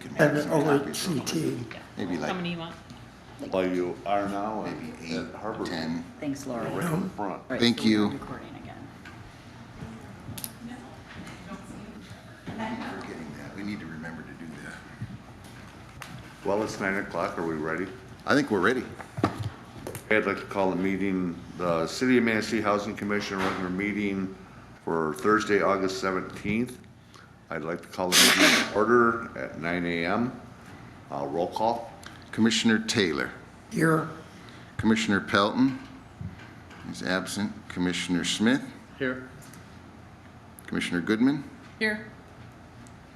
can And have some over copies real quick. CT. Maybe How like, many you want? Well, you are now maybe at 8, Harbor. 10. Thanks, Laura. Right in front. All right, Thank so we're you. recording again. Forgetting that, we need to remember to do that. Well, it's 9 o'clock. Are we ready? I think we're ready. I'd like to call the meeting, the City of Manistee Housing Commission regular meeting for Thursday, August 17th. I'd like to call the meeting to order at 9 a.m. Roll call. Commissioner Taylor. Here, Commissioner Pelton is absent. Commissioner Smith. Here. Commissioner Goodman. Here.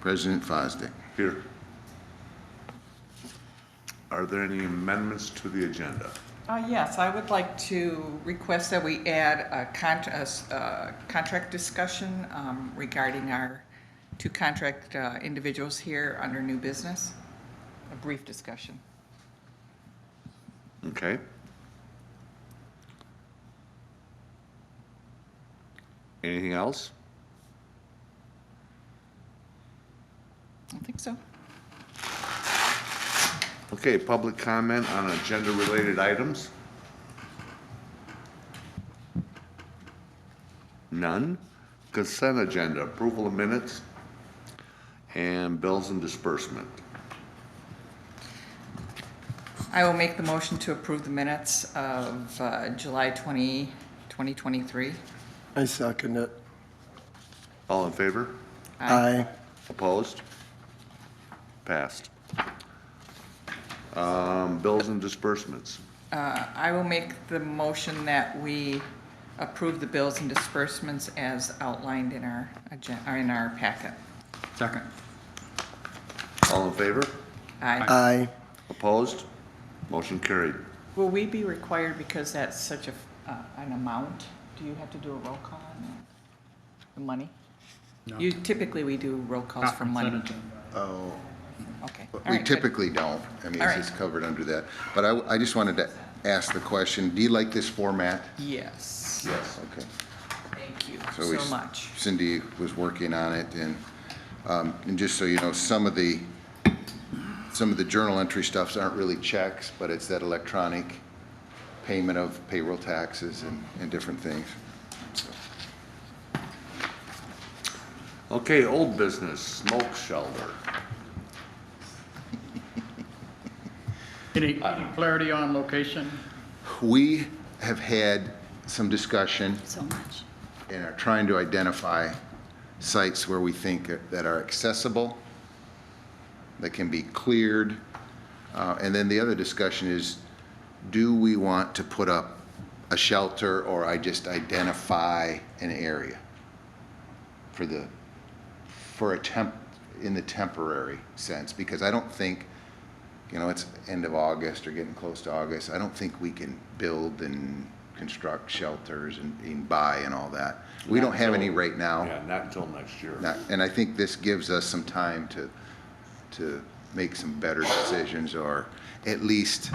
President Fosdick. Here. Are there any amendments to the agenda? Yes, I would like to request that we add a contract discussion regarding our two contract individuals here under new business. A brief discussion. Okay. Anything else? I don't think so. Okay, public comment on agenda-related items? None. Consent agenda, approval of minutes and bills and disbursement. I will make the motion to approve the minutes of July 20, 2023. I second it. All in favor? Aye. Opposed? Passed. Bills and disbursements. I will make the motion that we approve the bills and disbursements as outlined in our agenda, or in our packet. Second. All in favor? Aye. Aye. Opposed? Motion carried. Will we be required, because that's such an amount, do you have to do a roll call on that? The money? No. You, typically we do roll calls Not for money. consent agenda. Oh, Okay. but All we right, good. typically don't. I mean, All it's right. just covered under that. But I just wanted to ask the question, do you like this format? Yes. Yes. Okay. Thank you we- so much. Cindy was working on it, and just so you know, some of the journal entry stuffs aren't really checks, but it's that electronic payment of payroll taxes and different things. So, Okay, old business, smoke shelter. Any clarity on location? we have had some discussion So much. and are trying to identify sites where we think that are accessible, that can be cleared. And then the other discussion is, do we want to put up a shelter, or I just identify an area in the temporary sense? Because I don't think, it's end of August or getting close to August. I don't think we can build and construct shelters and buy and all that. We Not don't have any until- right now. Yeah, not until next year. And I think this gives us some time to make some better decisions, or at least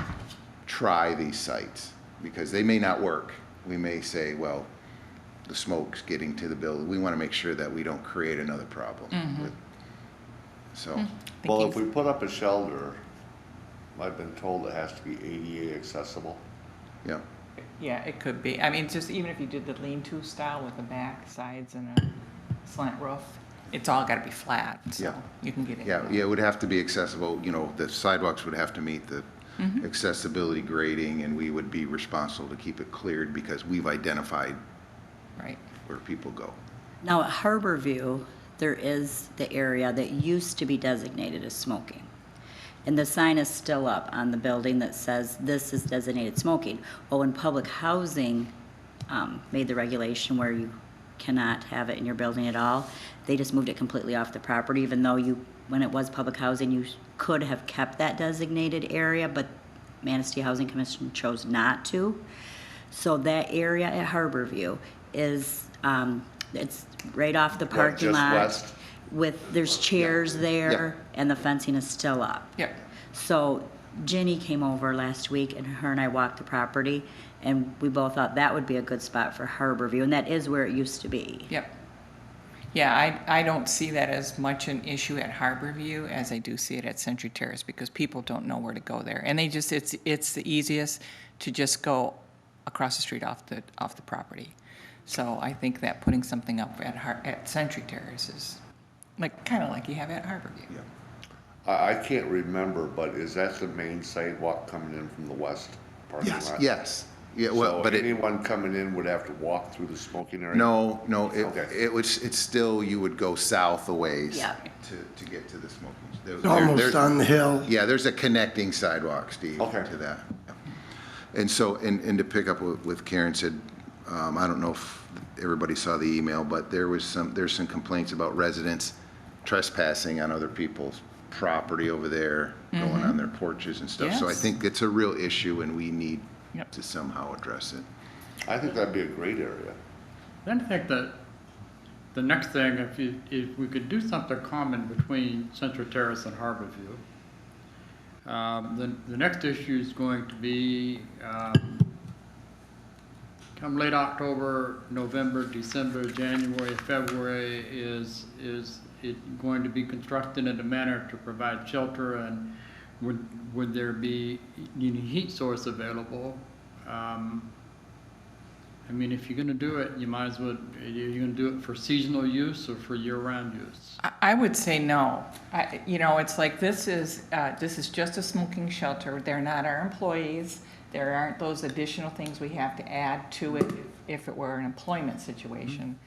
try these sites, because they may not work. We may say, well, the smoke's getting to the building. We want to make sure that we don't create another problem. So, Well, if we put up a shelter, I've been told it has to be ADA accessible. yeah. Yeah, it could be. I mean, just even if you did the lean-to style with the back, sides, and a slant roof, it's all got to be flat, so Yeah. you can get in. Yeah, it would have to be accessible, the sidewalks would have to meet the accessibility grading, and we would be responsible to keep it cleared because we've identified Right. where people go. Now, at Harborview, there is the area that used to be designated as smoking. And the sign is still up on the building that says this is designated smoking. Well, when public housing made the regulation where you cannot have it in your building at all, they just moved it completely off the property, even though when it was public housing, you could have kept that designated area, but Manistee Housing Commission chose not to. So that area at Harborview is, it's right off the parking just lot. west? There's chairs there, Yeah. and the fencing is still up. Yep. So Ginny came over last week, and her and I walked the property, and we both thought that would be a good spot for Harborview, and that is where it used to be. Yep. Yeah, I don't see that as much an issue at Harborview as I do see it at Century Terrace, because people don't know where to go there. And they just, it's the easiest to just go across the street off the property. So I think that putting something up at Century Terrace is like, kind of like you have at Harborview. I can't remember, but is that the main sidewalk coming in from the west parking lot? Yes, yeah, well, So but it, anyone coming in would have to walk through the smoking area? no, Okay. it's still, you would go south a ways Yeah. to get to the smoking. It's almost on the hill. Yeah, there's a connecting sidewalk, Steve, Okay. to that. And so, and to pick up with Karen said, I don't know if everybody saw the email, but there's some complaints about residents trespassing on other people's property over there, going on their porches and stuff. So I Yes. think it's a real issue and we need Yep. to somehow address it. I think that'd be a great area. Then I think that the next thing, if we could do something common between Central Terrace and Harborview, the next issue is going to be, come late October, November, December, January, February, is it going to be constructed in a manner to provide shelter, and would there be any heat source available? I mean, if you're gonna do it, you might as well, you're gonna do it for seasonal use or for year-round use? I would say no. It's like, this is just a smoking shelter. They're not our employees. There aren't those additional things we have to add to it if it were an employment situation.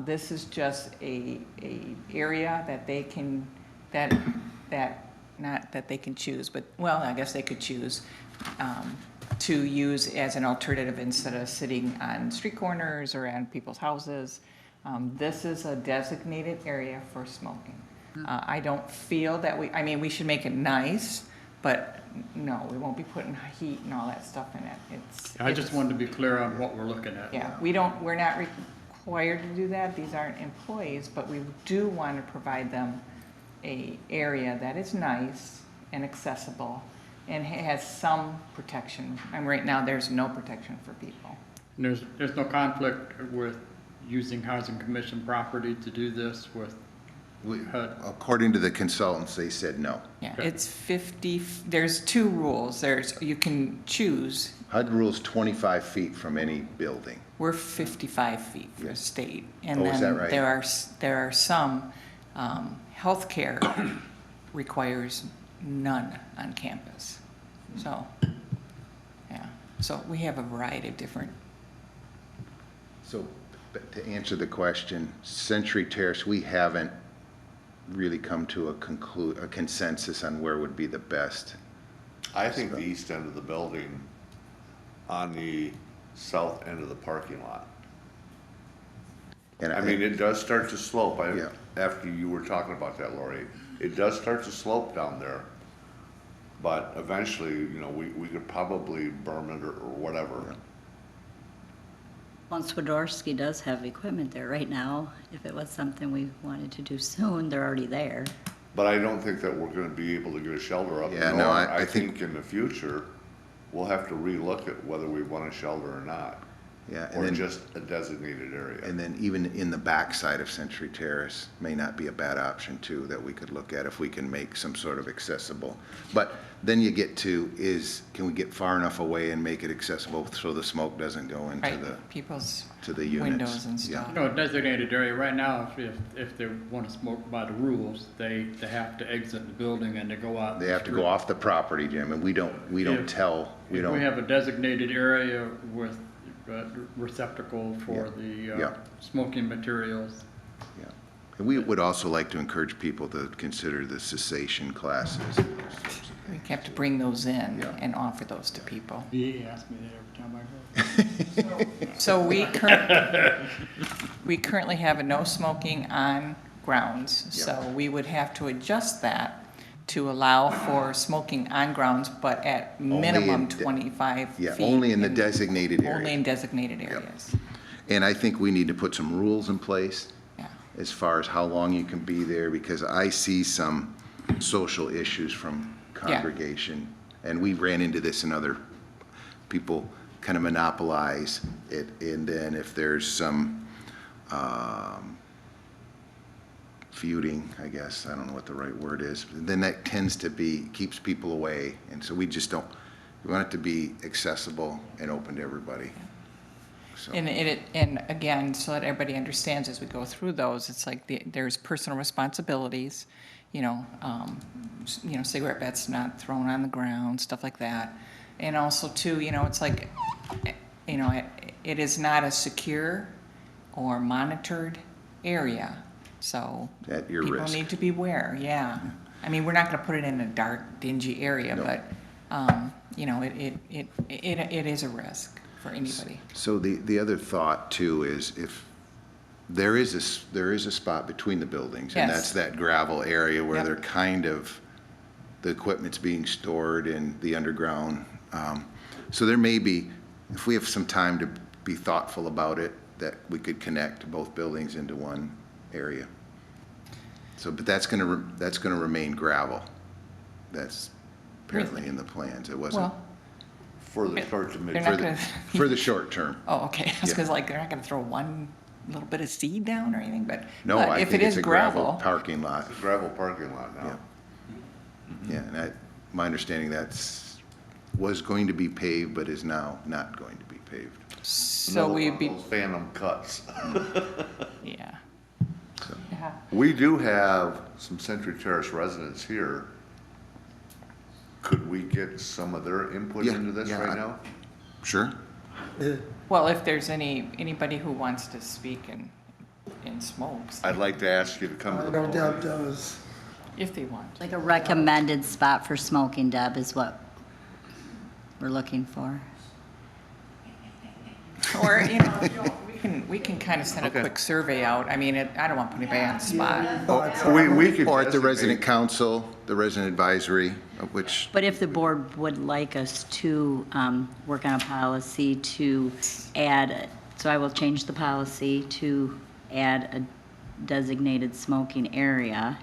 This is just a area that they can, not that they can choose, but, well, I guess they could choose, to use as an alternative instead of sitting on street corners or on people's houses. This is a designated area for smoking. I don't feel that we should make it nice, but no, we won't be putting heat and all that stuff in it. I just wanted to be clear on what we're looking at. Yeah, we're not required to do that. These aren't employees, but we do want to provide them a area that is nice and accessible and has some protection. And right now, there's no protection for people. And there's no conflict with using Housing Commission property to do this with HUD? According to the consultants, they said no. Yeah, Okay. it's 50, there's two rules. You can choose. HUD rules 25 feet from any building. We're 55 feet for state. And Oh, is then that right? there are some, healthcare requires none on campus. So, yeah, so we have a variety of different, So, but to answer the question, Century Terrace, we haven't really come to a consensus on where would be the best. I think the east end of the building on the south end of the parking lot. And I mean, it does start to slope. Yeah. After you were talking about that, Lori, it does start to slope down there. But eventually, we could probably berm it or whatever. Well, Swiderski does have equipment there right now. If it was something we wanted to do soon, they're already there. But I don't think that we're gonna be able to get a shelter up. Yeah, nor no, I think- think in the future, we'll have to relook at whether we want a shelter or not. Yeah, and Or then- just a designated area. And then even in the backside of Century Terrace may not be a bad option too, that we could look at if we can make some sort of accessible. But then you get to can we get far enough away and make it accessible so the smoke doesn't go into right, people's the units? windows and Yeah. stuff. A designated area, right now, if they want to smoke by the rules, they have to exit the building and they go out. They have to go off the property, Jim, and we don't tell, we If don't. we have a designated area with receptacle for Yeah. the smoking materials. Yeah. And we would also like to encourage people to consider the cessation classes. We have to bring those in Yeah. and offer those to people. He asks me that every time I go. So we currently have a no smoking on grounds. So we would have to adjust that to allow for smoking on grounds, but at minimum 25 feet. Yeah, only in the designated Only in area. designated areas. And I think we need to put some rules in place Yeah. as far as how long you can be there, because I see some social issues from congregation. And we ran into this in other, people kind of monopolize it, and then if there's some feuding, I guess, I don't know what the right word is, then that tends to keeps people away, and so we just don't, we want it to be accessible and open to everybody. So, And again, so that everybody understands as we go through those, it's like there's personal responsibilities, cigarette butts not thrown on the ground, stuff like that. And also too, it's like, it is not a secure or monitored area, so. At your risk. People need to be aware, yeah. I mean, we're not gonna put it in a dark, dingy area, No. but, it is a risk for anybody. So the other thought too is if there is a spot between the buildings, and Yes. that's that gravel area where Yep. they're kind of, the equipment's being stored in the underground. So there may be, if we have some time to be thoughtful about it, that we could connect both buildings into one area. So, but that's gonna remain gravel. That's apparently in the plans. It wasn't Well, For the short to mid. they're for not the, gonna. for the short term. Oh, okay. I was Yeah. gonna like, they're not gonna throw one little bit of seed down or anything, but. No, but I if think it it's is a gravel gravel, parking lot. Gravel parking lot now. Yeah. Yeah, and my understanding was going to be paved, but is now not going to be paved. so Another we'd one of be, those phantom cuts. yeah. So, Yeah. We do have some Century Terrace residents here. Could we get some of their input Yeah, into this yeah, right now? sure. Well, if there's anybody who wants to speak in smokes, I'd like to ask you to come to the No doubt podium. does. if they want. Like a recommended spot for smoking, Deb, is what we're looking for. Or, we can kind of send a Okay. quick survey out. I mean, I don't want to put anybody on the spot. We could Or at the designate- resident council, the resident advisory, of which, But if the board would like us to work on a policy to add, so I will change the policy to add a designated smoking area.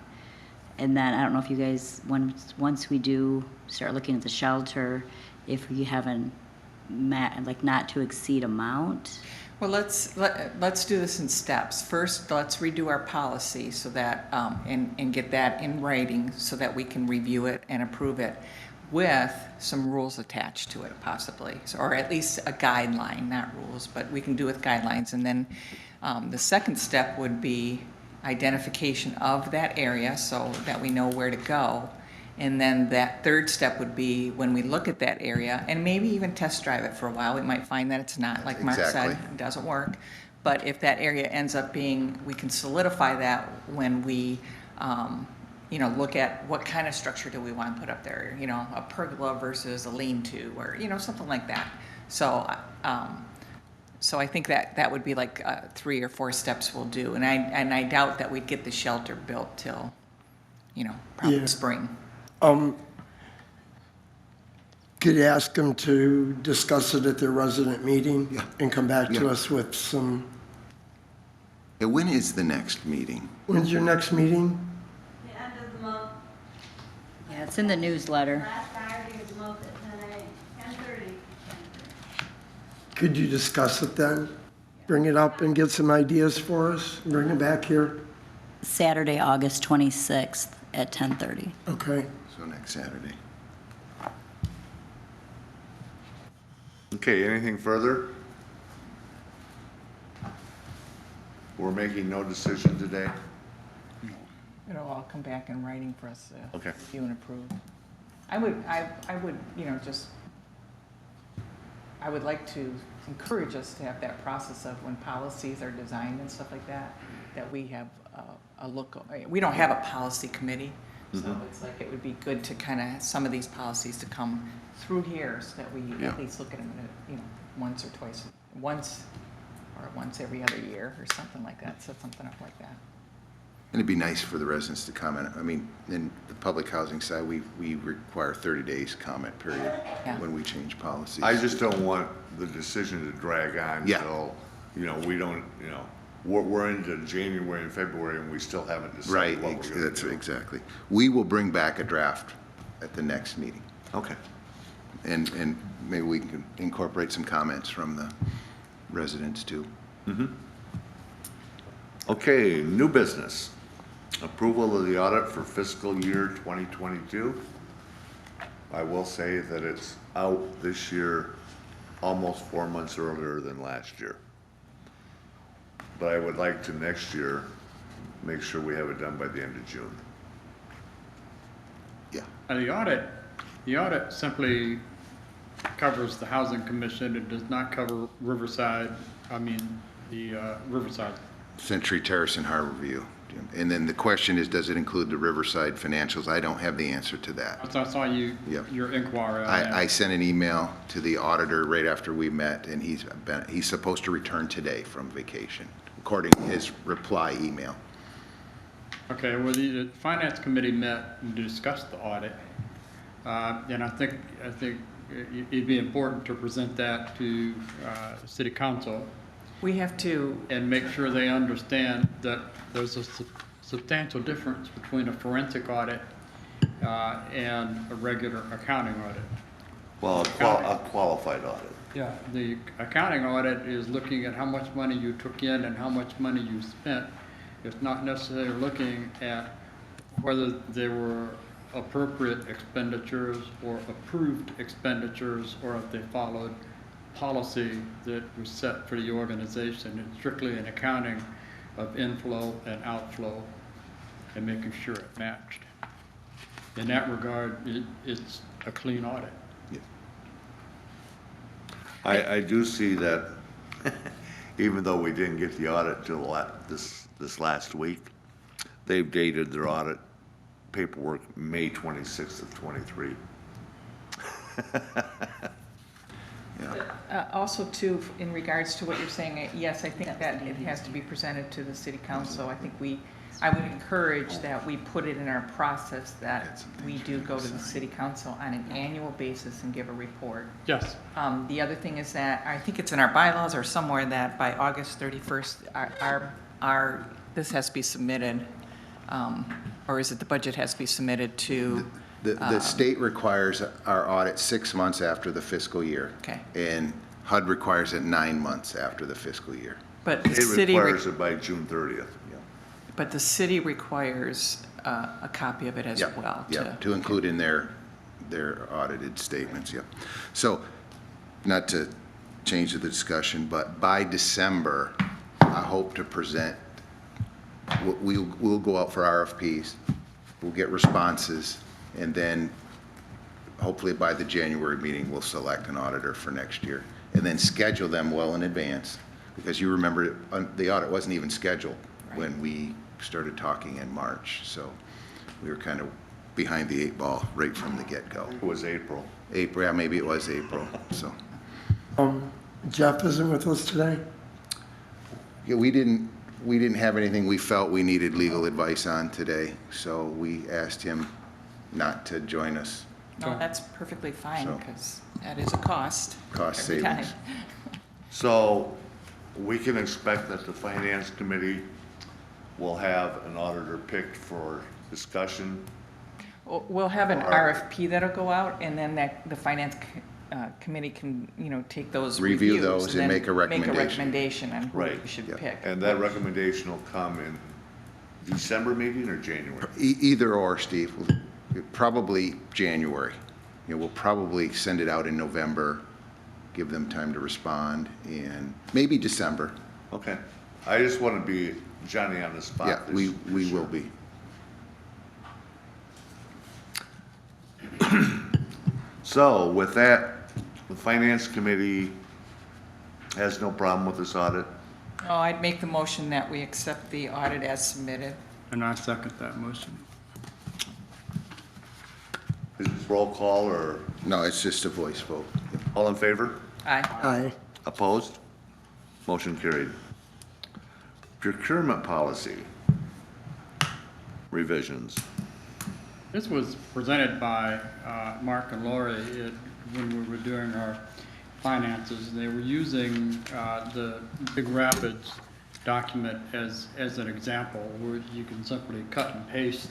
And then, I don't know if you guys, once we do start looking at the shelter, if you have like not to exceed amount. Well, let's do this in steps. First, let's redo our policy so that, and get that in writing so that we can review it and approve it with some rules attached to it possibly, or at least a guideline, not rules, but we can do with guidelines. And then the second step would be identification of that area so that we know where to go. And then that third step would be when we look at that area and maybe even test drive it for a while. We might find that it's not, like Mark said, Exactly. it doesn't work. But if that area ends up being, we can solidify that when we, look at what kind of structure do we want to put up there? A pergola versus a lean-to or, something like that. So I think that would be like 3 or 4 steps we'll do. And I doubt that we'd get the shelter built till, probably Yeah. spring. Could ask them to discuss it at their resident meeting Yeah. and come back to Yeah. us with some, Yeah, when is the next meeting? when's your next meeting? The end of the month, Yeah, it's in the newsletter. last Saturday of the month at 10 a.m., 10:30. Could you discuss it then? Bring it up and get some ideas for us, bring it back here? Saturday, August 26th at 10:30. Okay. So next Saturday. Okay, anything further? We're making no decision today? It'll all come back in writing for us to Okay. review and approve. I would, I would like to encourage us to have that process of when policies are designed and stuff like that, that we have a look, we don't have a policy committee, so it's like, it would be good to kind of, some of these policies to come through here so that we Yeah. at least look at them, once or twice, once every other year or something like that, set something up like that. And it'd be nice for the residents to comment. I mean, in the public housing side, we require 30 days comment period Yeah. when we change policies. I just don't want the decision to drag on Yeah. until, we don't, we're into January and February and we still haven't Right, decided what we're gonna that's do. exactly. We will bring back a draft at the next meeting. Okay. And maybe we can incorporate some comments from the residents too. Okay, new business. Approval of the audit for fiscal year 2022. I will say that it's out this year almost 4 months earlier than last year. But I would like to next year make sure we have it done by the end of June. Yeah. The audit simply covers the housing commission. It does not cover Riverside, Riverside. Century Terrace and Harborview. Jim. And then the question is, does it include the Riverside financials? I don't have the answer to that. So I saw Yep. your inquiry on that. I sent an email to the auditor right after we met, and he's supposed to return today from vacation, according to his reply email. Okay, well, the finance committee met and discussed the audit. And I think it'd be important to present that to city council We have to, and make sure they understand that there's a substantial difference between a forensic audit and a regular accounting audit. Well, a qualified audit. Yeah, the accounting audit is looking at how much money you took in and how much money you spent. It's not necessarily looking at whether there were appropriate expenditures or approved expenditures, or if they followed policy that was set for the organization. It's strictly an accounting of inflow and outflow and making sure it matched. In that regard, it's a clean audit. I do see that even though we didn't get the audit till this last week, they've dated their audit paperwork May 26th of 23. also too, in regards to what you're saying, yes, I think that it has to be presented to the city council. I would encourage that we put it in our process that we do go to the city council on an annual basis and give a report. Yes. The other thing is that, I think it's in our bylaws or somewhere, that by August 31st, this has to be submitted, or is it the budget has to be submitted to? The state requires our audit 6 months after the fiscal year. Okay. And HUD requires it 9 months after the fiscal year. But the It city, requires it by June 30th. but the city requires a copy of it as Yep, well. yep, to include in their audited statements, yep. So, not to change the discussion, but by December, I hope to present, we'll go out for RFPs, we'll get responses, and then hopefully by the January meeting, we'll select an auditor for next year, and then schedule them well in advance, because you remember, the audit wasn't even scheduled when we started talking in March, so we were kind of behind the 8 ball right from the get-go. It was April. April, yeah, maybe it was April, so. Jeff isn't with us today? Yeah, we didn't have anything we felt we needed legal advice on today, so we asked him not to join us. No, that's perfectly fine, So- because that is a cost. Cost every savings. time. So we can expect that the finance committee will have an auditor picked for discussion. We'll have an Or- RFP that'll go out, and then the finance committee can, take those Review reviews. those and then make a recommendation. Make a recommendation on who Right. we should Yep. pick. And that recommendation will come in December meeting or January? Either or, Steve, probably January. We'll probably send it out in November, give them time to respond, and maybe December. Okay. I just want to be Johnny on the spot. Yeah, we this will year. be. So with that, the finance committee has no problem with this audit? Oh, I'd make the motion that we accept the audit as submitted. And I second that motion. Is this roll call or No, it's just a voice vote. all in favor? Aye. Aye. Opposed? Motion carried. Procurement policy revisions. This was presented by Mark and Lori when we were doing our finances. They were using the Big Rapids document as an example, where you can simply cut and paste.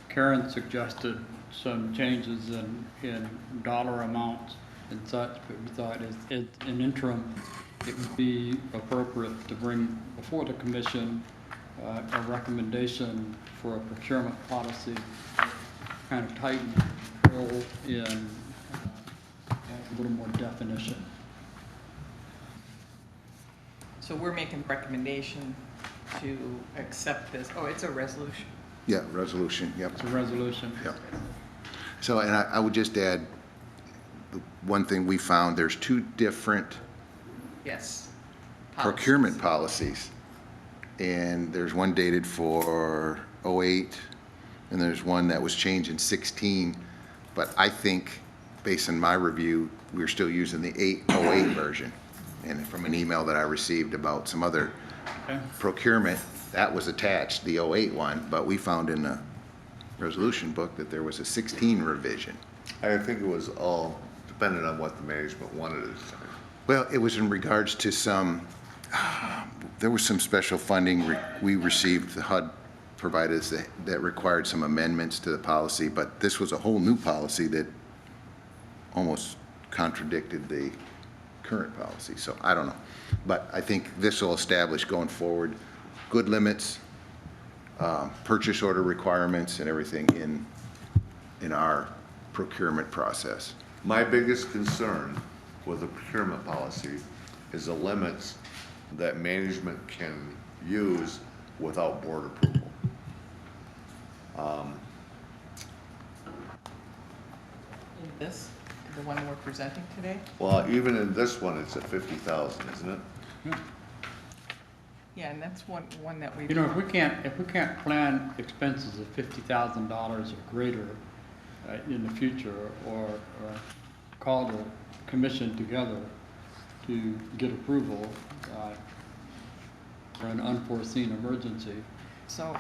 Karen suggested some changes in dollar amounts and such, but we thought as an interim, it would be appropriate to bring before the commission a recommendation for a procurement policy, kind of tighten control and add a little more definition. So we're making a recommendation to accept this. Oh, it's a resolution. Yeah, resolution, yep. It's a resolution. Yep. So, and I would just add, the one thing we found, there's two different Yes. procurement policies. And there's one dated for '08, and there's one that was changed in '16. But I think, based on my review, we're still using the '08 version. And from an email that I received about some other Okay. procurement, that was attached, the '08 one, but we found in the resolution book that there was a '16 revision. I think it was all dependent on what the management wanted at the time. Well, it was in regards to some, there was some special funding we received, the HUD provided us that required some amendments to the policy, but this was a whole new policy that almost contradicted the current policy, so I don't know. But I think this will establish going forward good limits, purchase order requirements and everything in our procurement process. My biggest concern with the procurement policy is the limits that management can use without board approval. In this, the one we're presenting today? Well, even in this one, it's at 50,000, isn't it? Yeah, and that's one that we. You know, if we can't plan expenses of $50,000 or greater in the future, or call the commission together to get approval for an unforeseen emergency, So,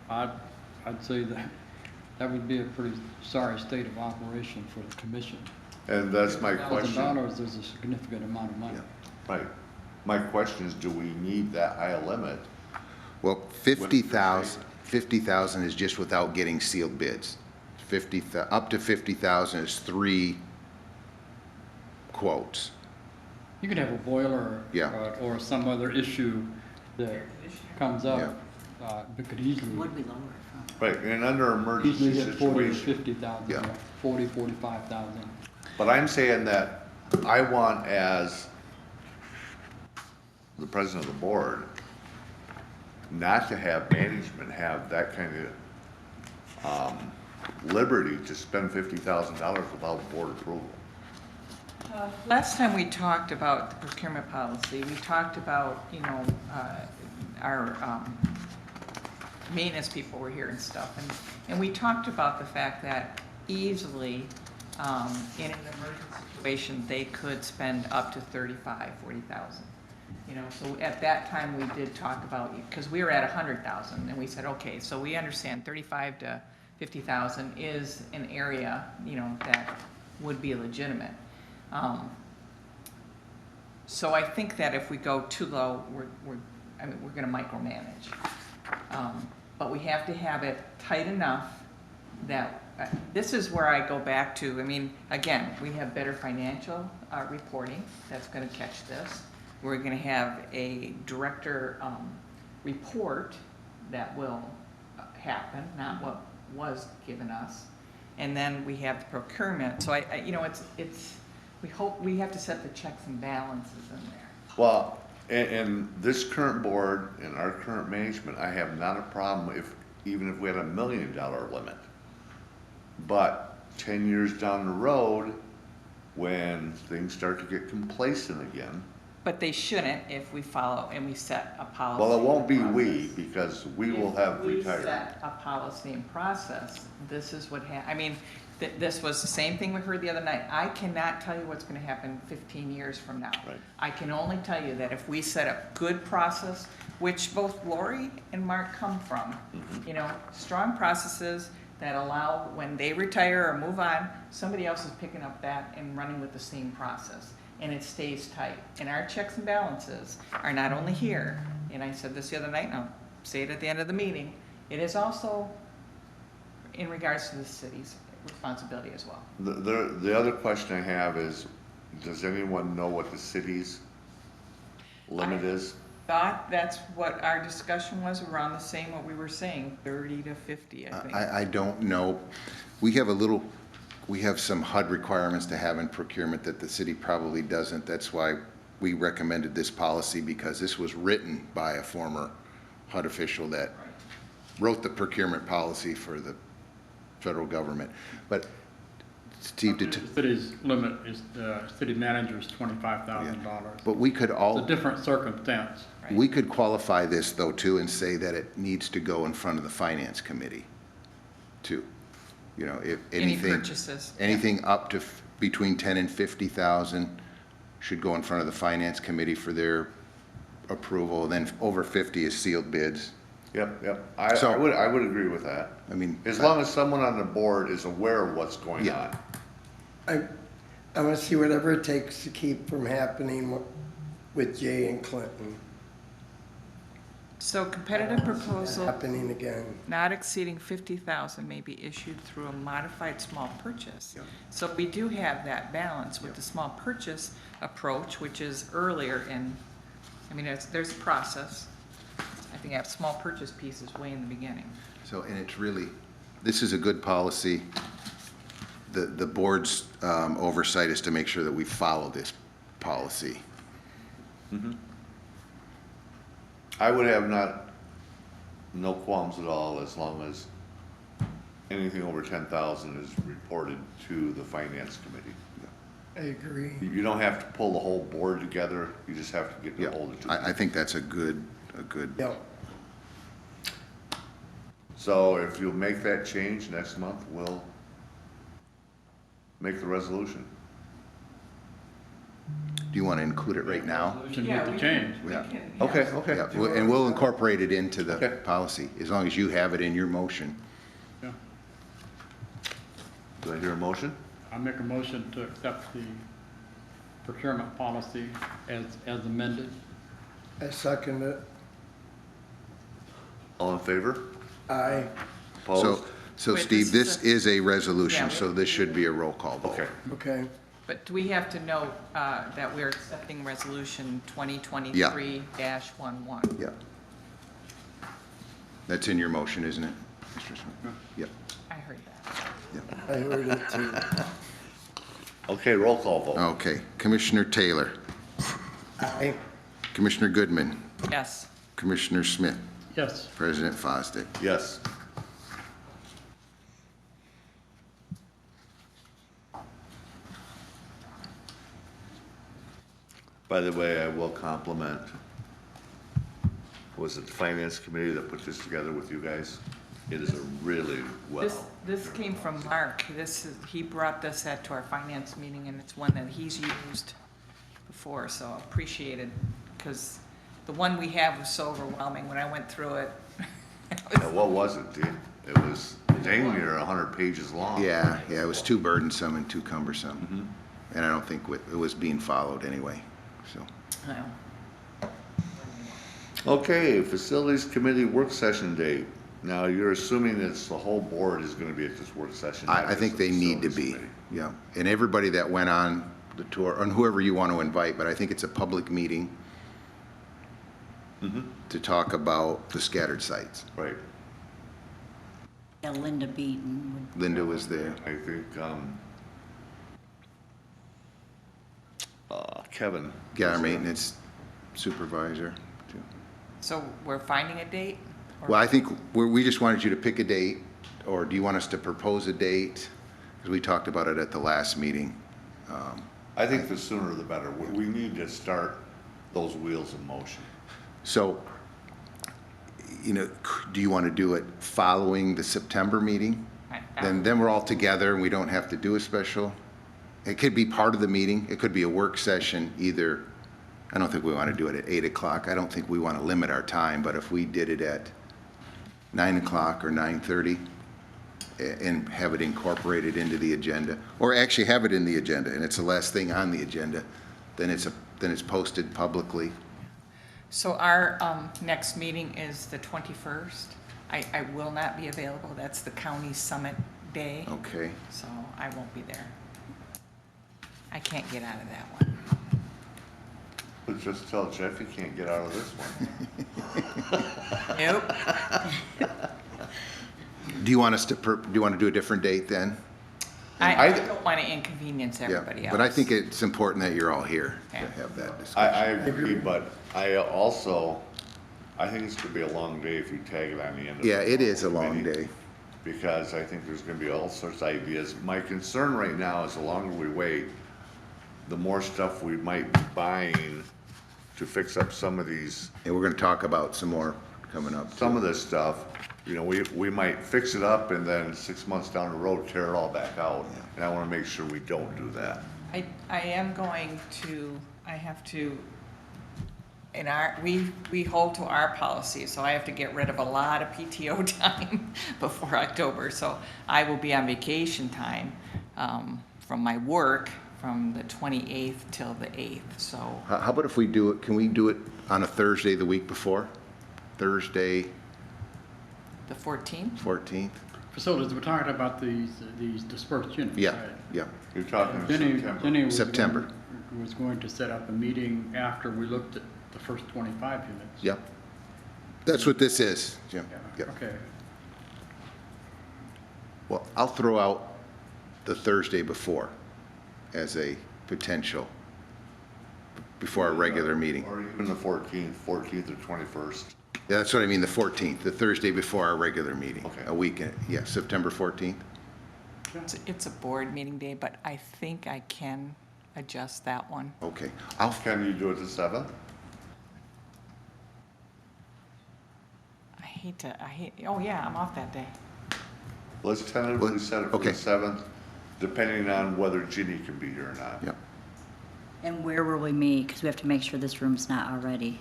I'd say that would be a pretty sorry state of operation for the commission. And that's my question. $1,000 is a significant amount of money. Right. My question is, do we need that high a limit? Well, 50,000 is just without getting sealed bids. Up to 50,000 is 3 quotes. You could have a boiler Yeah. or some other issue that comes up, that could easily, Would we lower it from? Right, and under emergency easily hit 40 to situation. 50,000, Yeah. 40, 45,000. But I'm saying that I want, as the president of the board, not to have management have that kind of liberty to spend $50,000 without board approval. last time we talked about the procurement policy, we talked about, our maintenance people were here and stuff. And we talked about the fact that easily, in an emergency situation, they could spend up to 35, 40,000. So at that time, we did talk about, because we were at 100,000, and we said, okay, so we understand 35 to 50,000 is an area, that would be legitimate. So I think that if we go too low, we're gonna micromanage. But we have to have it tight enough that, this is where I go back to, again, we have better financial reporting that's gonna catch this. We're gonna have a director report that will happen, not what was given us. And then we have the procurement, so we have to set the checks and balances in there. Well, and this current board and our current management, I have not a problem even if we had $1 million limit. But 10 years down the road, when things start to get complacent again, But they shouldn't if we follow and we set a policy. well, it won't be and we, process. because we will have If we retired. set a policy and process, this is what this was the same thing we heard the other night. I cannot tell you what's gonna happen 15 years from now. Right. I can only tell you that if we set a good process, which both Lori and Mark come from, strong processes that allow when they retire or move on, somebody else is picking up that and running with the same process. And it stays tight. And our checks and balances are not only here, and I said this the other night, and I'll say it at the end of the meeting, it is also in regards to the city's responsibility as well. The other question I have is, does anyone know what the city's limit is? thought that's what our discussion was, around the same, what we were saying, 30 to 50, I think. I don't know. We have some HUD requirements to have in procurement that the city probably doesn't. That's why we recommended this policy, because this was written by a former HUD official that wrote the procurement policy for the federal government. But Steve, The city's limit is, city manager's $25,000. but we could It's all, a different circumstance. we could qualify this though too and say that it needs to go in front of the finance committee too. You know, if Any anything. purchases, yeah. Anything up to between 10 and 50,000 should go in front of the finance committee for their approval. Then over 50 is sealed bids. Yep. So- I would agree with that. I mean. As long as someone on the board is aware of what's going Yeah. on. I want to see whatever it takes to keep from happening with Jay and Clinton So competitive proposal happening again. not exceeding 50,000 may be issued through a modified small purchase. So we do have that balance with the small purchase approach, which is earlier in, I mean, there's a process. I think that small purchase piece is way in the beginning. So, and it's really, this is a good policy. The board's oversight is to make sure that we follow this policy. I would have no qualms at all as long as anything over 10,000 is reported to the finance committee. I agree. You don't have to pull the whole board together, you just have to get Yeah, the hold of two. I think that's a good, Yeah, So if you'll make that change next month, we'll make the resolution. do you want to include it right now? Resolution with the change. Yeah. Okay. Yeah, and we'll incorporate it into the Okay. policy, as long as you have it in your motion. Yeah. Do I hear a motion? I make a motion to accept the procurement policy as amended. I second it. All in favor? Aye. Opposed? So Wait, Steve, this this is is a resolution, Yeah. so this should be a roll call vote. Okay. Okay. But do we have to note that we're accepting resolution 2023-11? Yeah. That's in your motion, isn't it, Mr. Smith? Yep. I heard that. I heard it too. Okay, roll call vote. Okay, Commissioner Taylor, Aye. Commissioner Goodman, Yes. Commissioner Smith, Yes. President Fosdick. Yes. By the way, I will compliment, was it the finance committee that put this together with you guys? It is a really This came from Mark. He brought this to our finance meeting, and it's one that he's used before, so appreciated, because the one we have was so overwhelming when I went through it. Yeah, what was it, dude? It was dang near 100 pages long. Yeah, it was too burdensome and too cumbersome. And I don't think it was being followed anyway, so. Well, Okay, facilities committee work session date. Now, you're assuming it's the whole board is gonna be at this work session. not I just think the they need to facilities be, committee. yeah. And everybody that went on the tour, and whoever you want to invite, but I think it's a public meeting to talk about the scattered sites. Right. Yeah, Linda Beaton would Linda was there. I think, Kevin. Yeah, our was there. maintenance supervisor, too. so we're finding a date? Or- Well, I think we just wanted you to pick a date, or do you want us to propose a date? Because we talked about it at the last meeting. I think the sooner the better. We need to start those wheels in motion. So, do you want to do it following the September meeting? Then we're all together and we don't have to do a special. It could be part of the meeting. It could be a work session either. I don't think we want to do it at 8 o'clock. I don't think we want to limit our time, but if we did it at 9 o'clock or 9:30 and have it incorporated into the agenda, or actually have it in the agenda and it's the last thing on the agenda, then it's posted publicly. So our next meeting is the 21st. I will not be available. That's the county summit day, Okay. so I won't be there. I can't get out of that one. But just tell Jeff he can't get out of this one. Nope. Do you want us to, do you want to do a different date then? I don't want to inconvenience Yeah, everybody else. but I think it's important that you're all here to Yeah. have that I discussion. agree, but I also, I think it's gonna be a long day if you tag it on the end of it. Yeah, it is a long day. Because I think there's gonna be all sorts of ideas. My concern right now is the longer we wait, the more stuff we might be buying to fix up some of these, And we're going to talk about some more coming up. too. some of this stuff. You know, we might fix it up and then 6 months down the road, tear it all back out. And I wanna make sure we don't do that. I am going to, I have to, we hold to our policy, so I have to get rid of a lot of PTO time before October. So I will be on vacation time from my work from the 28th till the 8th, so. How about if we do it, can we do it on a Thursday the week before? Thursday, The 14th? 14th? Facilities, we're talking about these dispersed units, Yeah, right? yeah. You're talking September. Jenny was September. was going to set up a meeting after we looked at the first 25 units. Yep. That's what this is, Jim. Yeah, Yep. okay. Well, I'll throw out the Thursday before as a potential, before our regular meeting. Or even the 14th or 21st. Yeah, that's what I mean, the 14th, the Thursday before our regular meeting. Okay. A weekend, yeah, September 14th. It's a board meeting day, but I think I can adjust that one. Okay. Can you do it the 7th? Oh yeah, I'm off that day. Let's tentatively set it for Okay. the 7th, depending on whether Ginny can be here or not. Yep. And where will we meet? Because we have to make sure this room's not already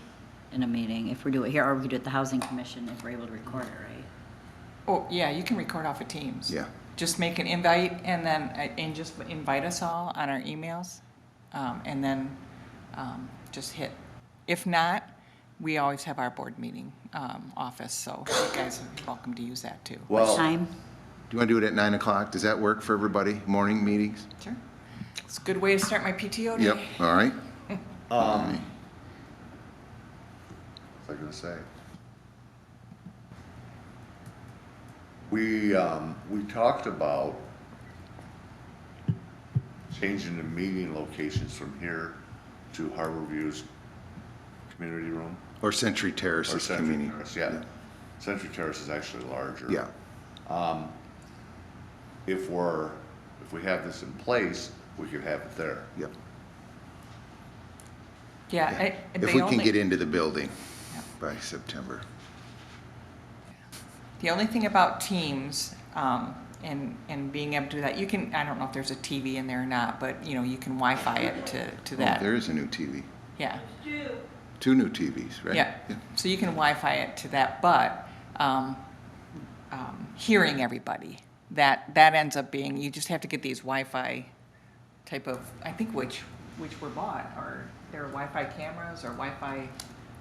in a meeting. If we do it here, or we could do it at the Housing Commission if we're able to record it, right? Oh, yeah, you can record off of Teams. Yeah. Just make an invite and then, and just invite us all on our emails. And then just hit. If not, we always have our board meeting office, so you guys are welcome to use that too. What Well, time? Do you want to do it at 9 o'clock? Does that work for everybody? Morning meetings? Sure. It's a good way to start my PTO day. Yep, all right. what's I gonna say? We talked about changing the meeting locations from here to Harbor View's community room. Or Century Or Terraces Century Community. Terrace, yeah. Century Terrace is actually larger. Yeah, If we have this in place, we could have it there. yep. Yeah. If we can get into the building by September. The only thing about Teams, and being able to do that, you can, I don't know if there's a TV in there or not, but, you know, you can Wi-Fi it to Oh, that. there is a new TV. Yeah, 2 new TVs, right? yeah. So you can Wi-Fi it to that, but, hearing everybody, that ends up being, you just have to get these Wi-Fi type of, I think which were bought, or they're Wi-Fi cameras or Wi-Fi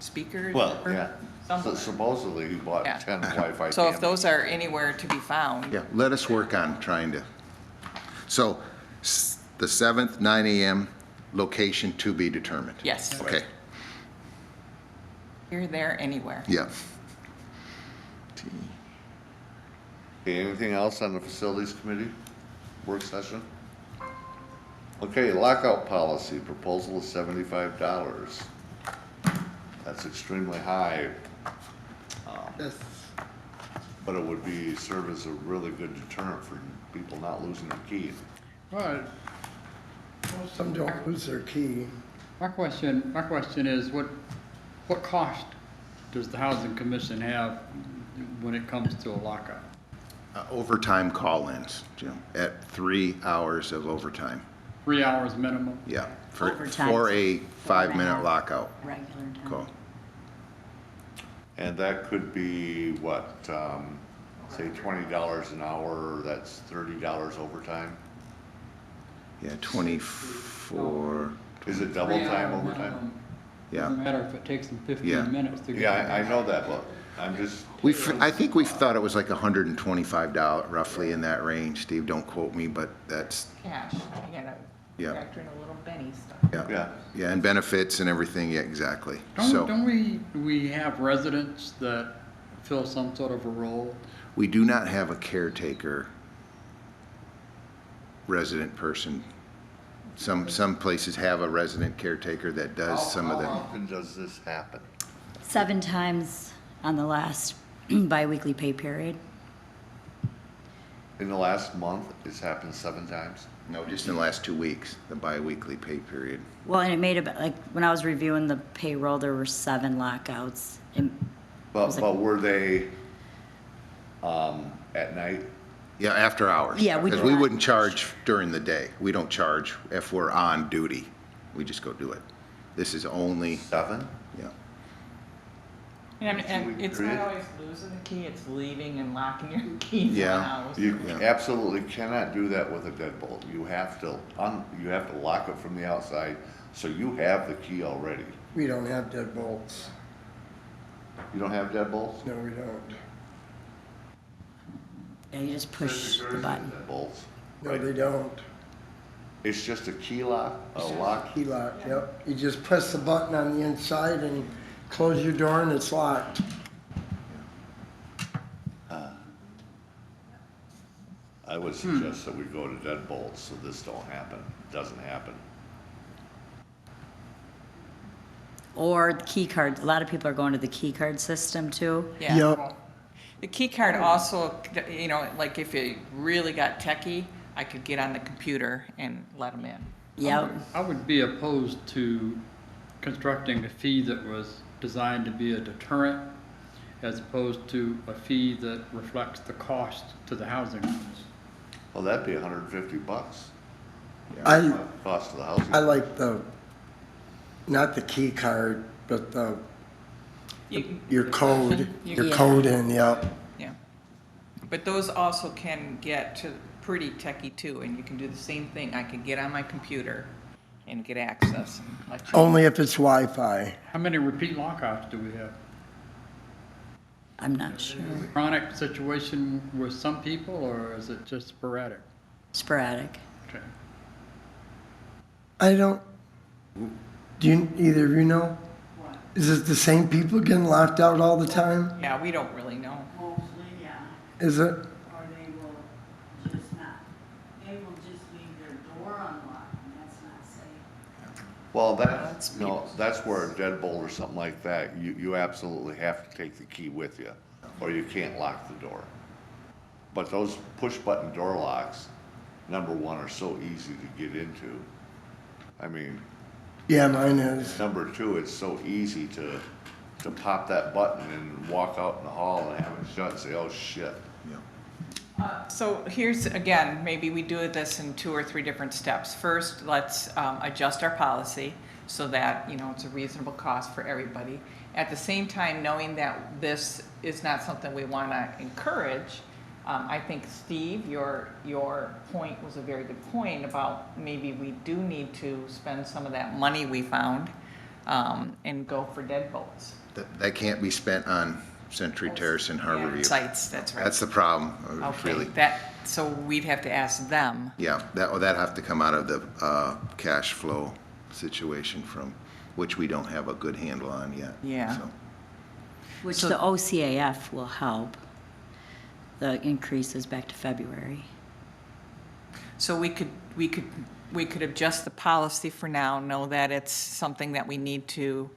speakers. Well, or yeah. something. Supposedly he bought Yeah. 10 Wi-Fi So if cameras. those are anywhere to be found. Yeah, let us work on trying to, so the 7th, 9 AM, location to be determined. Yes. Okay, Here, there, anywhere. yeah. Okay, anything else on the facilities committee work session? Okay, lockout policy, proposal is $75. That's extremely high, Yes. but it would serve as a really good deterrent for people not losing their key. Well, Some don't lose their key. my question is, what cost does the Housing Commission have when it comes to a lockout? Overtime call-ins, Jim, at 3 hours of overtime. 3 hours minimum? Yeah, Overtime. for a 5-minute 4.5. lockout Regular time. call. And that could be, what, say $20 an hour, that's $30 overtime? Yeah, 24, Is it double 3 time hour overtime? minimum. yeah. Doesn't matter if it takes them Yeah. 15 minutes to get. Yeah, I know that, but I'm just, I think we thought it was like $125 roughly in that range. Steve, don't quote me, but that's, Cash, you gotta Yeah. Factor in a little Benny stuff. Yeah. Yeah, and benefits and everything, yeah, exactly. So Don't we have residents that fill some sort of a role? we do not have a caretaker resident person. Some places have a resident caretaker that does some of How the, often does this happen? 7 times on the last biweekly pay period. In the last month, it's happened 7 times? no, just in the last 2 weeks, the biweekly pay period. Well, and it made about, like, when I was reviewing the payroll, there were 7 lockouts. And But were they, at night? Yeah, after hours. Yeah, we Because do we not wouldn't charge during the day. We don't charge if we're on duty. We just go do it. This is only, 7? yeah. And it's not always losing the key, it's leaving and locking your keys in the Yeah. house. You Yeah. absolutely cannot do that with a deadbolt. You have to lock it from the outside, so you have the key already. We don't have deadbolts. You don't have deadbolts? No, we don't. yeah, you just push the button. Deadbolts. No, they don't. It's just a key lock, a lock. Key lock, yep. You just press the button on the inside and close your door and it's locked. I would suggest that we go to deadbolts so this don't happen, doesn't happen. Or the key card. A lot of people are going to the key card system too. Yeah. Yep. The key card also, you know, like if it really got techie, I could get on the computer and let them in. Yep. I would be opposed to constructing a fee that was designed to be a deterrent as opposed to a fee that reflects the cost to the housing owners. Well, that'd be $150. I, Cost of the housing. I like not the key card, but your code, your Yeah. code in, yep. Yeah. But those also can get to pretty techie too, and you can do the same thing. I could get on my computer and get access and let you. Only if it's Wi-Fi. How many repeat lockouts do we have? I'm not sure. Chronic situation with some people, or is it just sporadic? Sporadic. Okay. I don't, do you, either of you know? Is it the same people getting locked out all the time? Yeah, we don't really know. Mostly, yeah, Is it? or they will just not, they will just leave their door unlocked, and that's not safe. Well, That's that's where a deadbolt or something like that, you absolutely have to take the key with you, or you can't lock the door. But those push-button door locks, number one, are so easy to get into. I mean, Yeah, mine is. number two, it's so easy to pop that button and walk out in the hall and have it shut and say, oh, shit. So here's, again, maybe we do this in 2 or 3 different steps. First, let's adjust our policy so that, you know, it's a reasonable cost for everybody. At the same time, knowing that this is not something we want to encourage, I think, Steve, your point was a very good point about maybe we do need to spend some of that money we found and go for deadbolts. That can't be spent on Century Terrace and Harborview. Sites, that's right. That's the problem, Okay, really. so we'd have to ask them. Yeah, that'd have to come out of the cash flow situation from, which we don't have a good handle on yet. Yeah. So, Which So- the OCAF will help. The increase is back to February. So we could adjust the policy for now, know that it's something that we need to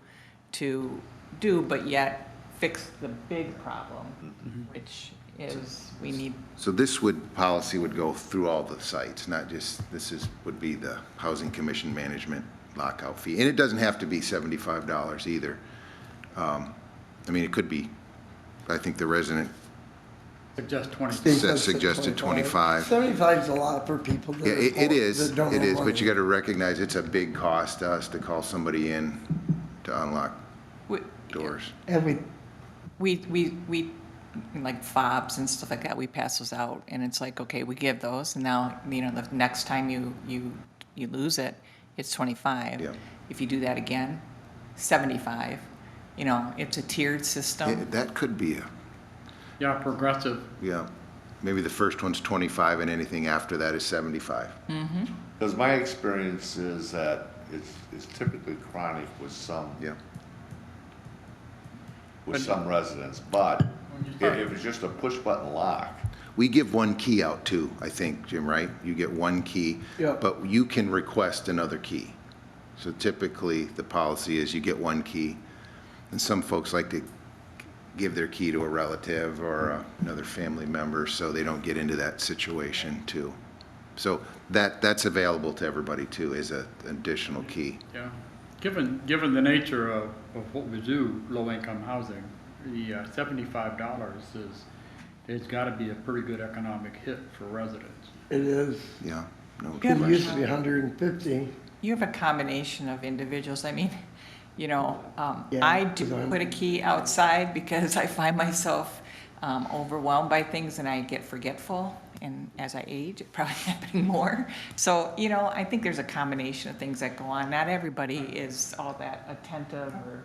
do, but yet fix the big problem, which is we need, So this policy would go through all the sites, not just, would be the Housing Commission Management lockout fee. And it doesn't have to be $75 either. I mean, it could be, I think the resident Suggest 20. Steve said suggested 25. 75 is a lot for people that Yeah, are it poor, is, that don't it have is, but money. you gotta recognize it's a big cost to us to call somebody in to unlock we, doors. And like fobs and stuff like that, we pass those out, and it's like, okay, we give those, and now, you know, the next time you lose it, it's 25. Yeah. If you do that again, 75. You know, it's a tiered system. That could be Yeah, progressive. yeah, maybe the first one's 25 and anything after that is 75. Because my experience is that it's typically chronic with some, Yeah. with some residents, but if it's just a push-button lock, We give one key out too, I think, Jim, right? You get one key. Yeah. But you can request another key. So typically, the policy is you get one key. And some folks like to give their key to a relative or another family member so they don't get into that situation too. So that's available to everybody too, is an additional key. Yeah. Given the nature of what we do, low-income housing, the $75 it's gotta be a pretty good economic hit for residents. It is. Yeah, no It question. used to be 150. You have a combination of individuals. I mean, you know, Yeah, I do 'cause I'm- put a key outside because I find myself overwhelmed by things and I get forgetful. And as I age, it probably happening more. So, you know, I think there's a combination of things that go on. Not everybody is all that attentive or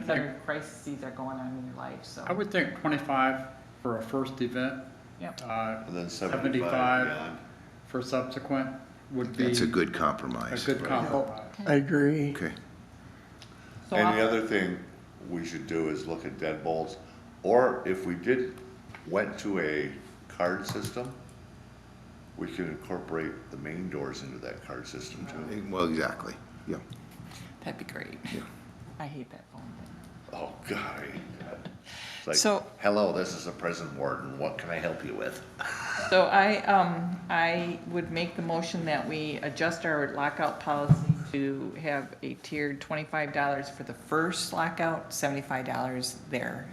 other crises are going on in your life, so. I would think 25 for a first event, Yep. and then 75 75 beyond. for subsequent would be That's a good a compromise. good compromise. I agree. Okay. So And the I'll- other thing we should do is look at deadbolts, or if we went to a card system, we could incorporate the main doors into that card system too. Well, exactly, yeah. That'd be great. Yeah. I hate that phone thing. Oh, God, I hate that. It's like, So- hello, this is a prison warden, what can I help you with? So I would make the motion that we adjust our lockout policy to have a tiered $25 for the first lockout, $75 there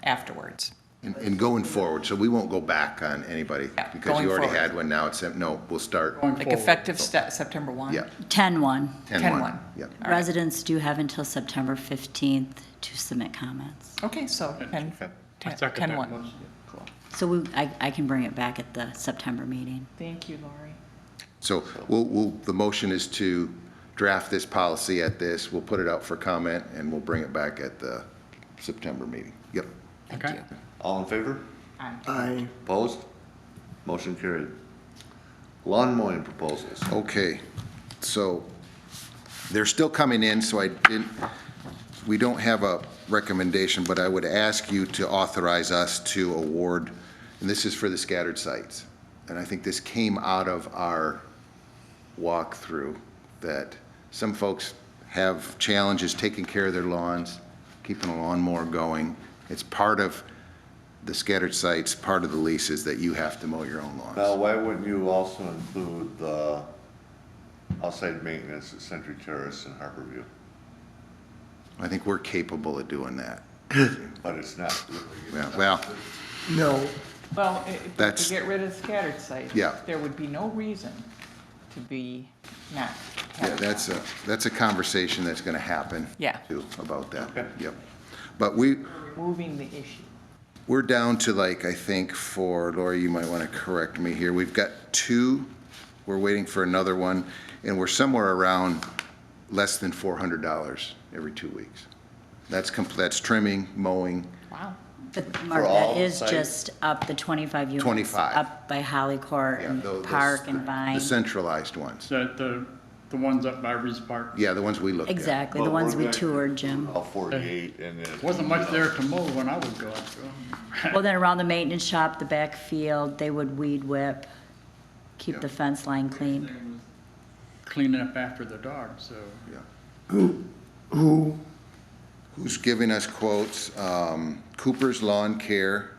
afterwards. And going forward, so we won't go back on anybody, Yeah, because going you already forward. had one now, no, we'll start, Going Like forward. effective September 1? yeah, 10-1. 10-1. Yeah. All right. Residents do have until September 15th to submit comments. Okay, so 10, I 10, second that 10-1. motion. Cool. So I can bring it back at the September meeting. Thank you, Lori. So the motion is to draft this policy at this, we'll put it out for comment, and we'll bring it back at the September meeting. Yep. Thank Okay. you. All in favor? Aye. I, Opposed? Motion carried. Lawn mowing proposals. Okay, so they're still coming in, so we don't have a recommendation, but I would ask you to authorize us to award, and this is for the scattered sites. And I think this came out of our walkthrough, that some folks have challenges taking care of their lawns, keeping a lawnmower going. It's part of the scattered sites, part of the lease is that you have to mow your own lawns. Now, why wouldn't you also include the outside maintenance at Century Terrace and Harborview? I think we're capable of doing that. But it's not. Yeah, well, no, Well, That's- to get rid of scattered sites. Yeah. There would be no reason to be not. yeah, that's a conversation that's gonna happen. Yeah. Too, about that. Okay. Yep. But Removing the issue. we're down to like, I think for, Lori, you might wanna correct me here, we've got 2, we're waiting for another one, and we're somewhere around less than $400 every 2 weeks. That's trimming, mowing, Wow. But Mark, all that is sites? just up the 25 units. 25. Up by Holly Court yeah, and those. Park and Vine. The centralized ones. The ones up by Reese Park. Yeah, the ones we looked at. Exactly, the But ones we're we gonna toured, Jim. All 48 and then. Wasn't much there to mow when I was going through. Well, then around the maintenance shop, the backfield, they would weed whip, keep the fence line clean. Cleaning up after the dog, so. who, Who's giving us quotes? Cooper's Lawn Care,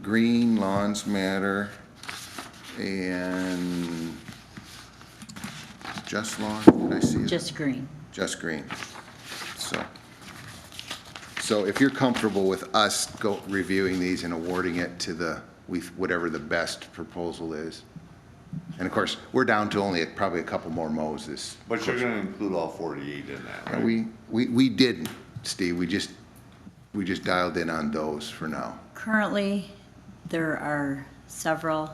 Green Lawns Matter, and Just Lawn, did I see that? Just green. Just Green. So if you're comfortable with us reviewing these and awarding it to whatever the best proposal is. And of course, we're down to only probably a couple more mows this. But you're gonna include all 48 in that, right? We didn't, Steve, we just dialed in on those for now. Currently, there are several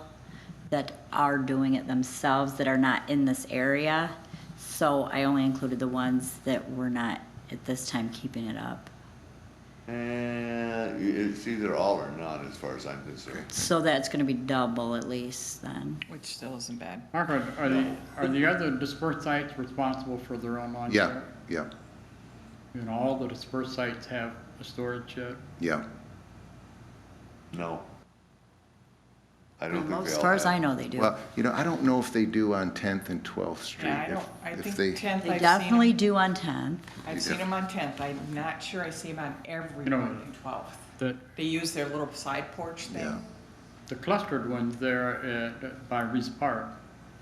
that are doing it themselves that are not in this area. So I only included the ones that were not at this time keeping it up. And it's either all or none as far as I'm concerned. So that's gonna be double at least then. Which still isn't bad. Mark, are the other dispersed sites responsible for their own lawn Yeah, care? yeah, And all the dispersed sites have a storage shed? yeah. No. I don't think they all As far as have. I know, they do. Well, I don't know if they do on 10th and 12th Street. Yeah, I If- don't, I if think they- 10th, They I've seen definitely them. do on 10th. I've seen them on 10th. I'm not sure I see them on every You know, one in 12th. The, They use their little side porch Yeah. thing. the clustered ones there by Reese Park,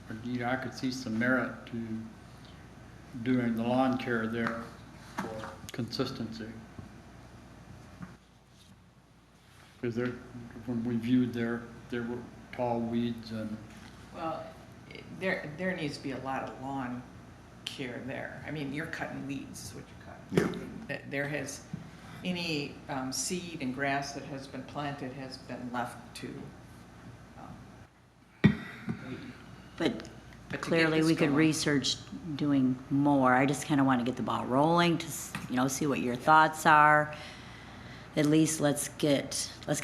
I could see some merit to doing the lawn care there for consistency. Because when we viewed there were tall weeds and, Well, there needs to be a lot of lawn care there. I mean, you're cutting weeds is what you're cutting. There has, any seed and grass that has been planted has been left to. But But to get clearly, this we could going- research doing more. I just kind of want to get the ball rolling to, see what your thoughts are. At least let's get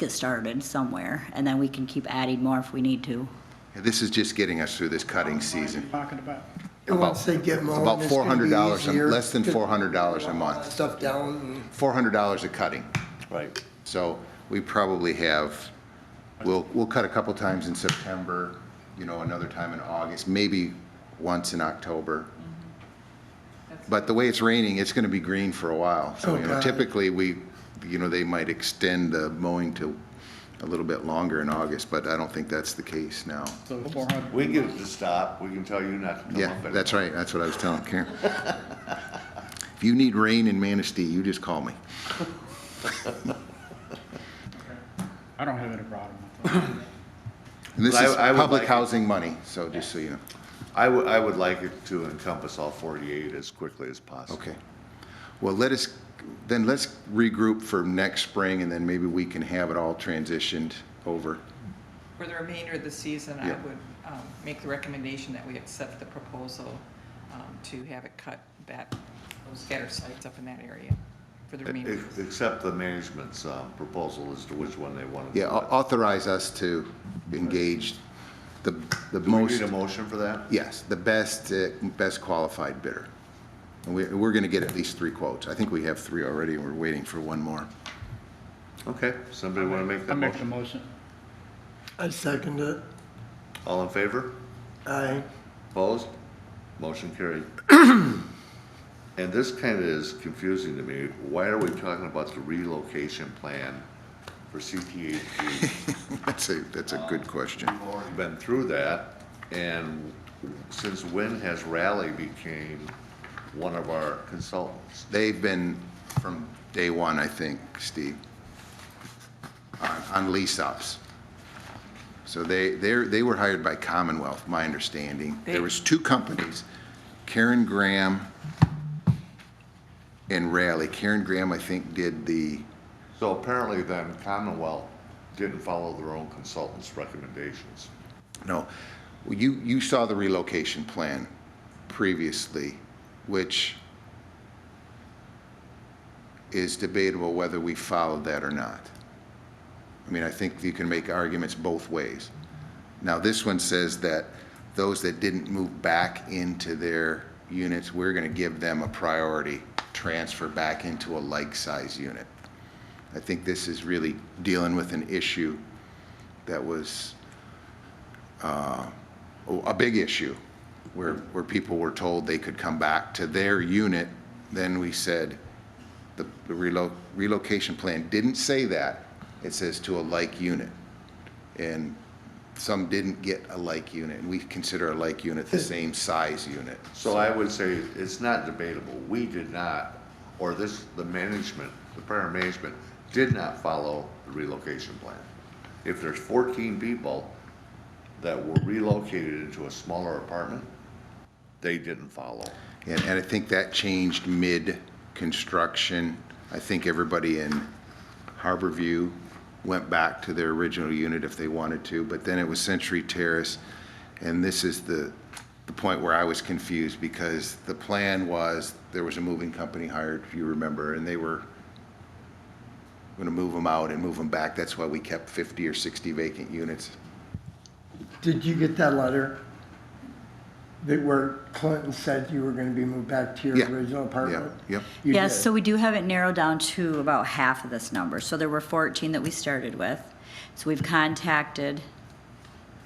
started somewhere, and then we can keep adding more if we need to. This is just getting us through this cutting season. talking about, And once they get mowing, About it's gonna be $400, easier less than to $400 a all that month. Stuff down. $400 a cutting. Right. So we probably have, we'll cut a couple times in September, another time in August, maybe once in October. But the way it's raining, it's going to be green for a while. So, Oh, God. typically they might extend the mowing to a little bit longer in August, but I don't think that's the case now. so 400. We can get it to stop. We can tell you not to come up Yeah, anymore. that's right. That's what I was telling Karen. If you need rain in Manistee, you just call me. I don't have any problem with that. And this But is I would public like- housing money, so just so you know. I would like it to encompass all 48 as quickly as possible. Okay. Well, let's regroup for next spring, and then maybe we can have it all transitioned over. For the remainder of the season, I Yeah. would make the recommendation that we accept the proposal to have it cut those scatter sites up in that area for the remainder. Except the management's proposal as to which one they want to do. Yeah, authorize us to engage the Do we most, need a motion for that? yes, the best qualified bidder. And we're going to get at least 3 quotes. I think we have 3 already, and we're waiting for one more. Okay, somebody want to make I that make the motion? motion. I second it. All in favor? Aye. Opposed? Motion carried. And this kind of is confusing to me. Why are we talking about the relocation plan for CTHG? That's a good question. We've already been through that, and since when has Raleigh became one of our consultants? They've been from day one, I think, Steve, on lease ups. So they were hired by Commonwealth, my understanding. There was 2 companies, Karen Graham and Raleigh. Karen Graham, I think, did the, So apparently then Commonwealth didn't follow their own consultants' recommendations. no, well, you saw the relocation plan previously, which is debatable whether we followed that or not. I mean, I think you can make arguments both ways. Now, this one says that those that didn't move back into their units, we're going to give them a priority transfer back into a like-size unit. I think this is really dealing with an issue that was a big issue, where people were told they could come back to their unit. Then we said, the relocation plan didn't say that. It says to a like unit. And some didn't get a like unit, and we consider a like unit the same size unit. So I would say it's not debatable. We did not, or the management, the prior management, did not follow the relocation plan. If there's 14 people that were relocated into a smaller apartment, they didn't follow. And I think that changed mid-construction. I think everybody in Harborview went back to their original unit if they wanted to, but then it was Century Terrace. And this is the point where I was confused, because the plan was, there was a moving company hired, if you remember, and they were gonna move them out and move them back. That's why we kept 50 or 60 vacant units. Did you get that letter? That where Clinton said you were gonna be moved back to your Yeah. original apartment? Yep. You Yes, did. so we do have it narrowed down to about half of this number. So there were 14 that we started with. So we've contacted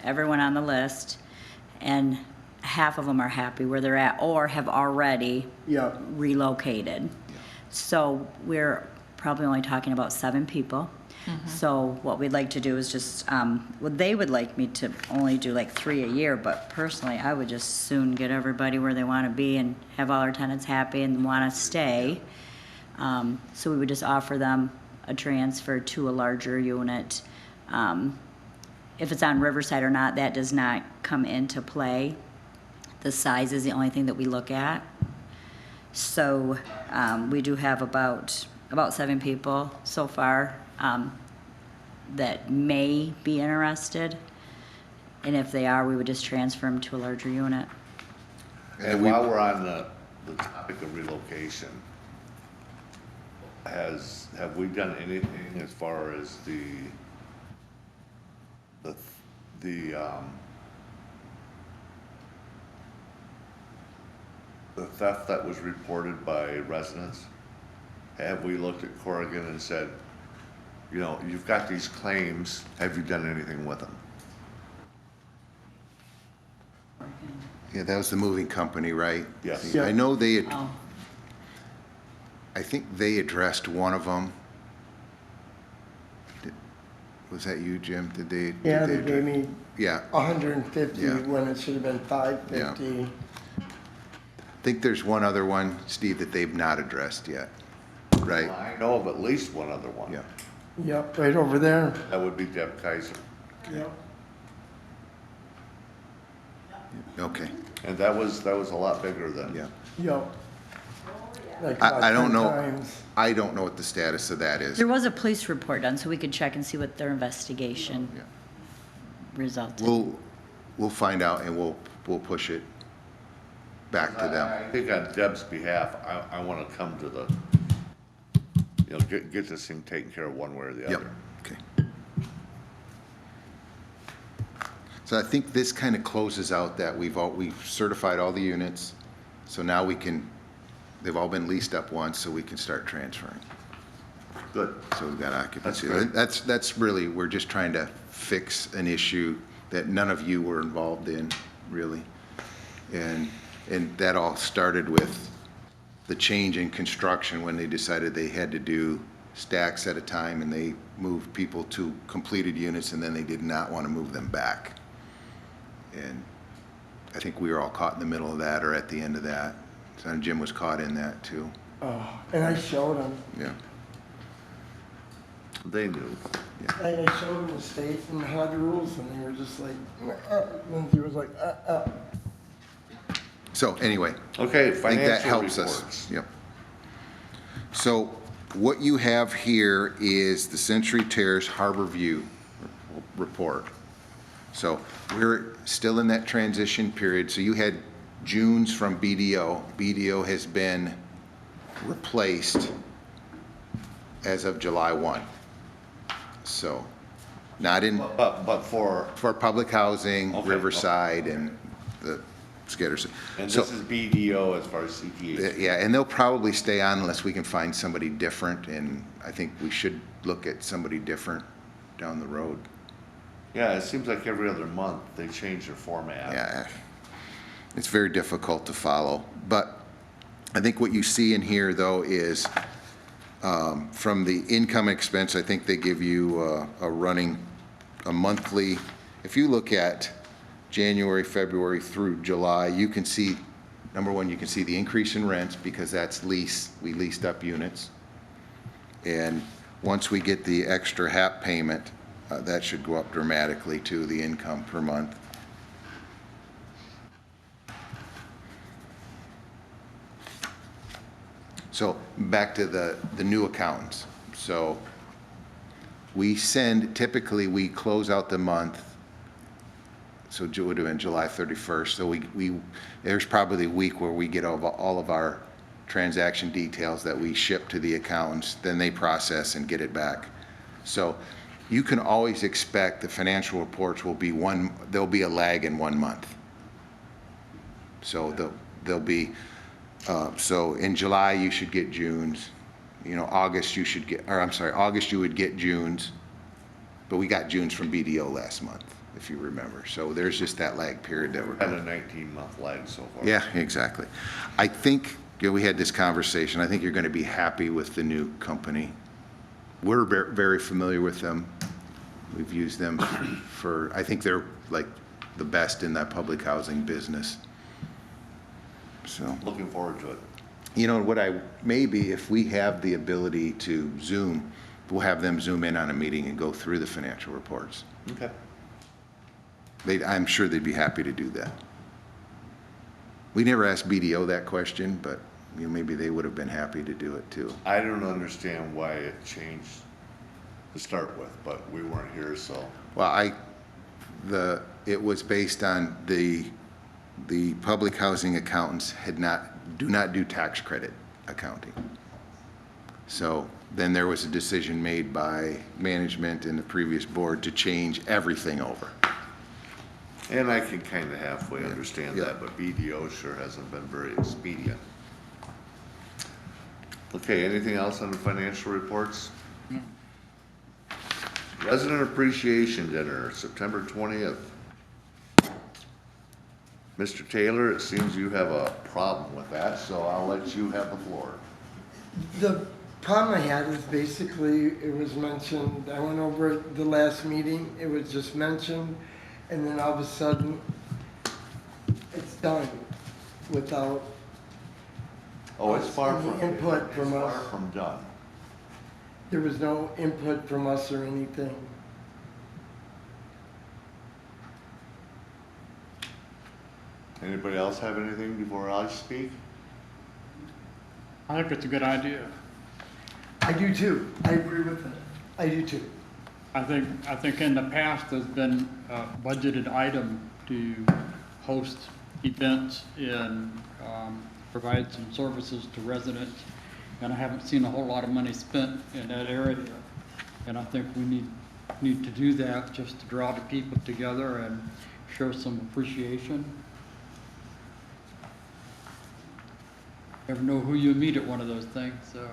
everyone on the list, and half of them are happy where they're at or have already Yeah, relocated. So we're probably only talking about 7 people. So what we'd like to do is just, well, they would like me to only do like 3 a year, but personally, I would just soon get everybody where they want to be and have all our tenants happy and want to stay. So we would just offer them a transfer to a larger unit. If it's on Riverside or not, that does not come into play. The size is the only thing that we look at. So we do have about 7 people so far that may be interested. And if they are, we would just transfer them to a larger unit. And while we're on the topic of relocation, have we done anything as far as the theft that was reported by residents? Have we looked at Corrigan and said, you know, you've got these claims, have you done anything with them? Yeah, that was the moving company, right? Yes. I know they had, Oh, I think they addressed one of them. Was that you, Jim? Did they? yeah, did they gave me Yeah, 150 Yeah. when it should have been 550. I think there's one other one, Steve, that they've not addressed yet, right? I know of at least one other one. Yeah. Yep, right over there. That would be Deb Kaiser. Yep. Okay, And that was a lot bigger than. yeah. Yep. Like I about don't 10 know, times. I don't know what the status of that is. there was a police report done, so we could check and see what their investigation Yeah. resulted. We'll find out and we'll push it back to them. I think on Deb's behalf, I want to come to the, you know, get this thing taken care of one way or the Yep, other. okay. So I think this kind of closes out that we've certified all the units, so now they've all been leased up once, so we can start transferring. Good. So we've got occupancy. That's good. That's really, we're just trying to fix an issue that none of you were involved in, really. And that all started with the change in construction when they decided they had to do stacks at a time, and they moved people to completed units, and then they did not want to move them back. And I think we were all caught in the middle of that or at the end of that. So Jim was caught in that too. Oh, and I showed them. Yeah. They knew. I showed them the state and HUD rules, and they were just like, Lindsay was like, So anyway, Okay, I think that financial helps reports. us. Yep. So what you have here is the Century Terrace Harbor View report. So we're still in that transition period. So you had June's from BDO. BDO has been replaced as of July 1. So not in, But for, for public housing, Okay, Riverside, and the Skitters. and So- this is BDO as far as CTH. Yeah, and they'll probably stay on unless we can find somebody different, and I think we should look at somebody different down the road. Yeah, it seems like every other month they change their format. Yeah, it's very difficult to follow, but I think what you see in here, though, is from the income expense, I think they give you a monthly, if you look at January, February through July, you can see, number one, you can see the increase in rents because that's we leased up units. And once we get the extra HAP payment, that should go up dramatically to the income per month. So back to the new accountants. So typically we close out the month, so it would have been July 31st. So there's probably a week where we get all of our transaction details that we ship to the accountants, then they process and get it back. So you can always expect the financial reports will be there'll be a lag in 1 month. So there'll be, so in July, you should get June's. You know, August, you should get, or I'm sorry, August, you would get June's. But we got June's from BDO last month, if you remember. So there's just that lag period that we're. Had a 19-month lag so far. Yeah, exactly. I think, you know, we had this conversation. I think you're going to be happy with the new company. We're very familiar with them. We've used them for, I think they're like the best in that public housing business. So, Looking forward to it. you know, maybe if we have the ability to Zoom, we'll have them Zoom in on a meeting and go through the financial reports. Okay. I'm sure they'd be happy to do that. We never asked BDO that question, but, you know, maybe they would have been happy to do it too. I don't understand why it changed to start with, but we weren't here, so. Well, it was based on the public housing accountants do not do tax credit accounting. So then there was a decision made by management and the previous board to change everything over. And I can kind of halfway understand Yeah. that, but BDO sure hasn't been very expedient. Okay, anything else on the financial reports? Resident Appreciation Dinner, September 20th. Mr. Taylor, it seems you have a problem with that, so I'll let you have the floor. The problem I had is basically, it was mentioned, I went over it the last meeting, it was just mentioned, and then all of a sudden, it's done without, Oh, it's far from, Input from it's far us. from done. there was no input from us or anything. Anybody else have anything before I speak? I think it's a good idea. I do too, I agree with it, I do too. I think in the past, there's been a budgeted item to host events and provide some services to residents. And I haven't seen a whole lot of money spent in that area. And I think we need to do that just to draw the people together and show some appreciation. Never know who you meet at one of those things, so.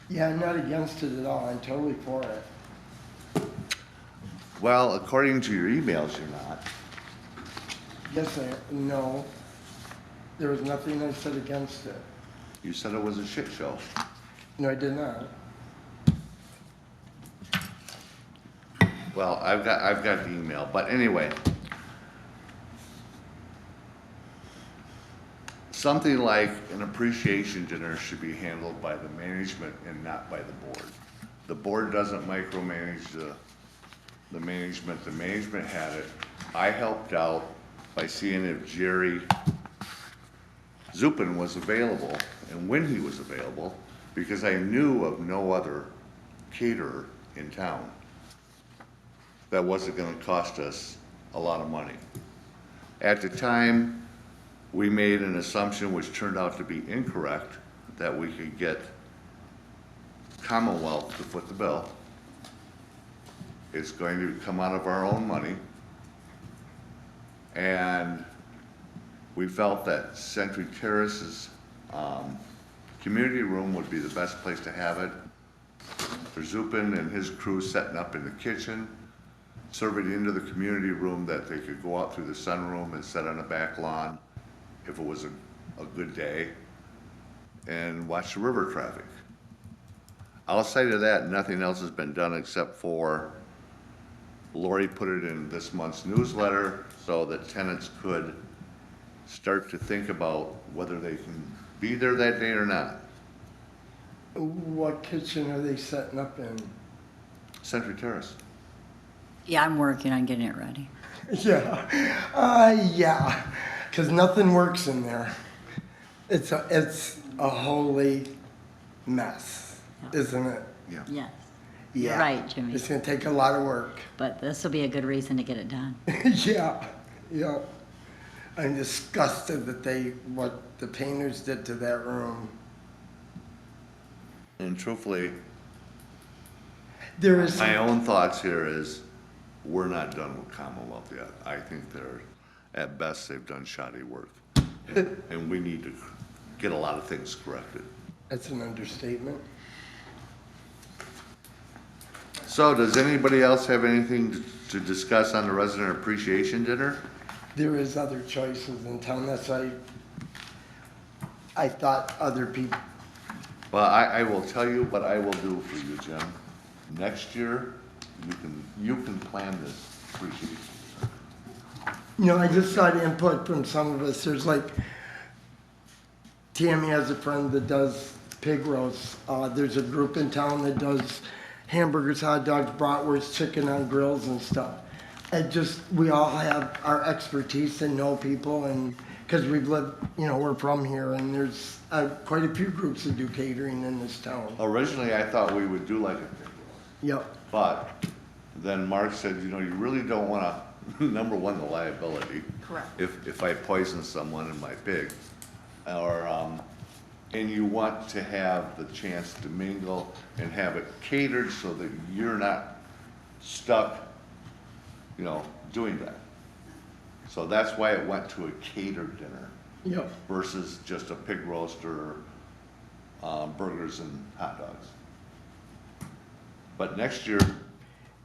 Yeah, I'm not against it at all, I'm totally for it. Well, according to your emails, you're not. Yes, no, there was nothing I said against it. You said it was a shit show. No, I did not. Well, I've got the email, but anyway. Something like an appreciation dinner should be handled by the management and not by the board. The board doesn't micromanage the management. The management had it. I helped out by seeing if Jerry Zupan was available and when he was available, because I knew of no other caterer in town that wasn't gonna cost us a lot of money. At the time, we made an assumption which turned out to be incorrect, that we could get Commonwealth to foot the bill. It's going to come out of our own money. And we felt that Century Terrace's community room would be the best place to have it. For Zupan and his crew setting up in the kitchen, serve it into the community room that they could go out through the sunroom and sit on the back lawn if it was a good day, and watch the river traffic. Outside of that, nothing else has been done except for Lori put it in this month's newsletter so that tenants could start to think about whether they can be there that day or not. What kitchen are they setting up in? Century Terrace. Yeah, I'm working on getting it ready. Yeah, because nothing works in there. It's a holy mess, isn't it? Yeah. Yes, Yeah. you're right, Jimmy. It's gonna take a lot of work. But this will be a good reason to get it done. Yeah, yeah. I'm disgusted that what the painters did to that room. And truthfully, There is, my own thoughts here is, we're not done with Commonwealth yet. I think at best, they've done shoddy work. And we need to get a lot of things corrected. that's an understatement. So does anybody else have anything to discuss on the resident appreciation dinner? There is other choices in town, that's why I thought other people, Well, I will tell you what I will do for you, Jim. Next year, you can plan this appreciation. I just got input from some of us, there's like, Tammy has a friend that does pig roasts, there's a group in town that does hamburgers, hot dogs, bratwurst, chicken on grills and stuff. We all have our expertise and know people, and, because we've lived, we're from here, and there's quite a few groups that do catering in this town. Originally, I thought we would do like a pig roast. Yep, But then Mark said, you really don't want to, number one, the liability. Correct. If I poison someone in my pig, or, and you want to have the chance to mingle and have it catered so that you're not stuck, doing that. So that's why it went to a catered dinner yep. versus just a pig roast or burgers and hot dogs. But next year,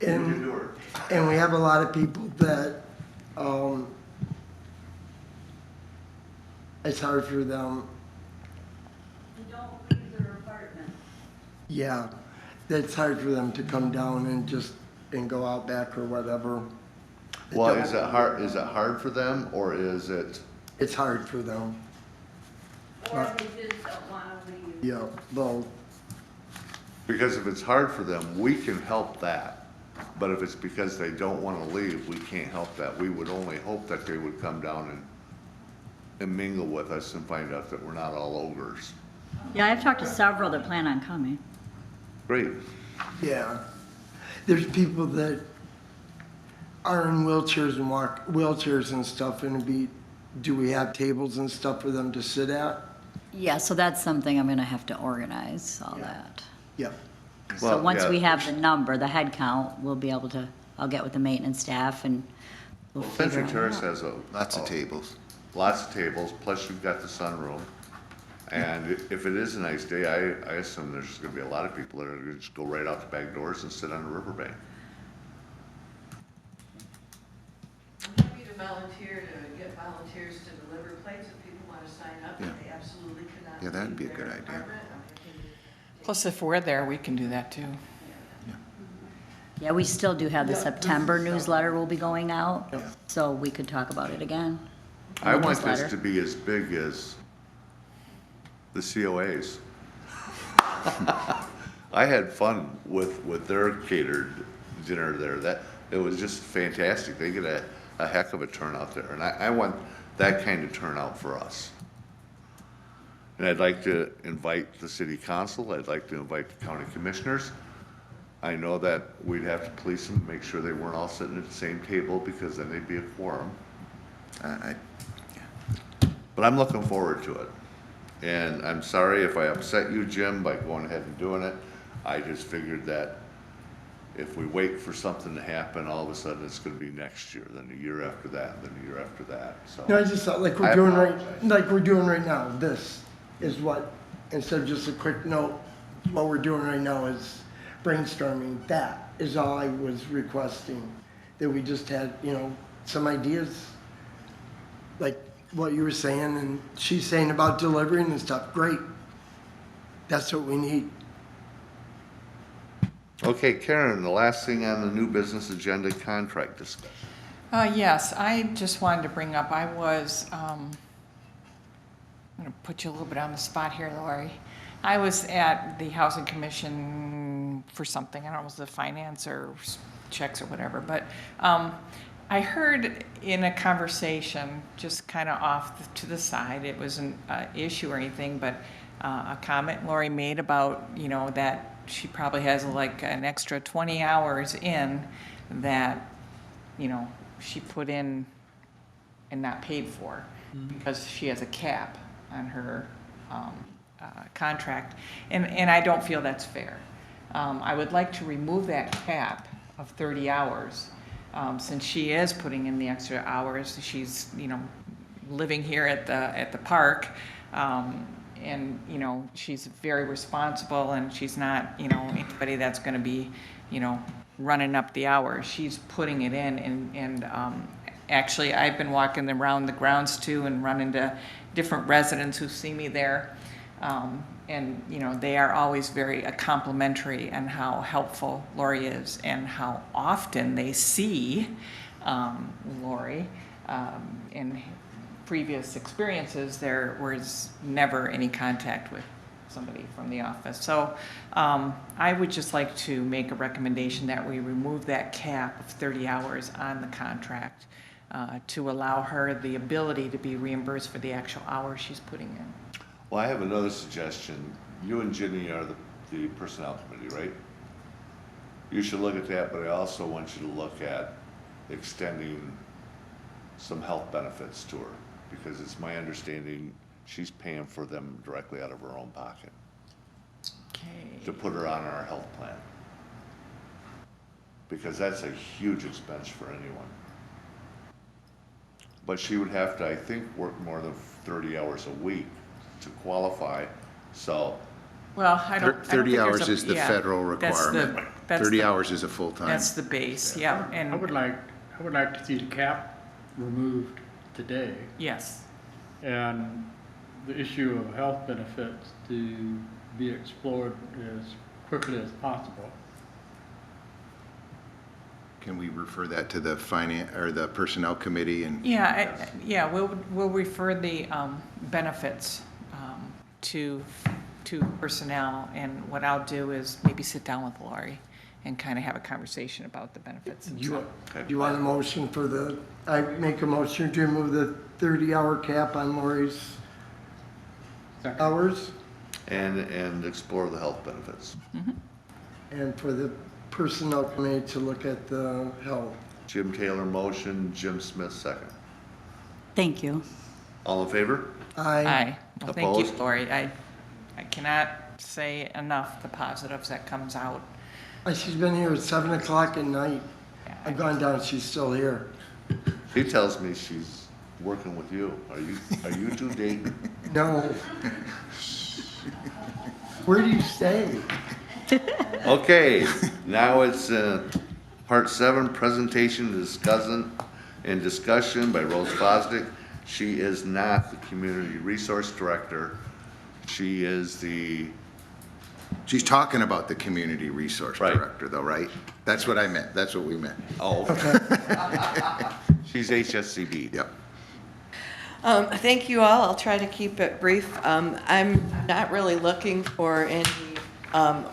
we can do it. And we have a lot of people that, it's hard for them, They don't leave their apartment. yeah, it's hard for them to come down and go out back or whatever. They Well, don't- is it hard for them, or is it, It's hard for them, Or they just don't wanna leave. yeah, both. because if it's hard for them, we can help that. But if it's because they don't wanna leave, we can't help that. We would only hope that they would come down and mingle with us and find out that we're not all ogres. Yeah, I've talked to several that plan on coming. Great. Yeah. There's people that are in wheelchairs and wheelchairs and stuff, and do we have tables and stuff for them to sit at? Yeah, so that's something I'm gonna have to organize, all that. Yep. So Well, once yeah. we have the number, the head count, we'll be able to, I'll get with the maintenance staff and we'll figure Century it Terrace out. has Lots of tables. lots of tables, plus you've got the sunroom. And if it is a nice day, I assume there's just gonna be a lot of people that are gonna just go right out the back doors and sit on the riverbank. I'm happy to volunteer to get volunteers to deliver plates if people want to sign up, Yeah. but they absolutely cannot. Yeah, that'd leave be a their good idea. apartment. I'm happy to Plus, if we're there, we can do that too. Yeah, we still do have the Yeah, September this is- newsletter will be going out, Yep. so we could talk about it again. in I the want this newsletter. to be as big as the COAs. I had fun with their catered dinner there. It was just fantastic. They get a heck of a turnout there, and I want that kind of turnout for us. And I'd like to invite the city council, I'd like to invite the county commissioners. I know that we'd have to police them, make sure they weren't all sitting at the same table, because then they'd be a quorum. But I'm looking forward to it. And I'm sorry if I upset you, Jim, by going ahead and doing it. I just figured that if we wait for something to happen, all of a sudden it's gonna be next year, then the year after that, then the year after that, so. No, I just thought, like I we're doing right now, this is what, instead of just a quick note, what we're doing right now is brainstorming. That is all I was requesting, that we just had, some ideas, like what you were saying, and she's saying about delivering and stuff, great. That's what we need. Okay, Karen, the last thing on the new business agenda, contract discussion. Yes, I just wanted to bring up, I'm gonna put you a little bit on the spot here, Lori. I was at the Housing Commission for something, I don't know, was it finance or checks or whatever, but I heard in a conversation, just kind of to the side, it wasn't an issue or anything, but a comment Lori made about, that she probably has like an extra 20 hours in that, she put in and not paid for because she has a cap on her contract, and I don't feel that's fair. I would like to remove that cap of 30 hours, since she is putting in the extra hours. She's, living here at the park, and, she's very responsible, and she's not, anybody that's gonna be, running up the hours. She's putting it in, and actually, I've been walking around the grounds too and run into different residents who see me there. And, they are always very complimentary and how helpful Lori is and how often they see Lori. In previous experiences, there was never any contact with somebody from the office. So I would just like to make a recommendation that we remove that cap of 30 hours on the contract to allow her the ability to be reimbursed for the actual hours she's putting in. Well, I have another suggestion. You and Ginny are the personnel committee, right? You should look at that, but I also want you to look at extending some health benefits to her, because it's my understanding she's paying for them directly out of her own pocket Okay. to put her on our health plan. Because that's a huge expense for anyone. But she would have to, I think, work more than 30 hours a week to qualify, so, Well, I don't. I don't 30 think there's hours a- is the yeah, federal that's the- requirement. that's 30 the- hours is a full-time. That's the base, yeah, I and, would like to see the cap removed today, yes. and the issue of health benefits to be explored as quickly as possible. Can we refer that to the finance, or the personnel committee and? Yeah, we'll refer the benefits to personnel, and what I'll do is maybe sit down with Lori and kind of have a conversation about the benefits and Do stuff. you want a motion I make a motion to remove the 30-hour cap on Lori's Second. hours, and explore the health benefits. and for the personnel committee to look at the health. Jim Taylor motion, Jim Smith second. Thank you. All in favor? Aye. Well, thank you, Opposed? Lori. I cannot say enough the positives that comes out. She's been here at 7 o'clock at night. I've gone down, she's still here. He tells me she's working with you. Are you two dating? No. Where do you stay? Okay, now it's part 7, presentation, discussion by Rose Fosdick. She is not the Community Resource Director. She is the, She's talking about the community resource Right. director though, right? That's what I meant. That's what we meant. oh, she's HSCB. Yep. Thank you all. I'll try to keep it brief. I'm not really looking for any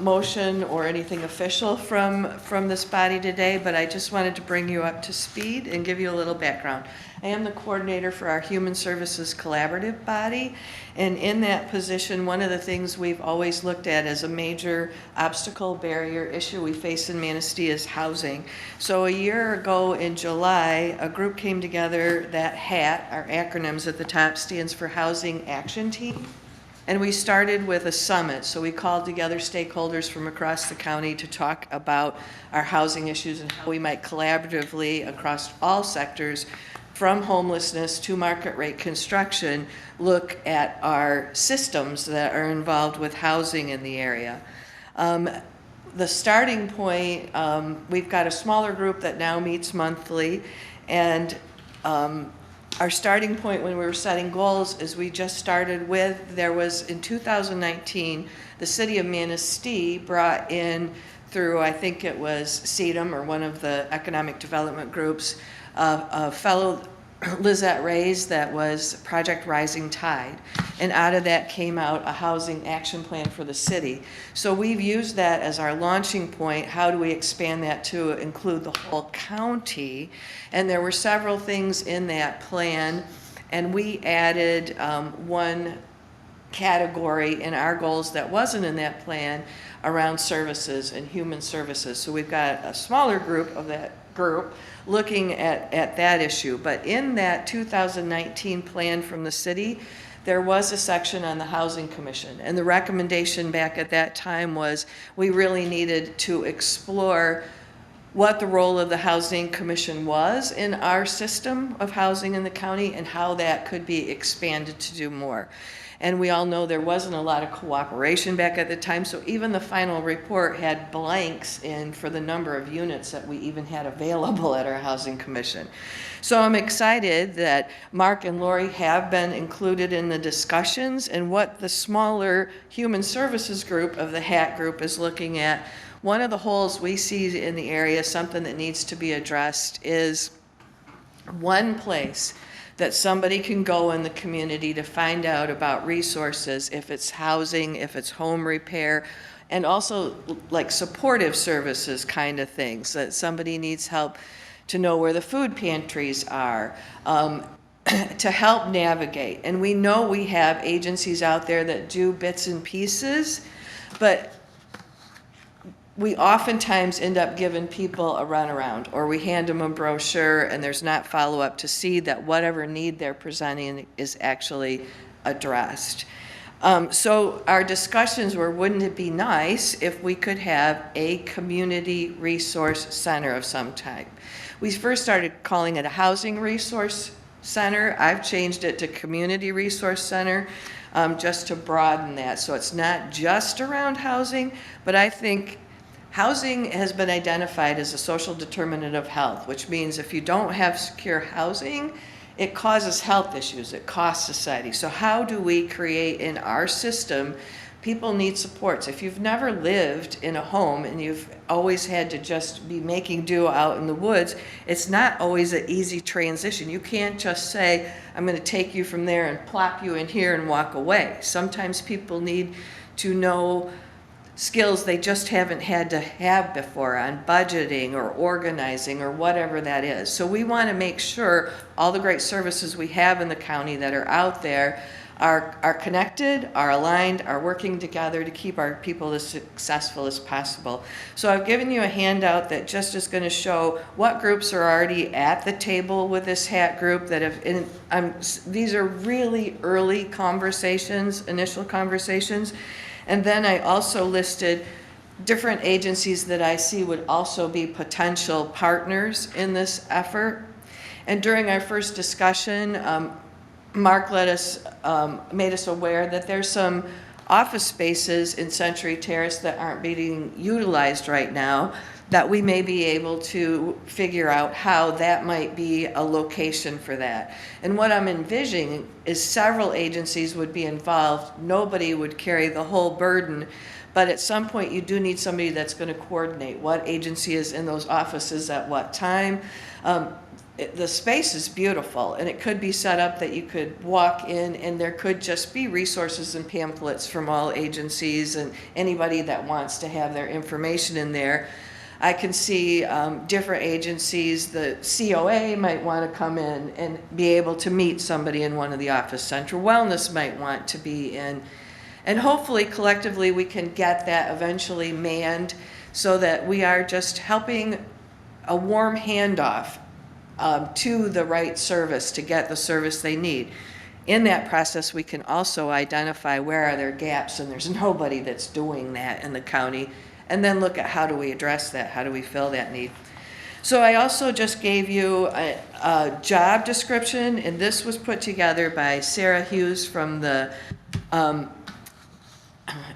motion or anything official from this body today, but I just wanted to bring you up to speed and give you a little background. I am the coordinator for our Human Services Collaborative body, and in that position, one of the things we've always looked at as a major obstacle, barrier issue we face in Manistee is housing. So a year ago in July, a group came together that HAT, our acronyms at the top, stands for Housing Action Team. And we started with a summit, so we called together stakeholders from across the county to talk about our housing issues and how we might collaboratively, across all sectors, from homelessness to market rate construction, look at our systems that are involved with housing in the area. The starting point, we've got a smaller group that now meets monthly, and our starting point when we were setting goals is we just started with, there was in 2019, the city of Manistee brought in through, I think it was CEDAM or one of the economic development groups, a fellow, Lizette Ray's, that was Project Rising Tide. And out of that came out a housing action plan for the city. So we've used that as our launching point. How do we expand that to include the whole county? And there were several things in that plan, and we added one category in our goals that wasn't in that plan around services and human services. So we've got a smaller group of that group looking at that issue. But in that 2019 plan from the city, there was a section on the Housing Commission. And the recommendation back at that time was we really needed to explore what the role of the Housing Commission was in our system of housing in the county and how that could be expanded to do more. And we all know there wasn't a lot of cooperation back at the time, so even the final report had blanks in for the number of units that we even had available at our Housing Commission. So I'm excited that Mark and Lori have been included in the discussions, and what the smaller Human Services group of the HAT group is looking at. One of the holes we see in the area, something that needs to be addressed, is one place that somebody can go in the community to find out about resources, if it's housing, if it's home repair, and also like supportive services kind of things, that somebody needs help to know where the food pantries are, to help navigate. And we know we have agencies out there that do bits and pieces, but we oftentimes end up giving people a runaround, or we hand them a brochure and there's not follow-up to see that whatever need they're presenting is actually addressed. So our discussions were, wouldn't it be nice if we could have a community resource center of some type? We first started calling it a housing resource center. I've changed it to community resource center, just to broaden that. So it's not just around housing, but I think housing has been identified as a social determinant of health, which means if you don't have secure housing, it causes health issues, it costs society. So how do we create in our system, people need supports. If you've never lived in a home and you've always had to just be making do out in the woods, it's not always an easy transition. You can't just say, I'm gonna take you from there and plop you in here and walk away. Sometimes people need to know skills they just haven't had to have before on budgeting or organizing or whatever that is. So we want to make sure all the great services we have in the county that are out there are connected, are aligned, are working together to keep our people as successful as possible. So I've given you a handout that just is going to show what groups are already at the table with this HAT group that have, these are really early conversations, initial conversations. And then I also listed different agencies that I see would also be potential partners in this effort. And during our first discussion, Mark made us aware that there's some office spaces in Century Terrace that aren't being utilized right now, that we may be able to figure out how that might be a location for that. And what I'm envisioning is several agencies would be involved. Nobody would carry the whole burden, but at some point you do need somebody that's going to coordinate what agency is in those offices at what time. The space is beautiful, and it could be set up that you could walk in and there could just be resources and pamphlets from all agencies and anybody that wants to have their information in there. I can see different agencies, the COA might want to come in and be able to meet somebody in one of the office. Central Wellness might want to be in. And hopefully collectively we can get that eventually manned so that we are just helping a warm handoff to the right service to get the service they need. In that process, we can also identify where are there gaps, and there's nobody that's doing that in the county, and then look at how do we address that, how do we fill that need. So I also just gave you a job description, and this was put together by Sarah Hughes from the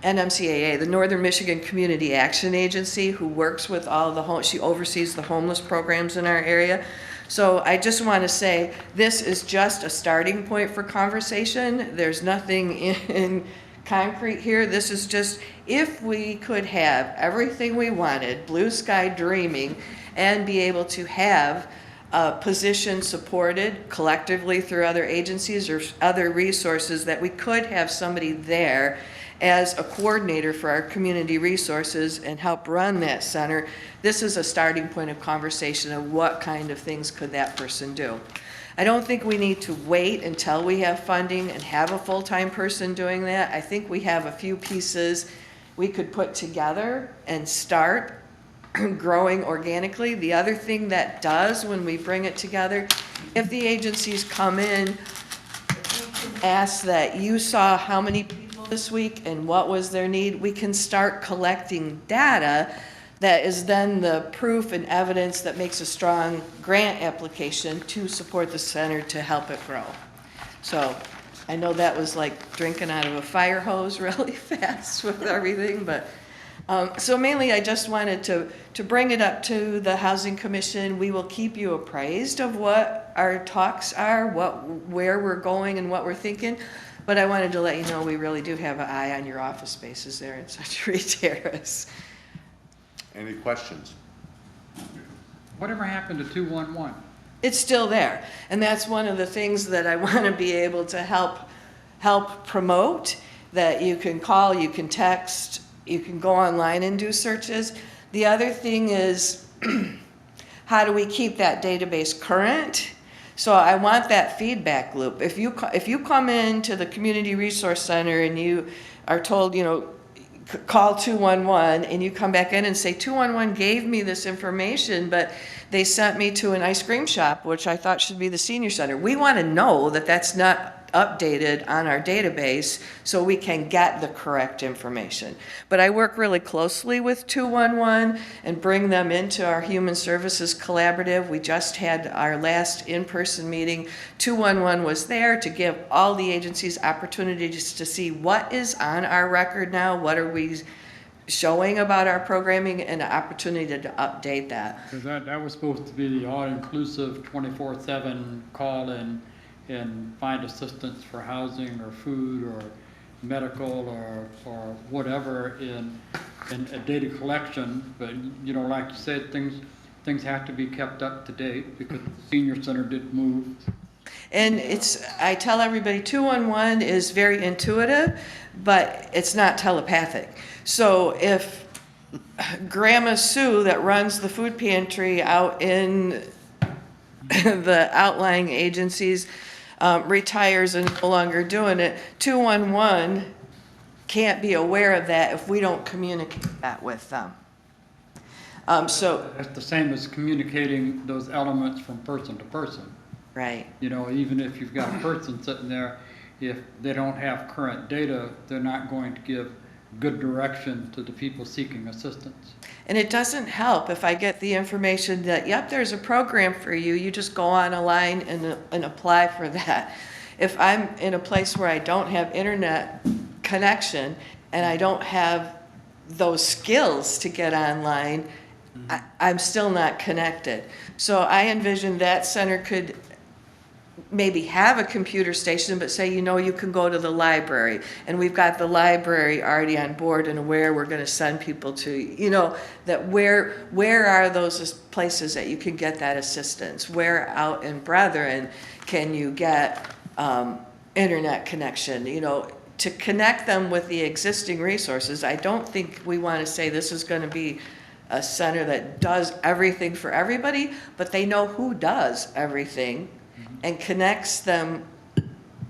NMCAA, the Northern Michigan Community Action Agency, who works with all the she oversees the homeless programs in our area. So I just want to say this is just a starting point for conversation. There's nothing in concrete here. This is just if we could have everything we wanted, blue sky dreaming, and be able to have a position supported collectively through other agencies or other resources, that we could have somebody there as a coordinator for our community resources and help run that center. This is a starting point of conversation of what kind of things could that person do. I don't think we need to wait until we have funding and have a full-time person doing that. I think we have a few pieces we could put together and start growing organically. The other thing that does when we bring it together, if the agencies come in, ask that you saw how many people this week and what was their need, we can start collecting data that is then the proof and evidence that makes a strong grant application to support the center to help it grow. So I know that was like drinking out of a fire hose really fast with everything, but so mainly I just wanted to bring it up to the Housing Commission. We will keep you appraised of what our talks are, where we're going and what we're thinking. But I wanted to let you know we really do have an eye on your office spaces there in Century Terrace. Any questions? Whatever happened to 211? It's still there. And that's one of the things that I want to be able to help promote, that you can call, you can text, you can go online and do searches. The other thing is, how do we keep that database current? So I want that feedback loop. If you come into the Community Resource Center and you are told, call 211, and you come back in and say, 211 gave me this information, but they sent me to an ice cream shop, which I thought should be the senior center. We want to know that that's not updated on our database so we can get the correct information. But I work really closely with 211 and bring them into our Human Services Collaborative. We just had our last in-person meeting. 211 was there to give all the agencies opportunities to see what is on our record now, what are we showing about our programming, and an opportunity to update that. Because that was supposed to be the all-inclusive 24/7 call and find assistance for housing or food or medical or whatever in a data collection. But, like you said, things have to be kept up to date because the senior center did move. And I tell everybody 211 is very intuitive, but it's not telepathic. So if Grandma Sue that runs the food pantry out in the outlying agencies retires and no longer doing it, 211 can't be aware of that if we don't communicate that with them. So That's the same as communicating those elements from person to person. right. Even if you've got a person sitting there, if they don't have current data, they're not going to give good direction to the people seeking assistance. And it doesn't help if I get the information that, yep, there's a program for you, you just go on a line and apply for that. If I'm in a place where I don't have internet connection and I don't have those skills to get online, I'm still not connected. So I envision that center could maybe have a computer station, but say, you can go to the library, and we've got the library already on board and where we're going to send people to, that where are those places that you can get that assistance? Where out in Brethren can you get internet connection, to connect them with the existing resources. I don't think we want to say this is going to be a center that does everything for everybody, but they know who does everything and connects them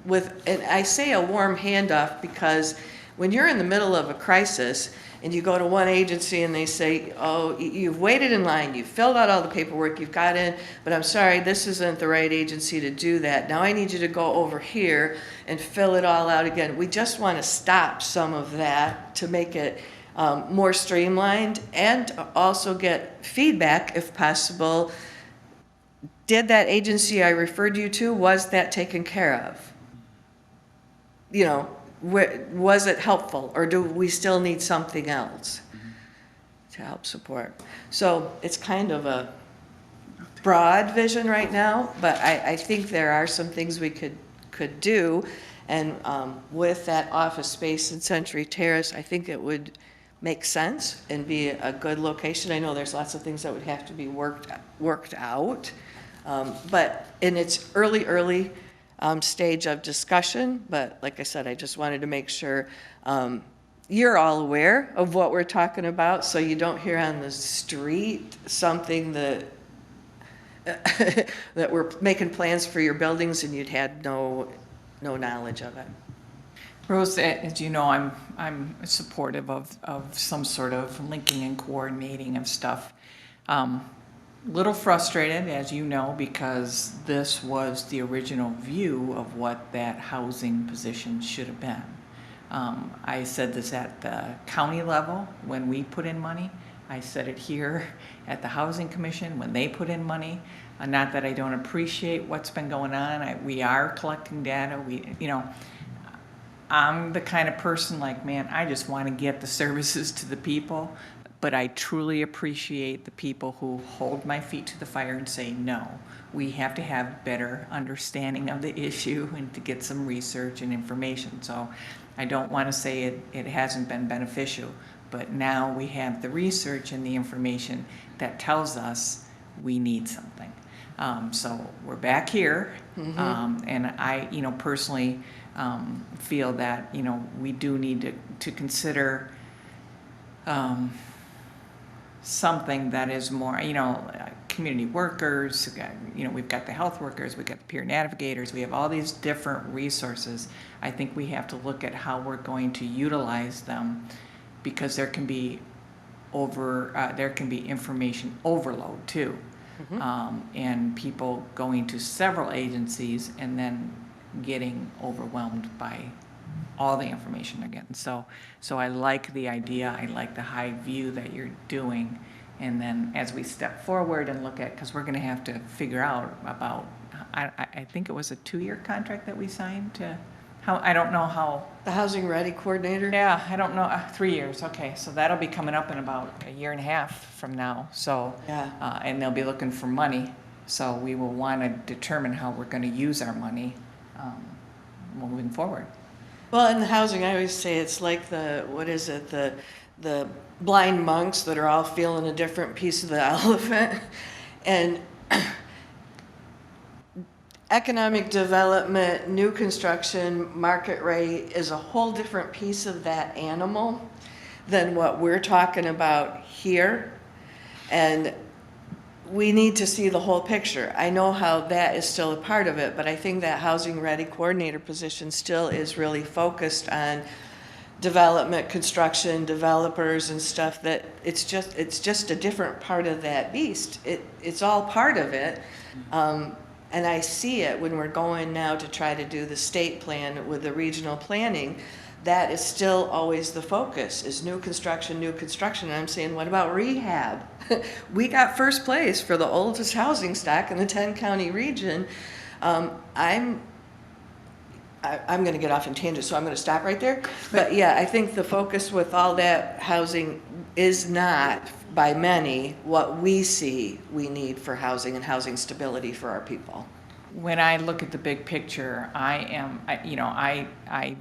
with, and I say a warm handoff because when you're in the middle of a crisis and you go to one agency and they say, oh, you've waited in line, you've filled out all the paperwork, you've got in, but I'm sorry, this isn't the right agency to do that. Now I need you to go over here and fill it all out again. We just want to stop some of that to make it more streamlined and also get feedback if possible. Did that agency I referred you to, was that taken care of? Was it helpful, or do we still need something else to help support? So it's kind of a broad vision right now, but I think there are some things we could do. And with that office space in Century Terrace, I think it would make sense and be a good location. I know there's lots of things that would have to be worked out. But in its early stage of discussion, but like I said, I just wanted to make sure you're all aware of what we're talking about, so you don't hear on the street something that that we're making plans for your buildings and you'd had no knowledge of it. Rose, as you know, I'm supportive of some sort of linking and coordinating of stuff. Little frustrated, as you know, because this was the original view of what that housing position should have been. I said this at the county level when we put in money. I said it here at the Housing Commission when they put in money. Not that I don't appreciate what's been going on. We are collecting data. I'm the kind of person like, man, I just want to get the services to the people, but I truly appreciate the people who hold my feet to the fire and say, no, we have to have better understanding of the issue and to get some research and information. So I don't want to say it hasn't been beneficial, but now we have the research and the information that tells us we need something. So we're back here, and I, personally feel that, we do need to consider something that is more, community workers, we've got the health workers, we've got the peer navigators, we have all these different resources. I think we have to look at how we're going to utilize them, because there can be information overload too. And people going to several agencies and then getting overwhelmed by all the information they're getting. So I like the idea, I like the high view that you're doing. And then as we step forward and look at, because we're gonna have to figure out about, I think it was a 2-year contract that we signed to, I don't know how. The Housing Ready Coordinator? Yeah, I don't know, 3 years, okay, so that'll be coming up in about a year and a half from now, so. Yeah. And they'll be looking for money, so we will wanna determine how we're gonna use our money, moving forward. Well, in the housing, I always say it's like the blind monks that are all feeling a different piece of the elephant. And economic development, new construction, market rate is a whole different piece of that animal than what we're talking about here. And we need to see the whole picture. I know how that is still a part of it, but I think that Housing Ready Coordinator position still is really focused on development, construction, developers and stuff. That it's just a different part of that beast. It's all part of it. And I see it when we're going now to try to do the state plan with the regional planning. That is still always the focus, is new construction, new construction. And I'm saying, what about rehab? We got first place for the oldest housing stock in the 10-county region. I'm going to get off in tangent, so I'm going to stop right there. But yeah, I think the focus with all that housing is not, by many, what we see we need for housing and housing stability for our people. When I look at the big picture, I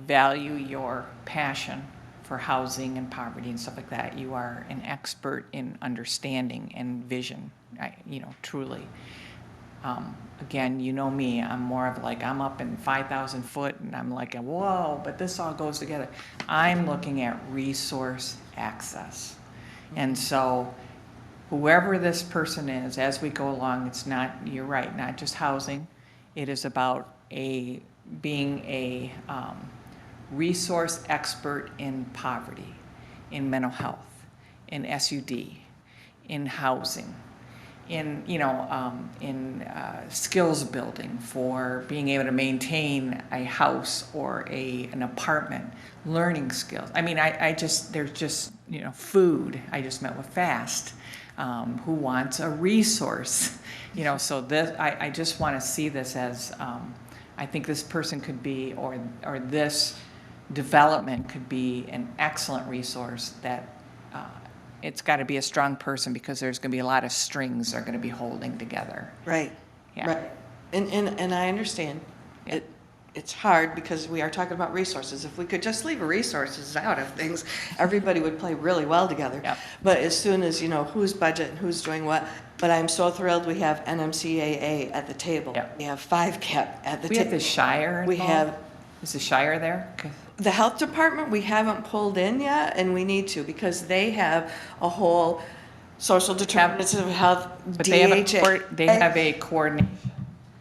value your passion for housing and poverty and stuff like that. You are an expert in understanding and vision, truly. Again, you know me, I'm more of like, I'm up in 5,000 foot and I'm like, whoa, but this all goes together. I'm looking at resource access. And so whoever this person is, as we go along, it's not, you're right, not just housing. It is about being a resource expert in poverty, in mental health, in SUD, in housing, in skills building for being able to maintain a house or an apartment, learning skills. I mean, there's just, food. I just met with FAST, who wants a resource, so this, I just want to see this as, I think this person could be, or this development could be an excellent resource that, it's got to be a strong person, because there's going to be a lot of strings they're going to be holding together. Right. Yeah. Right. And I understand. Yeah. It's hard because we are talking about resources. If we could just leave resources out of things, everybody would play really well together. Yep. But as soon as, whose budget and who's doing what, but I'm so thrilled we have NMCAA at the table. Yep. We have 5CAP at the We have table. the Shire We involved? have Is the Shire there? the health department, we haven't pulled in yet, and we need to, because they have a whole social determinants of health, But DHA. they have a coordination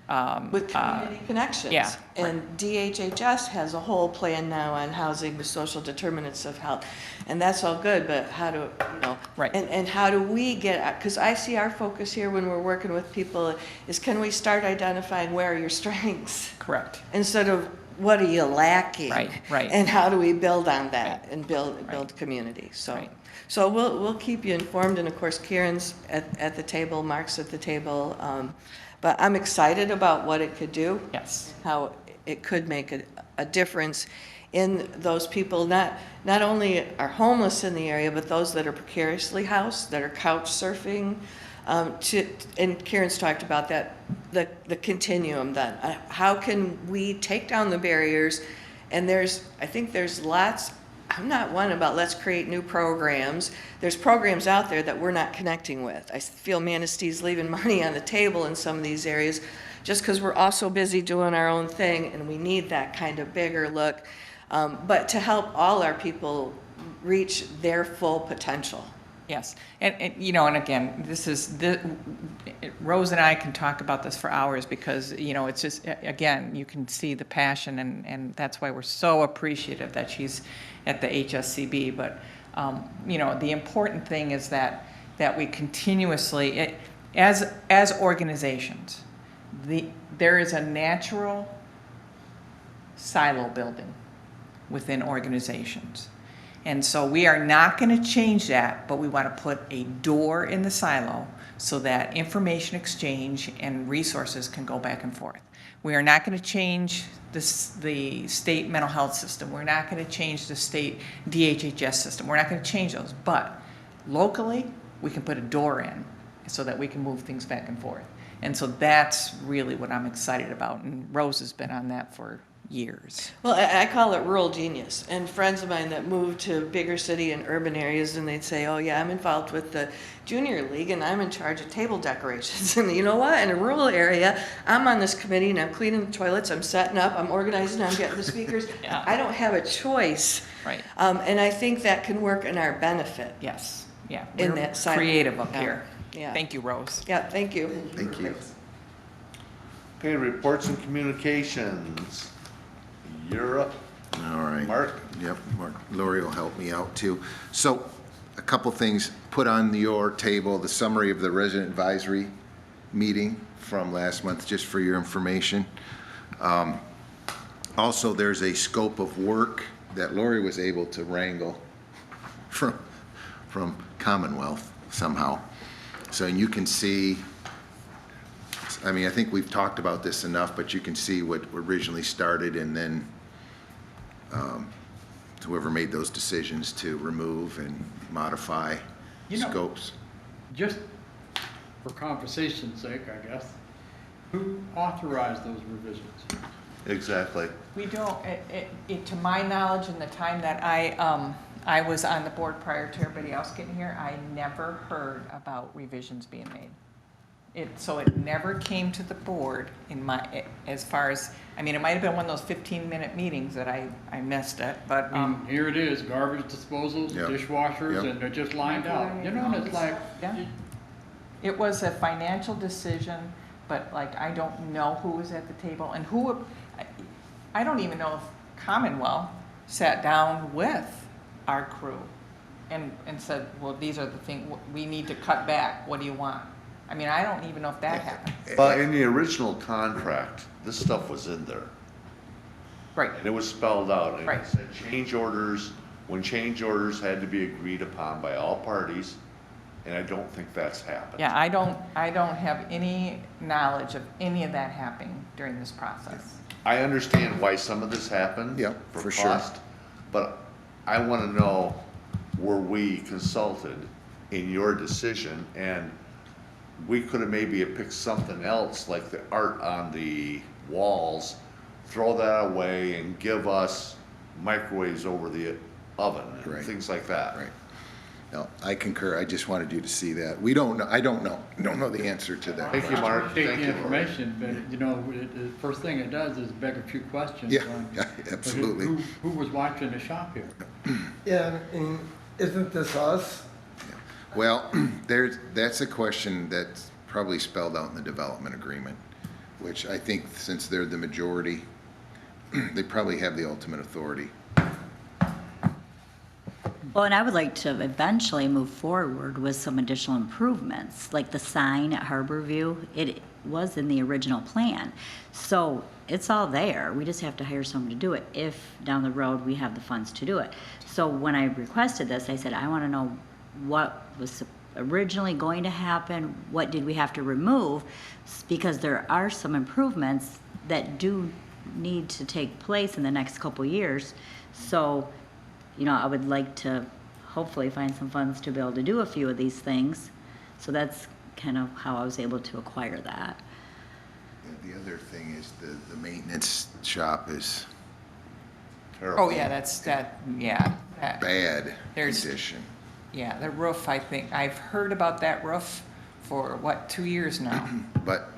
With community connections. yeah, right. And DHHS has a whole plan now on housing, the social determinants of health. And that's all good, but how do, you know. Right. And how do we get, because I see our focus here when we're working with people is can we start identifying where are your strengths? Correct. Instead of what are you lacking? Right. And how do we build on that Right. and build Right. community? So, Right. so we'll keep you informed. And of course, Karen's at the table, Mark's at the table. But I'm excited about what it could do. Yes. How it could make a difference in those people, not only are homeless in the area, but those that are precariously housed, that are couch surfing. And Karen's talked about that, the continuum then. How can we take down the barriers? And I think there's lots, I'm not one about let's create new programs. There's programs out there that we're not connecting with. I feel Manistee's leaving money on the table in some of these areas just because we're all so busy doing our own thing and we need that kind of bigger look. But to help all our people reach their full potential. Yes, and you know, and again, Rose and I can talk about this for hours because, you know, it's just, again, you can see the passion and that's why we're so appreciative that she's at the HSCB. But, you know, the important thing is that we continuously, as organizations, there is a natural silo building within organizations. And so we are not going to change that, but we want to put a door in the silo so that information exchange and resources can go back and forth. We are not going to change the state mental health system. We're not going to change the state DHHS system. We're not going to change those. But locally, we can put a door in so that we can move things back and forth. And so that's really what I'm excited about. And Rose has been on that for years. Well, I call it rural genius. And friends of mine that moved to bigger city and urban areas, and they'd say, oh yeah, I'm involved with the junior league and I'm in charge of table decorations. And you know what? In a rural area, I'm on this committee and I'm cleaning the toilets, I'm setting up, I'm organizing, I'm getting the speakers. Yeah. I don't have a choice. Right. And I think that can work in our benefit. Yes. Yeah. In We're that silo. creative up Yeah. here. Yeah. Thank you, Rose. Yeah, thank you. Thank you. Okay, reports and communications. You're up. All right. Mark? Yep, Mark. Lori will help me out too. So, a couple things put on your table, the summary of the resident advisory meeting from last month, just for your information. Also, there's a scope of work that Lori was able to wrangle from Commonwealth somehow. So you can see, I mean, I think we've talked about this enough, but you can see what originally started and then whoever made those decisions to remove and modify You know- scopes. Just for conversation's sake, I guess, who authorized those revisions? Exactly. We don't, to my knowledge, in the time that I was on the board prior to everybody else getting here, I never heard about revisions being made. So it never came to the board as far as, I mean, it might have been one of those 15-minute meetings that I missed it, but, I mean, here it is, garbage disposals, Yep. dishwashers, Yep. and they're just lined out. You know, and it's like, yeah. It was a financial decision, but like, I don't know who was at the table and I don't even know if Commonwealth sat down with our crew and said, well, these are the things, we need to cut back, what do you want? I mean, I don't even know if that happened. But in the original contract, this stuff was in there. Right, And it was spelled out. And Right. it said change orders, when change orders had to be agreed upon by all parties. And I don't think that's happened. yeah, I don't have any knowledge of any of that happening during this process. I understand why some of this happened. Yeah, for sure. Cost, but I want to know, were we consulted in your decision? And we could have maybe picked something else, like the art on the walls, throw that away and give us microwaves over the oven and Right. things like that. Right. No, I concur. I just wanted you to see that. We don't know, I don't know the answer to that. Thank you, Mark. take Thank the you, Lori. information, but, you know, the first thing it does is beg a few questions. Yeah, on, yeah, absolutely. Who was watching the shop here? Yeah, and isn't this us? Well, that's a question that's probably spelled out in the development agreement which I think since they're the majority, they probably have the ultimate authority. Well, and I would like to eventually move forward with some additional improvements, like the sign at Harborview. It was in the original plan. So it's all there. We just have to hire someone to do it if down the road we have the funds to do it. So when I requested this, I said, I want to know what was originally going to happen, what did we have to remove, because there are some improvements that do need to take place in the next couple years. So, you know, I would like to hopefully find some funds to be able to do a few of these things. So that's kind of how I was able to acquire that. The other thing is the maintenance shop is terrible. Oh, yeah, that, Bad There's- condition. yeah, the roof, I think, I've heard about that roof for, 2 years now? But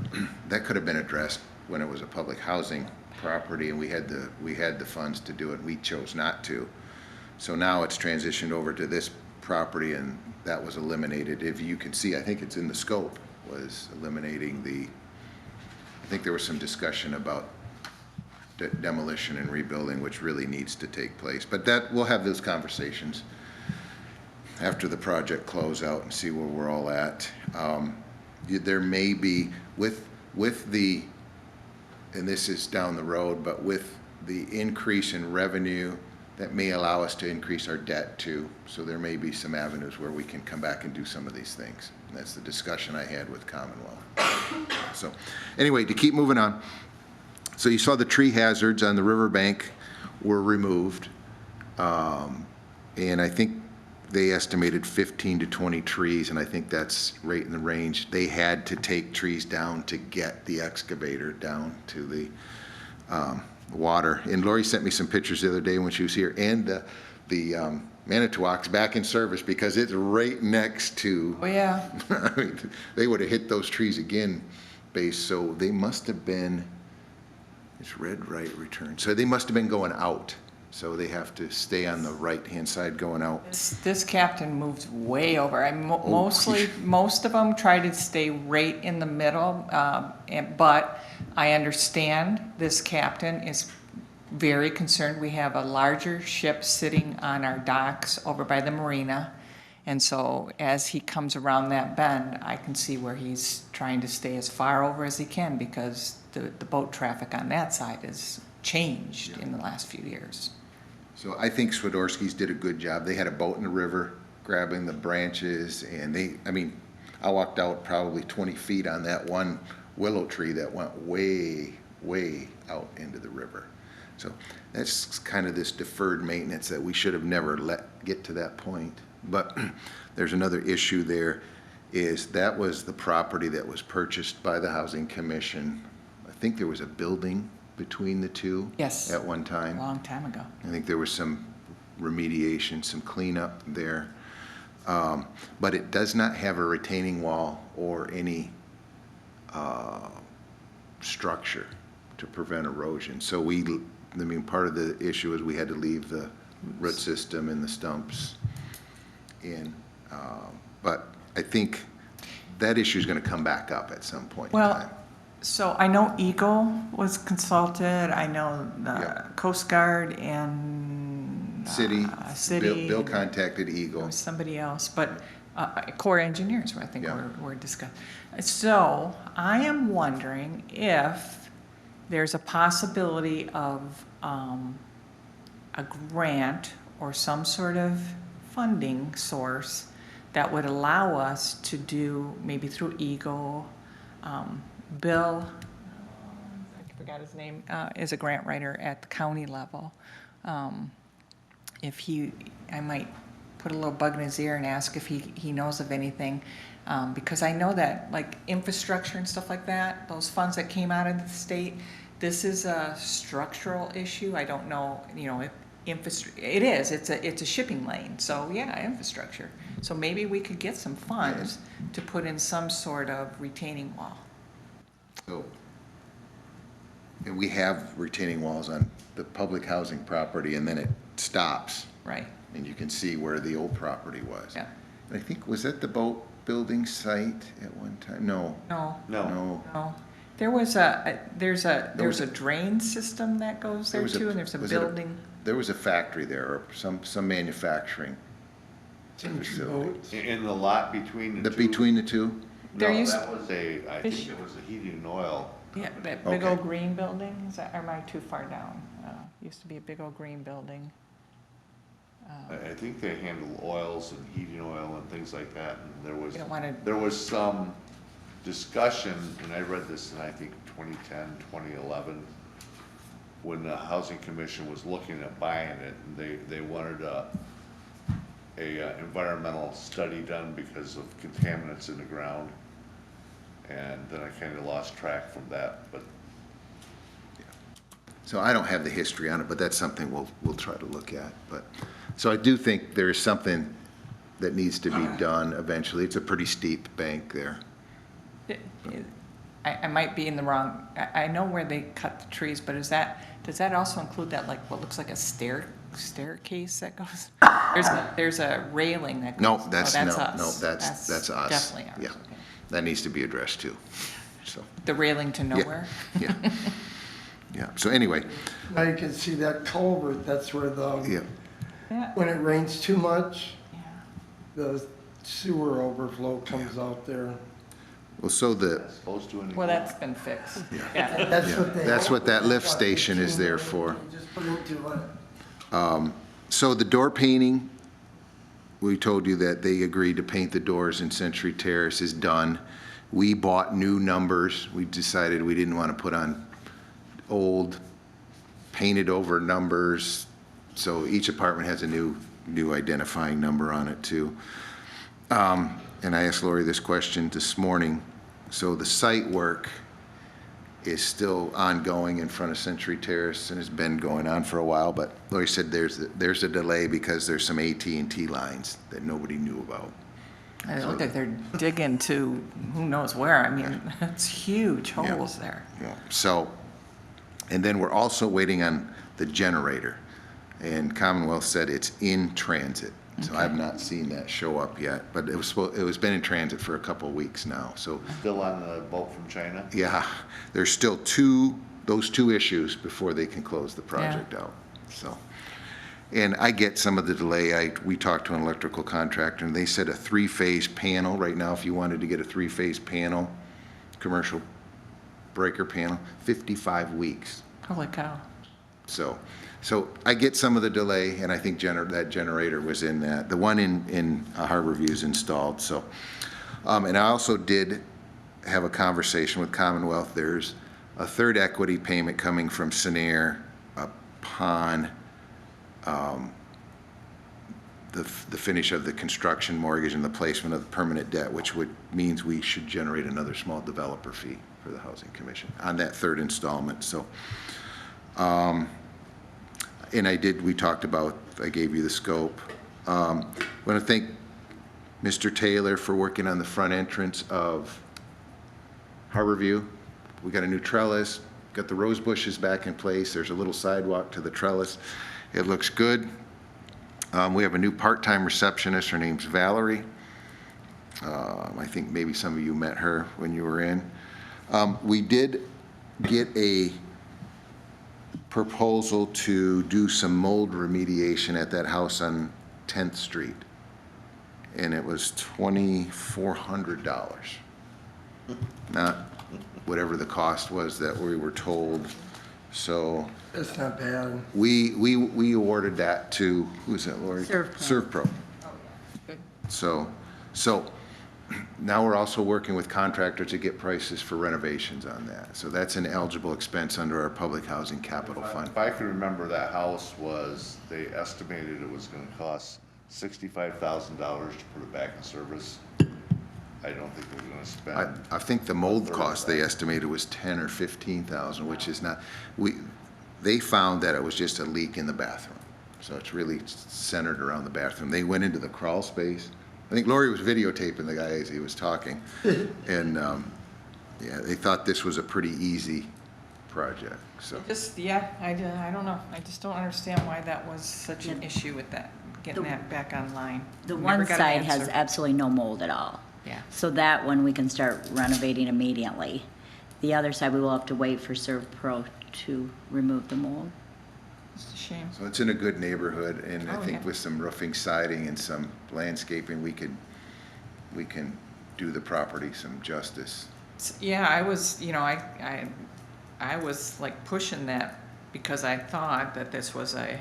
that could have been addressed when it was a public housing property and we had the funds to do it. We chose not to. So now it's transitioned over to this property and that was eliminated. If you can see, I think it's in the scope, was eliminating I think there was some discussion about demolition and rebuilding, which really needs to take place. But we'll have those conversations after the project close out and see where we're all at. There may be, with the, and this is down the road, but with the increase in revenue, that may allow us to increase our debt too. So there may be some avenues where we can come back and do some of these things. And that's the discussion I had with Commonwealth. So anyway, to keep moving on. So you saw the tree hazards on the riverbank were removed. And I think they estimated 15 to 20 trees, and I think that's right in the range. They had to take trees down to get the excavator down to the water. And Lori sent me some pictures the other day when she was here, and the Manitowoc's back in service because it's right next to. Oh, yeah. I mean, they would have hit those trees again, base. So they must have been. It's red right return. So they must have been going out. So they have to stay on the right-hand side going out. This captain moves way over. Most of them try to stay right in the middle, but I understand this captain is very concerned. We have a larger ship sitting on our docks over by the marina. And so as he comes around that bend, I can see where he's trying to stay as far over as he can because the boat traffic on that side has changed in the last few years. So I think Swiderski's did a good job. They had a boat in the river grabbing the branches, and I walked out probably 20 feet on that one willow tree that went way, way out into the river. So that's kind of this deferred maintenance that we should have never let get to that point. But there's another issue there, is that was the property that was purchased by the Housing Commission. I think there was a building between the two. Yes. At one time. A long time ago. I think there was some remediation, some cleanup there. But it does not have a retaining wall or any structure to prevent erosion. So part of the issue is we had to leave the root system and the stumps in. But I think that issue is going to come back up at some point in time. So I know Eagle was consulted, I know the Yep. Coast Guard and. City. Bill contacted There Eagle. was somebody else, but Corps Engineers, I think Yeah. were discussed. So I am wondering if there's a possibility of a grant or some sort of funding source that would allow us to do, maybe through Eagle, Bill, I forgot his name, is a grant writer at the county level. I might put a little bug in his ear and ask if he knows of anything, because I know that like infrastructure and stuff like that, those funds that came out of the state, this is a structural issue. I don't know, if it is, it's a shipping lane, so yeah, infrastructure. So maybe we could get some funds to put in some sort of retaining wall. So, and we have retaining walls on the public housing property, and then it stops. Right. And you can see where the old property was. Yeah. And I think, was that the boat building site at one time? No. No, No. no. there's a drain system that goes there too, and there's a was it a- building. There was a factory there, or some manufacturing. Century facility. Boats. In the lot between the two. Between the two? There No, used- that was I think Fish- it was a heating and oil. Yeah, that big Okay. old green building, is that, or am I too far down? Used to be a big old green building. I think they handle oils and heating oil and things like that, and You don't wanna- there was some discussion, and I read this in, I think, 2010, 2011, when the Housing Commission was looking at buying it, and they wanted a environmental study done because of contaminants in the ground. And then I kinda lost track from that, but So I don't have the history on it, but that's something we'll try to look at. But, so I do think there is something that needs to be done eventually. It's a pretty steep bank there. I might be in the wrong, I know where they cut the trees, but does that also include that, like, what looks like a staircase that goes? There's a railing that goes. No, oh, that's us. that's us. Definitely ours, Yeah, okay. that needs to be addressed too. So, The railing to nowhere? yeah. Yeah, so anyway, Now you can see that culvert, that's where yeah, Yeah. when it rains too much, Yeah. the sewer overflow comes out there. well, so the, that's supposed to. Well, that's been fixed. Yeah. That's Yeah, what they. that's what that lift that's what station is there 15 for. Just put into it. So the door painting, we told you that they agreed to paint the doors in Century Terrace is done. We bought new numbers. We decided we didn't want to put on old painted over numbers. So each apartment has a new identifying number on it too. And I asked Lori this question this morning. So the site work is still ongoing in front of Century Terrace and has been going on for a while, but Lori said there's a delay because there's some AT&T lines that nobody knew about. It looked like they're digging to who knows where. I mean, it's huge holes there. Yeah. So, and then we're also waiting on the generator. And Commonwealth said it's in transit. So I've not seen that show up yet, but it was been in transit for a couple of weeks now. So Still on the boat from China? yeah, there's still those two issues before they can close the project out. So, and I get some of the delay. We talked to an electrical contractor and they said a 3-phase panel. Right now, if you wanted to get a 3-phase panel, commercial breaker panel, 55 weeks. Holy cow. So I get some of the delay, and I think that generator was in that. The one in Harborview is installed, so. And I also did have a conversation with Commonwealth. There's a third equity payment coming from Sinair upon the finish of the construction mortgage and the placement of the permanent debt, which means we should generate another small developer fee for the Housing Commission on that third installment, so. And we talked about, I gave you the scope. I want to thank Mr. Taylor for working on the front entrance of Harborview. We got a new trellis, got the rose bushes back in place. There's a little sidewalk to the trellis. It looks good. We have a new part-time receptionist. Her name's Valerie. I think maybe some of you met her when you were in. We did get a proposal to do some mold remediation at that house on 10th Street. And it was $2,400. Not whatever the cost was that we were told. So That's not bad. we awarded that to, who's that, Lori? ServPro. ServPro. Good. So now we're also working with contractors to get prices for renovations on that. So that's an eligible expense under our public housing capital fund. If I can remember, that house they estimated it was gonna cost $65,000 to put it back in service. I don't think we're gonna spend. I think the mold cost they estimated was 10 or 15,000, which is not, they found that it was just a leak in the bathroom. So it's really centered around the bathroom. They went into the crawl space. I think Lori was videotaping the guy as he was talking. And, yeah, they thought this was a pretty easy project, so. I don't know. I just don't understand why that was such an issue with that, getting that back online. The Never one got an side has answer. absolutely no mold at all. Yeah. So that one we can start renovating immediately. The other side, we will have to wait for ServPro to remove the mold. It's a shame. So it's in a good neighborhood, and I Oh, think yeah. with some roofing, siding, and some landscaping, we can do the property some justice. Yeah, I was, I was like pushing that because I thought that this was a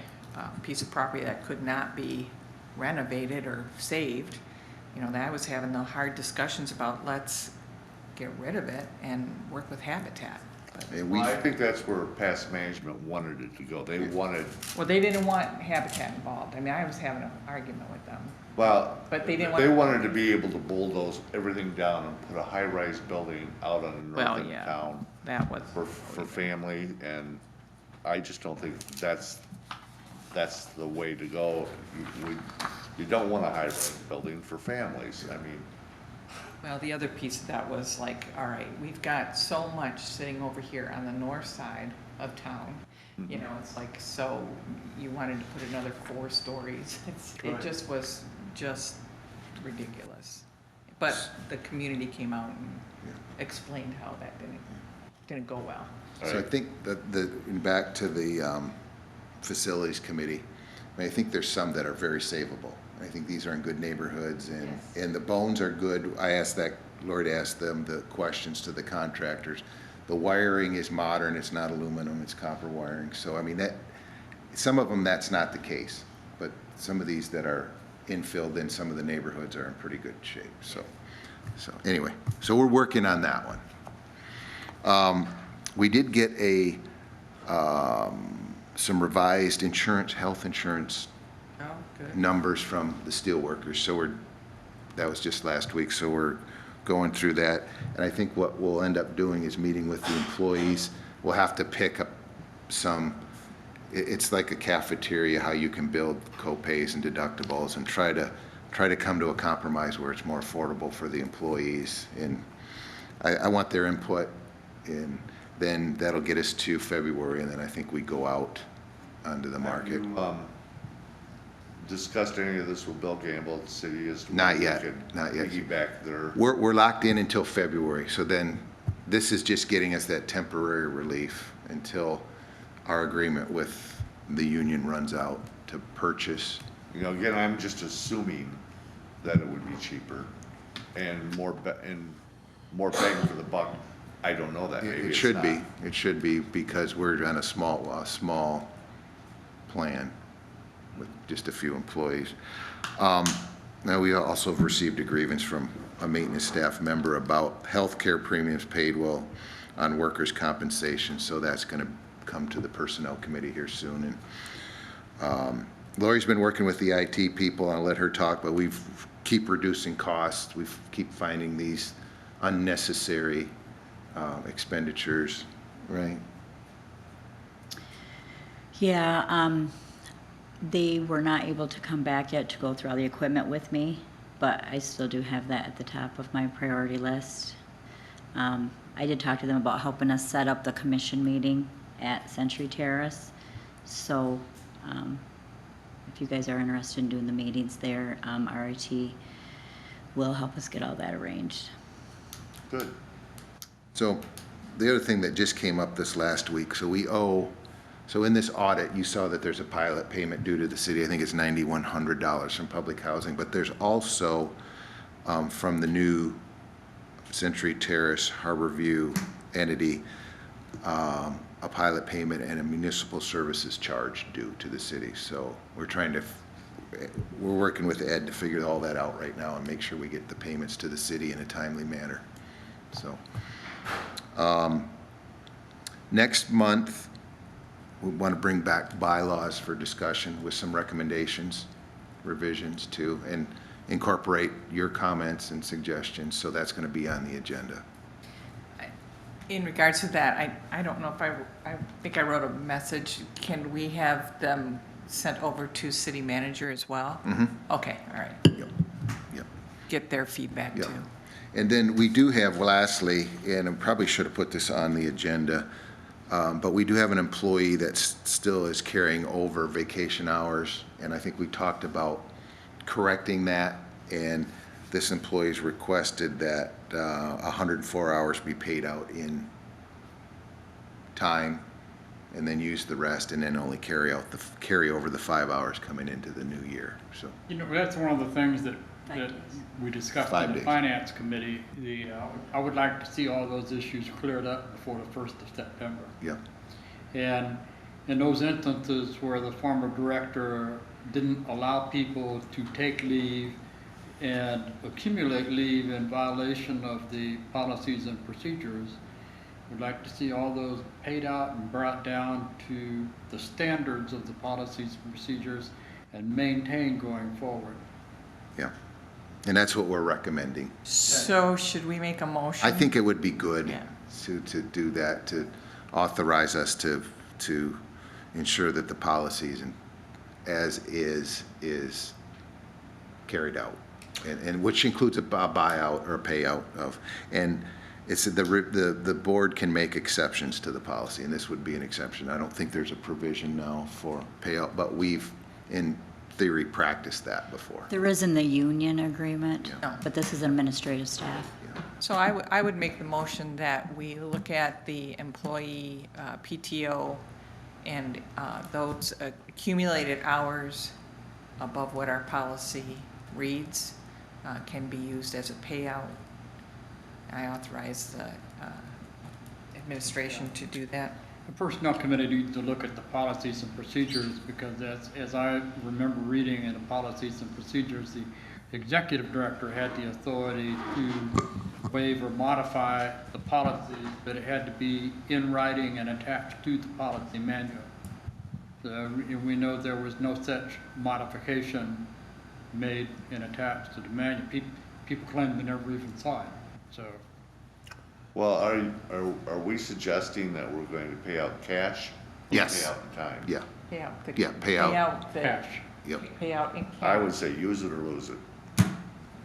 piece of property that could not be renovated or saved. That I was having the hard discussions about, let's get rid of it and work with Habitat. But, And Well, we, I think that's where past management wanted it to go. They wanted, well, they didn't want Habitat involved. I mean, I was having an argument with them. well, But they didn't they want- wanted to be able to bulldoze everything down and put a high-rise building out on the Well, north end yeah, of town that was. for family, and I just don't think that's the way to go. You don't want a high-rise building for families. I mean, Well, the other piece of that was like, all right, we've got so much sitting over here on the north side of town. It's like, so you wanted to put another 4 stories. It Right. just was just ridiculous. But the community came out and explained how that didn't go well. so I think that back to the facilities committee, I think there's some that are very savable. I think these are in good neighborhoods, and the bones are good. I asked Lord asked them the questions to the contractors. The wiring is modern, it's not aluminum, it's copper wiring. So, I mean, some of them, that's not the case. But some of these that are infilled in some of the neighborhoods are in pretty good shape. So anyway, so we're working on that one. We did get some revised health insurance Oh, good. numbers from the steelworkers, so that was just last week, so we're going through that. And I think what we'll end up doing is meeting with the employees. We'll have to pick up it's like a cafeteria, how you can build co-pays and deductibles, and try to come to a compromise where it's more affordable for the employees. And I want their input, and then that'll get us to February, and then I think we go out onto the market. have you, discussed any of this with Bill Gamble at the city as to Not whether we yet, could not yet. piggyback their, We're locked in until February, so then this is just getting us that temporary relief until our agreement with the union runs out to purchase. again, I'm just assuming that it would be cheaper and more bang for the buck. I don't know that, maybe It it's should be, not. it should be, because we're on a small plan with just a few employees. Now, we also have received a grievance from a maintenance staff member about healthcare premiums paid on workers' compensation, so that's going to come to the Personnel Committee here soon. And Lori's been working with the IT people, and I'll let her talk, but we keep reducing costs. We keep finding these unnecessary expenditures, right? Yeah, they were not able to come back yet to go through all the equipment with me, but I still do have that at the top of my priority list. I did talk to them about helping us set up the commission meeting at Century Terrace. So, if you guys are interested in doing the meetings there, RIT will help us get all that arranged. Good. So the other thing that just came up this last week, so in this audit, you saw that there's a pilot payment due to the city. I think it's $9,100 from public housing, but there's also from the new Century Terrace Harborview entity, a pilot payment and a municipal services charge due to the city. So we're working with Ed to figure all that out right now and make sure we get the payments to the city in a timely manner. So next month, we want to bring back bylaws for discussion with some recommendations, revisions too, and incorporate your comments and suggestions. So that's going to be on the agenda. In regards to that, I don't know if I think I wrote a message. Can we have them sent over to city manager as well? Okay, all right. Yep. Get their feedback Yep. too. And then we do have, lastly, and I probably should have put this on the agenda, but we do have an employee that still is carrying over vacation hours, and I think we talked about correcting that, and this employee's requested that 104 hours be paid out in time and then use the rest and then only carry over the 5 hours coming into the new year, so. You know, that's one of the things that we discussed 5 in the days. finance committee. I would like to see all those issues cleared up before the 1st of September. Yeah, And in those instances where the former director didn't allow people to take leave and accumulate leave in violation of the policies and procedures, we'd like to see all those paid out and brought down to the standards of the policies and procedures and maintained going forward. yeah. And that's what we're recommending. So should we make a motion? I think it would be good Yeah. to do that, to authorize us to ensure that the policies and as is carried out. And which includes a buyout or a payout of, and it's the board can make exceptions to the policy, and this would be an exception. I don't think there's a provision now for payout, but we've, in theory, practiced that before. There is in the union agreement, Yeah. but this is administrative staff. So I would make the motion that we look at the employee PTO and those accumulated hours above what our policy reads can be used as a payout. I authorize the administration to do that. The Personnel Committee needs to look at the policies and procedures because as I remember reading in the policies and procedures, the executive director had the authority to waive or modify the policy, but it had to be in writing and attached to the policy manual. So we know there was no such modification made and attached to the manual. People claim they never even saw it, so. Well, are we suggesting that we're going to pay out cash? Or Yes. Pay out in time? Yeah, Payout. Yeah, payout. Cash. yep. Payout in cash. I would say use it or lose it.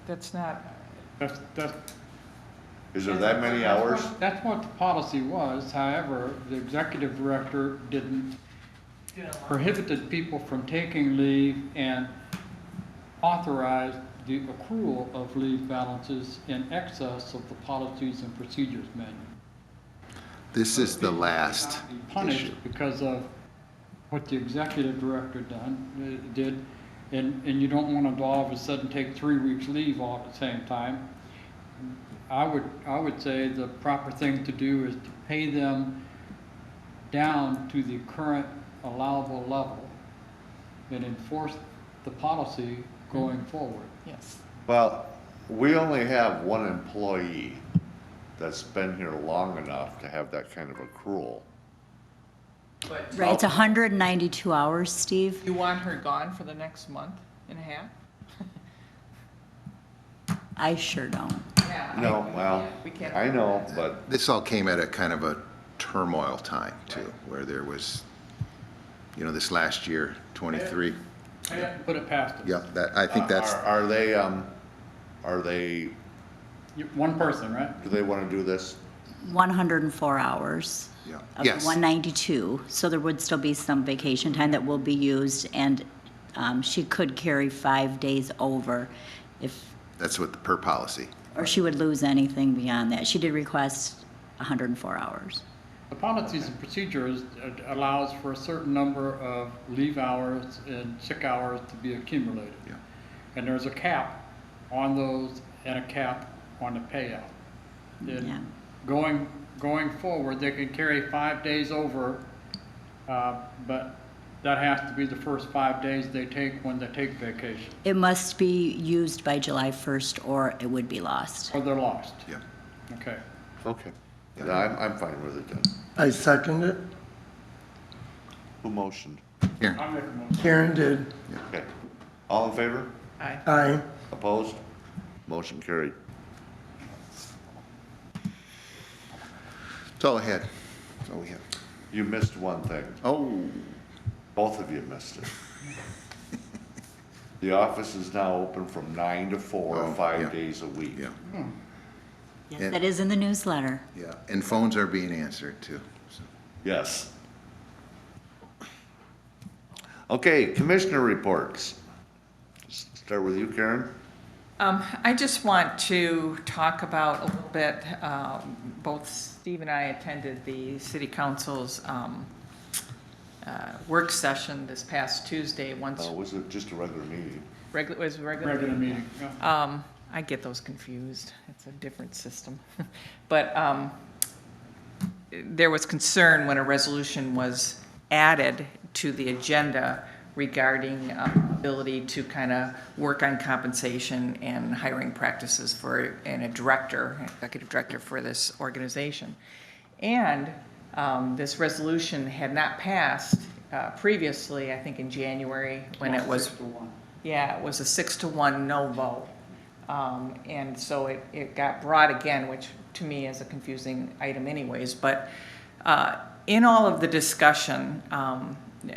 That's not, That's, Is there that many hours? That's what the policy was. However, the executive director didn't prohibited people from taking leave and authorized the accrual of leave balances in excess of the policies and procedures manual. This is the last Be punished issue. because of what the executive director did, and you don't want to all of a sudden take 3 weeks leave all at the same time. I would say the proper thing to do is to pay them down to the current allowable level and enforce the policy going forward. yes. Well, we only have one employee that's been here long enough to have that kind of accrual. Right, it's 192 hours, Steve. You want her gone for the next month and a half? I sure don't. Yeah. No, well, We can't. I know, but This all came at a kind of a turmoil time too, where there was, this last year, 23. Put it past us. Yeah, I think that's, are they, One person, right? do they want to do this? 104 hours yeah, of yes. 192, so there would still be some vacation time that will be used, and she could carry 5 days over if, That's what, per policy. or she would lose anything beyond that. She did request 104 hours. The policies and procedures allows for a certain number of leave hours and sick hours to be accumulated. Yeah. And there's a cap on those and a cap on the payout. And Yeah. going forward, they can carry 5 days over, but that has to be the first 5 days they take when they take vacation, It must be used by July 1st, or it would be lost. or they're lost. Yeah. Okay. Okay. Yeah, I'm fine with it then. I second it. Who motioned? Here, I'll make a motion. Karen did. Okay. All in favor? Aye. Aye. Opposed? Motion carried. that's all I had. That's all we have. You missed one thing. Oh, Both of you missed it. The office is now open from 9 to 4, Oh, 5 yeah. days a week. yeah, Yes, And- that is in the newsletter. yeah. And phones are being answered too. so. Yes. Okay, commissioner reports. Start with you, Karen. I just want to talk about a little bit, both Steve and I attended the city council's work session this past Tuesday, once, Was it just a regular meeting? it was regular. Regular meeting, yeah. I get those confused. It's a different system. But there was concern when a resolution was added to the agenda regarding ability to kind of work on compensation and hiring practices for, and a director, executive director for this organization. And this resolution had not passed previously, I think in January, when it was, 6-1. yeah, it was a 6-1 no vote. And so it got brought again, which to me is a confusing item anyways. But in all of the discussion,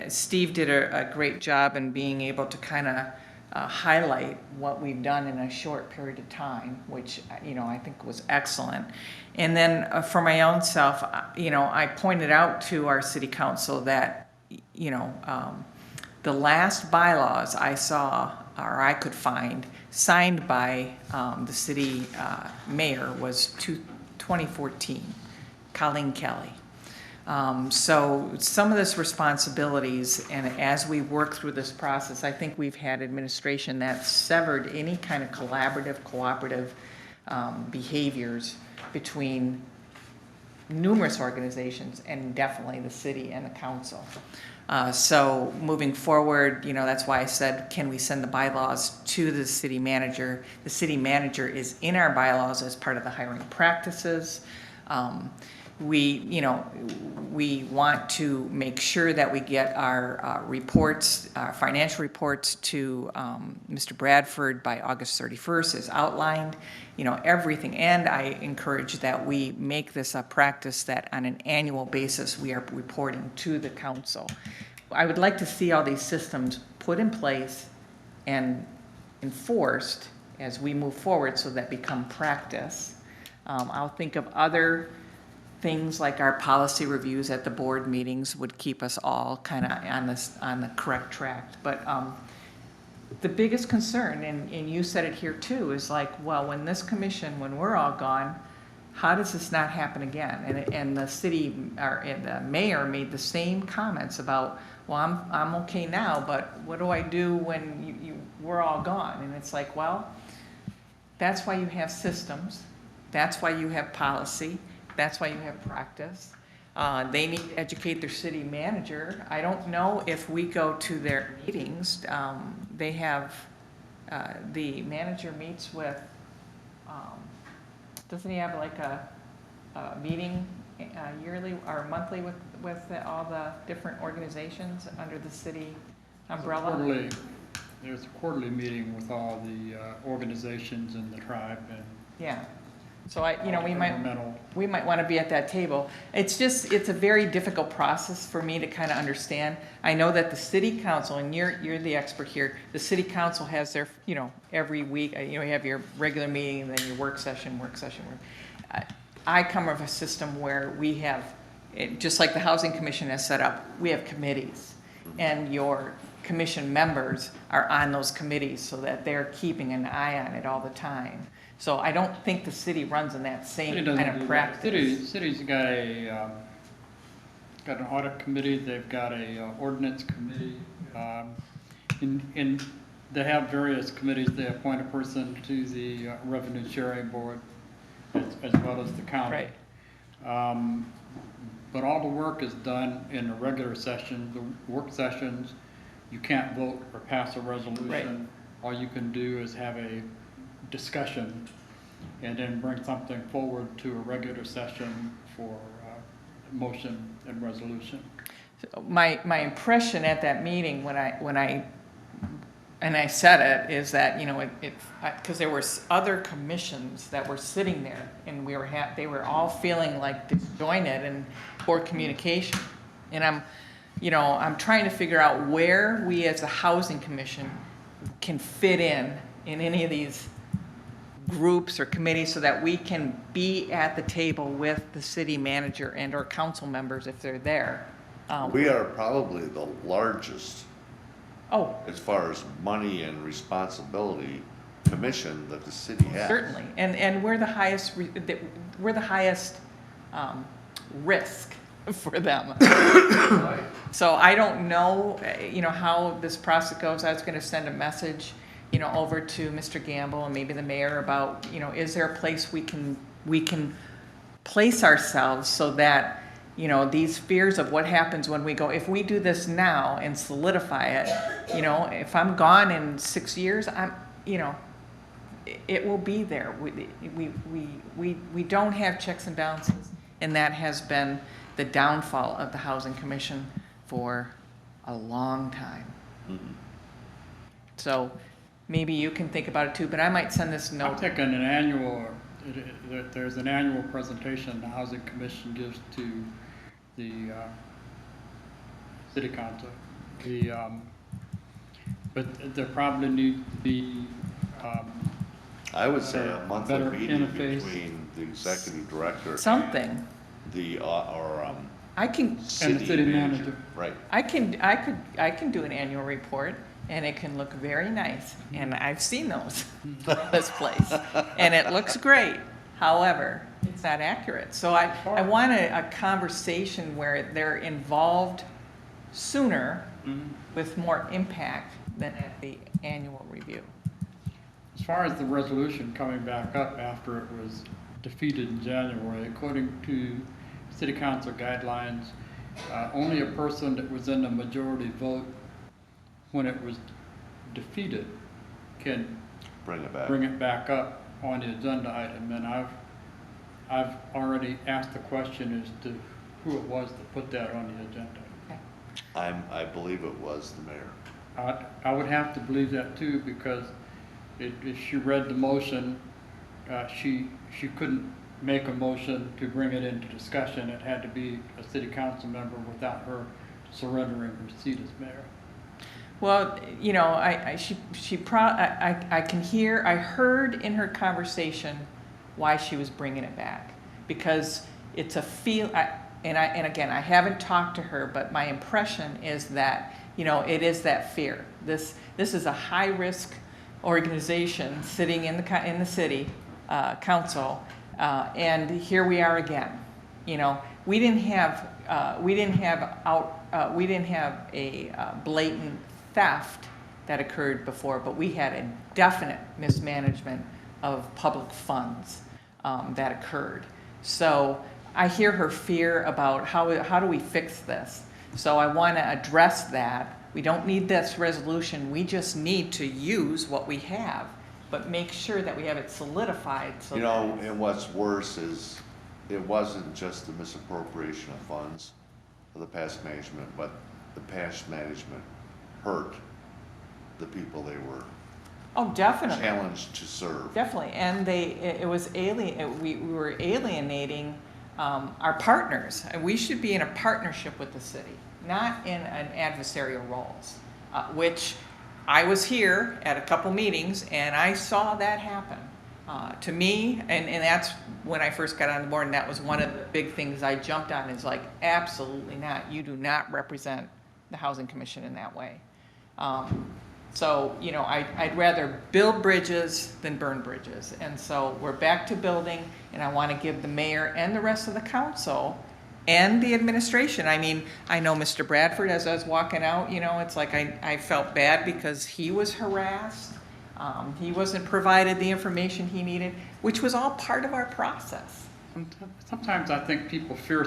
Steve did a great job in being able to kind of highlight what we've done in a short period of time, which, I think was excellent. And then for my own self, I pointed out to our city council that, the last bylaws I saw, or I could find, signed by the city mayor was 2014, Colleen Kelly. So some of this responsibilities, and as we work through this process, I think we've had administration that severed any kind of collaborative, cooperative behaviors between numerous organizations and definitely the city and the council. So moving forward, that's why I said, can we send the bylaws to the city manager? The city manager is in our bylaws as part of the hiring practices. We want to make sure that we get our reports, our financial reports to Mr. Bradford by August 31st as outlined, everything. And I encourage that we make this a practice that on an annual basis, we are reporting to the council. I would like to see all these systems put in place and enforced as we move forward so that become practice. I'll think of other things like our policy reviews at the board meetings would keep us all kind of on the correct track. But the biggest concern, and you said it here too, is like, well, when we're all gone, how does this not happen again? And the city, or the mayor made the same comments about, well, I'm okay now, but what do I do when we're all gone? And it's like, well, that's why you have systems. That's why you have policy. That's why you have practice. They need to educate their city manager. I don't know if we go to their meetings, they have, the manager meets with, doesn't he have like a meeting yearly or monthly with all the different organizations under the city umbrella? There's a quarterly meeting with all the organizations in the tribe and. Yeah. So Governmental. we might want to be at that table. It's a very difficult process for me to kind of understand. I know that the city council, and you're the expert here, the city council has their, every week, you have your regular meeting and then your work session. I come from a system where we have, just like the Housing Commission has set up, we have committees. And your commission members are on those committees so that they're keeping an eye on it all the time. So I don't think the city runs in that same kind of practice. City's got got an audit committee, they've got a ordinance committee, and they have various committees. They appoint a person to the revenue sharing board as well as the county. Right. But all the work is done in a regular session. The work sessions, you can't vote or pass a resolution. Right. All you can do is have a discussion and then bring something forward to a regular session for motion and resolution. My impression at that meeting when I said it is that because there were other commissions that were sitting there and they were all feeling like disjointed and poor communication, and I'm trying to figure out where we as a housing commission can fit in any of these groups or committees so that we can be at the table with the city manager and or council members if they're there. We are probably the largest Oh, as far as money and responsibility commission that the city has. Certainly, and we're the highest, we're the highest risk for them. So I don't know, how this process goes. I was gonna send a message, over to Mr. Gamble and maybe the mayor about, is there a place we can place ourselves so that, these fears of what happens when we go, if we do this now and solidify it, if I'm gone in 6 years, it will be there. We don't have checks and balances, and that has been the downfall of the Housing Commission for a long time. So maybe you can think about it too, but I might send this I'm note. thinking an annual, there's an annual presentation the Housing Commission gives to the city council. But there probably need to be I would say a monthly better meeting interface. between the executive director Something. and the, I can, city manager. Right. I can do an annual report, and it can look very nice, and I've seen those from this place, and it looks great. However, it's not accurate. So I want a conversation where they're involved sooner with more impact than at the annual review. As far as the resolution coming back up after it was defeated in January, according to city council guidelines, only a person that was in the majority vote when it was defeated can Bring it back. bring it back up on the agenda item. And I've already asked the question as to who it was that put that on the agenda. I believe it was the mayor. I would have to believe that too, because if she read the motion, she couldn't make a motion to bring it into discussion. It had to be a city council member without her surrendering her seat as mayor. Well, I heard in her conversation why she was bringing it back, because it's and again, I haven't talked to her, but my impression is that, it is that fear. This is a high-risk organization sitting in the city council, and here we are again. We didn't have a blatant theft that occurred before, but we had a definite mismanagement of public funds that occurred. So I hear her fear about how do we fix this. So I want to address that. We don't need this resolution. We just need to use what we have, but make sure that we have it solidified. So And what's worse is it wasn't just the misappropriation of funds of the past management, but the past management hurt the people they were definitely. challenged to serve. Definitely, and we were alienating our partners. And we should be in a partnership with the city, not in an adversarial roles, which I was here at a couple meetings and I saw that happen. To me, and that's when I first got on board, and that was one of the big things I jumped on, is like, absolutely not. You do not represent the Housing Commission in that way. So, I'd rather build bridges than burn bridges. And so we're back to building, and I want to give the mayor and the rest of the council and the administration. I mean, I know Mr. Bradford, as I was walking out, it's like I felt bad because he was harassed. He wasn't provided the information he needed, which was all part of our process. Sometimes I think people fear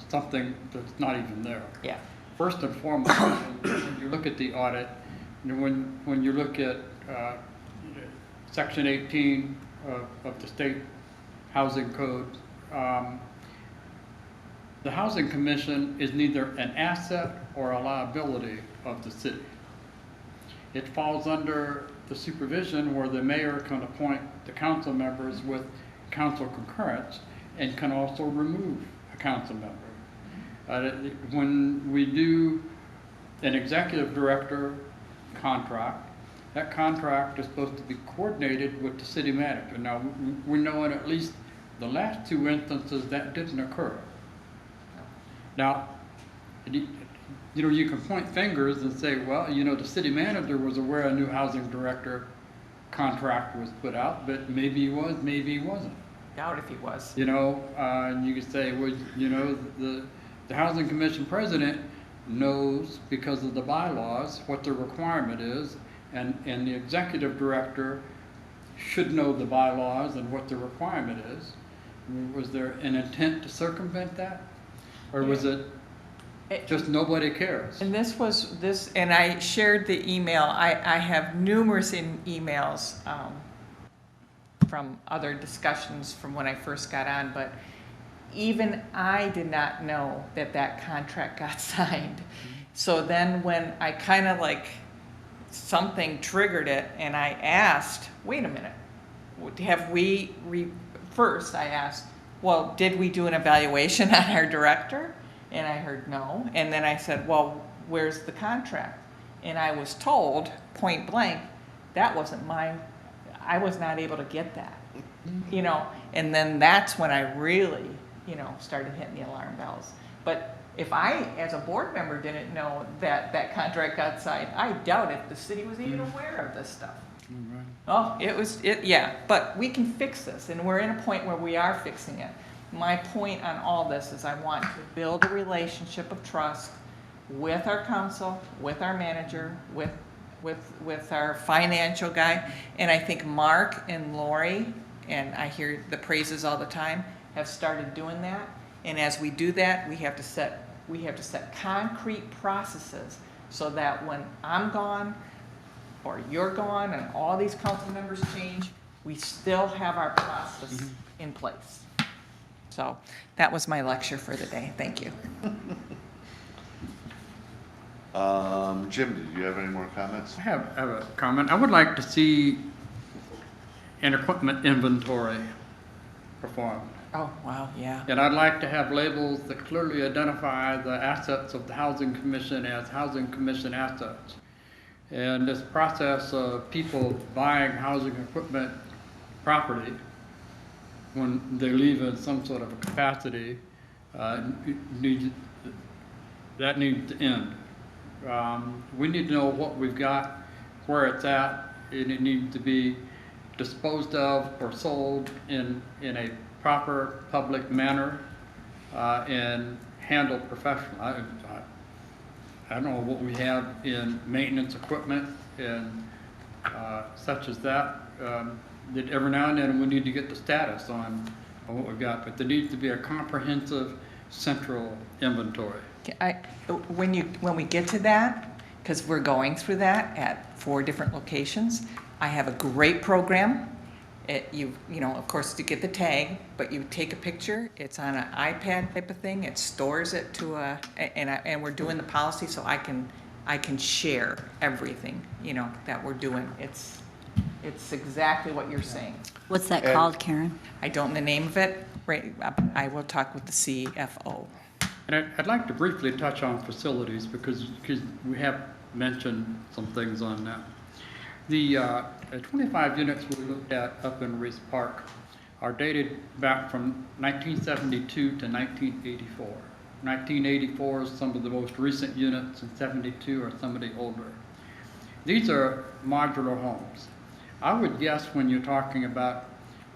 something that's not even there. Yeah. First and foremost, when you look at the audit, when you look at Section 18 of the state housing code, the Housing Commission is neither an asset or a liability of the city. It falls under the supervision where the mayor can appoint the council members with council concurrence and can also remove a council member. When we do an executive director contract, that contract is supposed to be coordinated with the city manager. Now, we know in at least the last two instances that didn't occur. Now, you can point fingers and say, well, the city manager was aware a new housing director contract was put out, but maybe he was, maybe he wasn't. Doubt if he was. You know, and you could say, well, you know, the Housing Commission president knows because of the bylaws what the requirement is, and the executive director should know the bylaws and what the requirement is. Was there an intent to circumvent that? Or was it just nobody cares? And and I shared the email. I have numerous emails from other discussions from when I first got on, but even I did not know that contract got signed. So then when I kind of like, something triggered it, and I asked, wait a minute, have we, first I asked, well, did we do an evaluation on our director? And I heard no. And then I said, well, where's the contract? And I was told, point blank, that wasn't I was not able to get that, you know? And then that's when I really, you know, started hitting the alarm bells. But if I, as a board member, didn't know that contract got signed, I doubt if the city was even aware of this stuff. Oh, yeah, but we can fix this, and we're in a point where we are fixing it. My point on all this is I want to build a relationship of trust with our council, with our manager, with our financial guy, and I think Mark and Lori, and I hear the praises all the time, have started doing that. And as we do that, we have to set concrete processes so that when I'm gone or you're gone and all these council members change, we still have our process in place. So that was my lecture for the day. Thank you. Jim, did you have any more comments? I have a comment. I would like to see an equipment inventory performed. Oh, wow, yeah. And I'd like to have labels that clearly identify the assets of the Housing Commission as Housing Commission assets. And this process of people buying housing equipment property when they leave in some sort of a capacity, needs to end. We need to know what we've got, where it's at, and it needs to be disposed of or sold in a proper public manner and handled professionally. I don't know what we have in maintenance equipment and such as that. That every now and then we need to get the status on what we've got, but there needs to be a comprehensive central inventory. When we get to that, because we're going through that at 4 different locations, I have a great program. You know, of course, to get the tag, but you take a picture. It's on an iPad type of thing. It stores it to and we're doing the policy so I can share everything, you know, that we're doing. It's exactly what you're saying. What's that called, Karen? I don't know the name of it. Right, I will talk with the CFO. And I'd like to briefly touch on facilities because we have mentioned some things on that. The 25 units we looked at up in Reese Park are dated back from 1972 to 1984. 1984 is some of the most recent units, and 72 are some of the older. These are modular homes. I would guess when you're talking about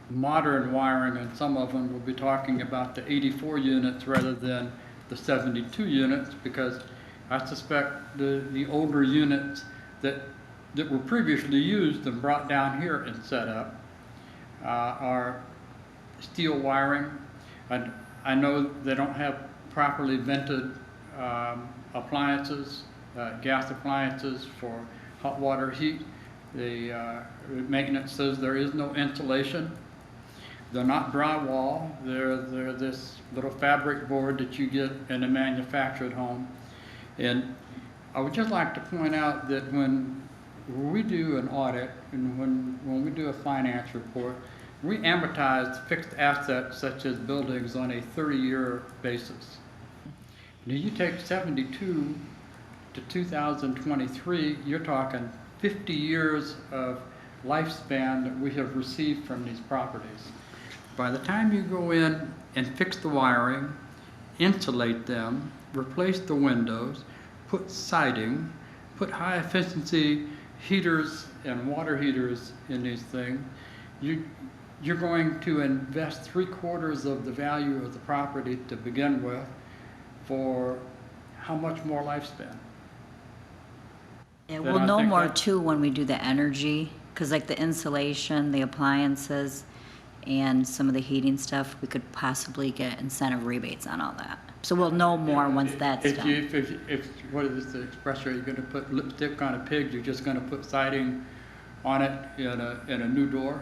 modern wiring, and some of them will be talking about the 84 units rather than the 72 units, because I suspect the older units that were previously used and brought down here and set up are steel wiring. I know they don't have properly vented appliances, gas appliances for hot water heat. The maintenance says there is no insulation. They're not drywall. They're this little fabric board that you get in a manufactured home. And I would just like to point out that when we do an audit and when we do a finance report, we amortize fixed assets such as buildings on a 30-year basis. Now you take 72 to 2023, you're talking 50 years of lifespan that we have received from these properties. By the time you go in and fix the wiring, insulate them, replace the windows, put siding, put high efficiency heaters and water heaters in these things, you're going to invest 3/4 of the value of the property to begin with for how much more lifespan? Yeah, Then we'll I know think more that- too when we do the energy, because like the insulation, the appliances, and some of the heating stuff, we could possibly get incentive rebates on all that. So we'll know more once that's If done. if, what is the expression, you're gonna put lipstick on a pig, you're just gonna put siding on it in a new door?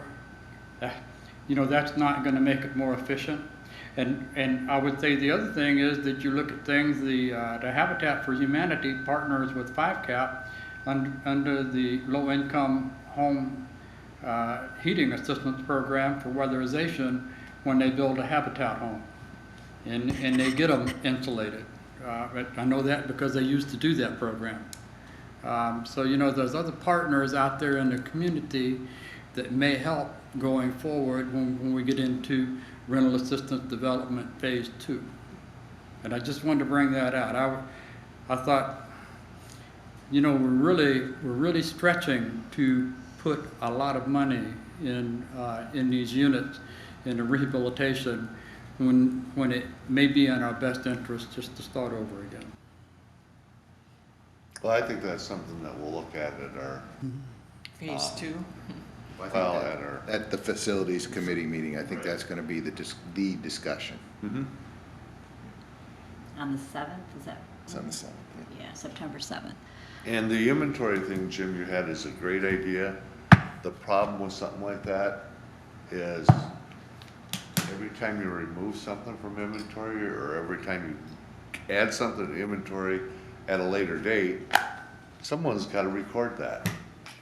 You know, that's not gonna make it more efficient. And I would say the other thing is that you look at things, the Habitat for Humanity partners with 5CAP under the low-income home heating assistance program for weatherization when they build a Habitat home. And they get them insulated. I know that because they used to do that program. So, you know, there's other partners out there in the community that may help going forward when we get into rental assistance development phase 2. And I just wanted to bring that out. I thought, you know, we're really stretching to put a lot of money in these units in the rehabilitation when it may be in our best interest just to start over again. Well, I think that's something that we'll look at our, Phase 2. I think well, that- at our, At the facilities committee meeting, I think that's gonna be the discussion. On the 7th, is that? It's on the 7th, yeah. Yeah, September 7th. and the inventory thing, Jim, you had is a great idea. The problem with something like that is every time you remove something from inventory or every time you add something to inventory at a later date, someone's gotta record that.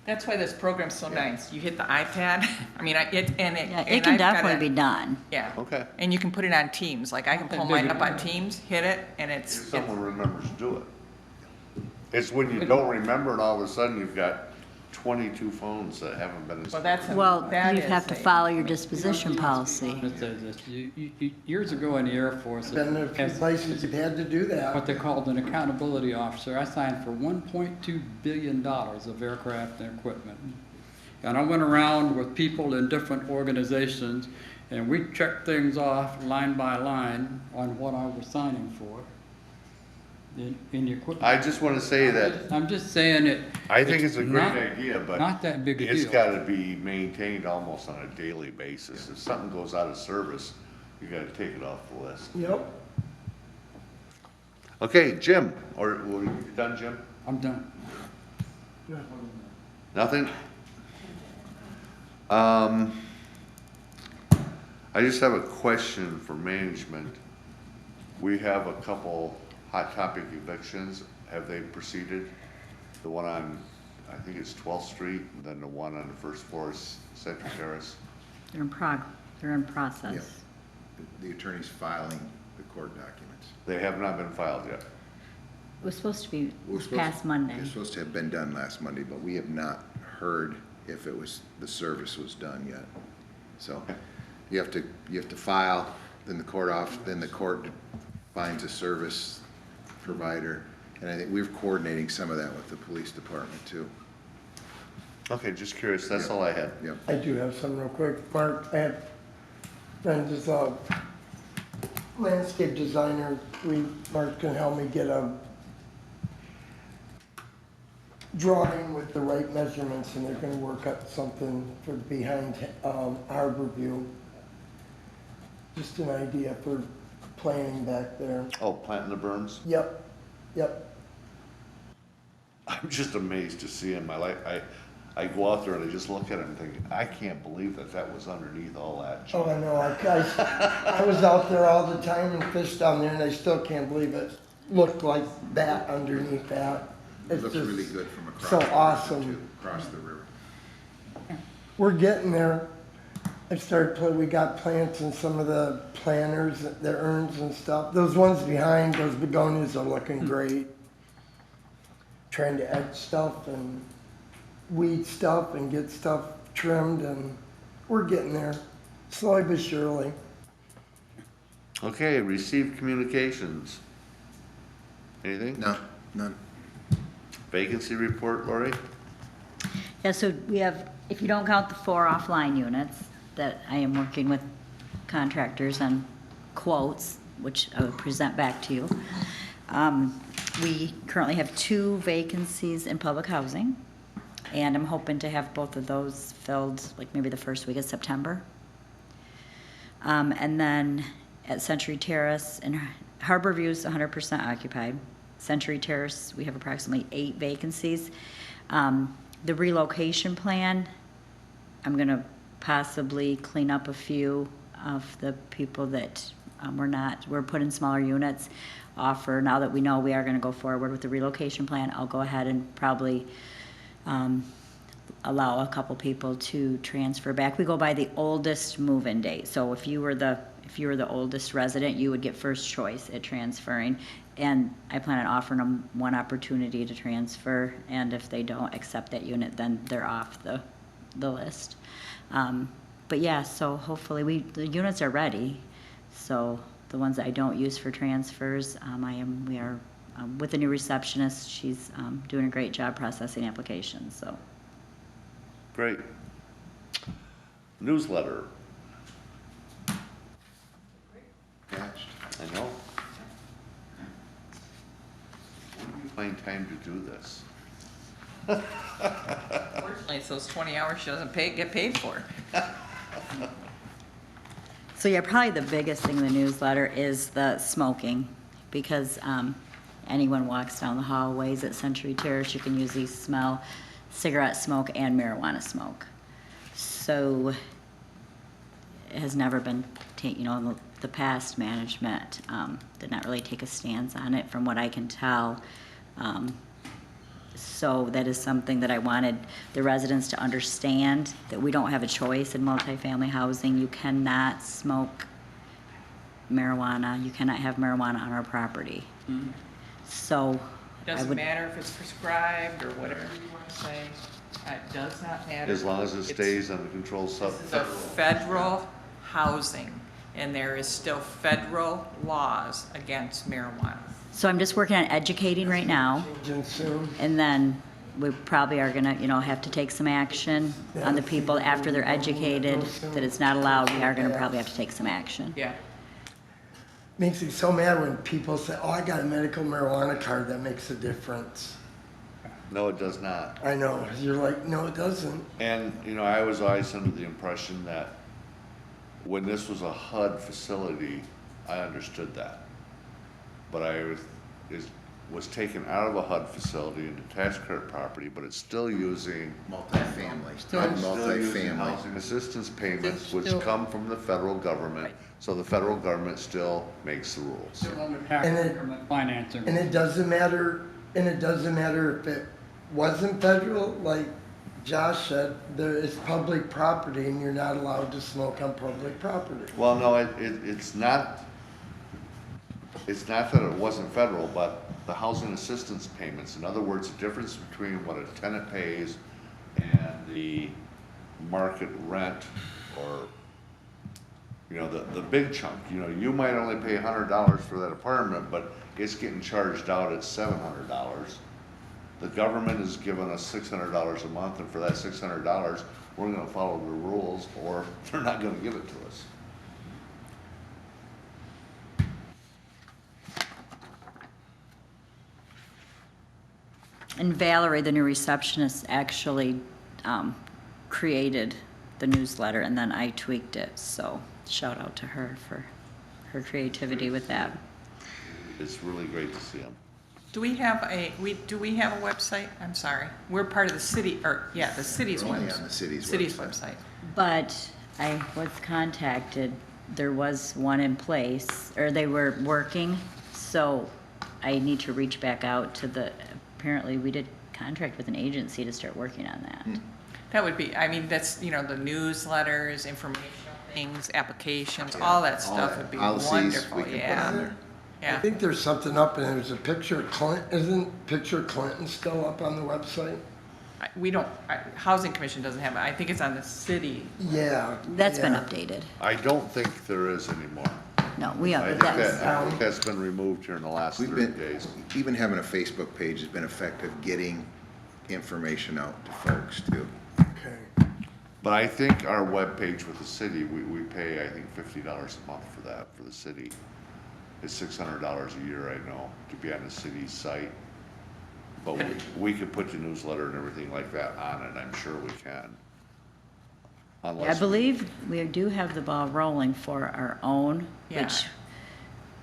That's why this program's so nice. You hit the iPad, I mean, Yeah, it and can I've got definitely it- be done. Yeah. Okay. And you can put it on Teams, like I can pull mine up on Teams, hit it, and If it's, someone remembers to do it. It's when you don't remember and all of a sudden you've got 22 phones that haven't been. well, that's, Well, that you have to is a- follow your disposition policy. It says this, years ago in the Air Force, Been in a few as places you've had to do that. what they called an accountability officer, I signed for $1.2 billion of aircraft and equipment. And I went around with people in different organizations, and we checked things off line by line on what I was signing for in the equipment. I just wanna say that I'm just saying it. I think it's a great not- idea, but Not that big a deal. it's gotta be maintained almost on a daily basis. If something goes out of service, you gotta take it off the list. Yep. Okay, Jim, or were you done, Jim? I'm done. Nothing? I just have a question for management. We have a couple hot topic evictions. Have they proceeded? The one on, I think it's 12th Street, and then the one on the first floor is Central Terrace. They're in process. Yep. The attorney's filing the court documents. They have not been filed yet. It was supposed to be It was this supposed- past Monday. It was supposed to have been done last Monday, but we have not heard if it was, the service was done yet. So you have to file, then the court finds a service provider. And I think we're coordinating some of that with the police department too. Okay, just curious, that's all I had. Yep. I do have some real quick. Mark, I have friends as a landscape designer. Mark can help me get a drawing with the right measurements, and they're gonna work up something for behind Harbor View. Just an idea for planning back there. Oh, planting the berms? Yep, yep. I'm just amazed to see him. I go out there and I just look at him thinking, I can't believe that was underneath all that. Oh, I know, I was out there all the time and fished down there, and I still can't believe it looked like that underneath that. It It's looks just really good from across. so the river, awesome. too, across the river. We're getting there. We got plants in some of the planters, the urns and stuff. Those ones behind, those begonias are looking great. Trying to edge stuff and weed stuff and get stuff trimmed, and we're getting there, slowly but surely. Okay, received communications. Anything? No, none. Vacancy report, Lori? Yeah, so we have, if you don't count the 4 offline units that I am working with contractors on quotes, which I would present back to you. We currently have 2 vacancies in public housing, and I'm hoping to have both of those filled, like maybe the first week of September. And then at Century Terrace and Harbor View's 100% occupied. Century Terrace, we have approximately 8 vacancies. The relocation plan, I'm gonna possibly clean up a few of the people that we're putting smaller units, offer, now that we know we are gonna go forward with the relocation plan, I'll go ahead and probably allow a couple people to transfer back. We go by the oldest move-in date, so if you were the oldest resident, you would get first choice at transferring. And I plan on offering them 1 opportunity to transfer, and if they don't accept that unit, then they're off the list. But yeah, so hopefully the units are ready. So the ones that I don't use for transfers, we are with the new receptionist. She's doing a great job processing applications, so. Great. Newsletter. Attached. I know. When do you find time to do this? Fortunately, it's those 20 hours she doesn't get paid for. So yeah, probably the biggest thing in the newsletter is the smoking, because anyone walks down the hallways at Century Terrace, you can usually smell cigarette smoke and marijuana smoke. So it has never been, the past management did not really take a stance on it from what I can tell. So that is something that I wanted the residents to understand, that we don't have a choice in multifamily housing. You cannot smoke marijuana. You cannot have marijuana on our property. So I Doesn't would, matter if it's prescribed or whatever you want to say. It does not matter. As long as it stays on the controlled This is a substance. federal housing, and there is still federal laws against marijuana. so I'm just working on educating right now. Changing soon. And then we probably are gonna, have to take some action on the people after they're educated, that it's not allowed. We are gonna probably have to take some action. Yeah. Makes me so mad when people say, oh, I got a medical marijuana card, that makes a difference. No, it does not. I know, you're like, no, it doesn't. And, I was always under the impression that when this was a HUD facility, I understood that. But was taken out of a HUD facility into tax credit property, but it's still using Multifamily, still using multifamily. housing assistance payments, It's which still- come from the federal government. Right. So the federal government still makes the rules. Still under tax And it- increment financing. And it doesn't matter if it wasn't federal, like Josh said, there is public property and you're not allowed to smoke on public property. Well, no, it's not that it wasn't federal, but the housing assistance payments, in other words, the difference between what a tenant pays and the market rent, or, the big chunk, you might only pay $100 for that apartment, but it's getting charged out at $700. The government has given us $600 a month, and for that $600, we're gonna follow the rules, or they're not gonna give it to us. And Valerie, the new receptionist, actually created the newsletter, and then I tweaked it. So shout out to her for her creativity with that. It's really great to see them. Do we have a website? I'm sorry. We're part of the city, the city's We're only website. on the city's website. But I was contacted, there was one in place, or they were working, so I need to reach back out to apparently we did contract with an agency to start working on that. That would be, that's, the newsletters, informational things, applications, all that stuff would be Policies wonderful, we can put on yeah. there. I Yeah. think there's something up and there's a picture of Clinton, isn't picture of Clinton still up on the website? Housing Commission doesn't have it. I think it's on the city. Yeah. That's been yeah. updated. I don't think there is anymore. No, we I are, think that's, that's been removed here in the last We've 30 been, days. even having a Facebook page has been effective getting information out to folks too. Okay. But I think our webpage with the city, we pay, I think, $50 a month for that, for the city. It's $600 a year, I know, to be on the city's site. But we could put the newsletter and everything like that on it, I'm sure we can. I Unless believe we do have the ball rolling for our own, Yeah. which,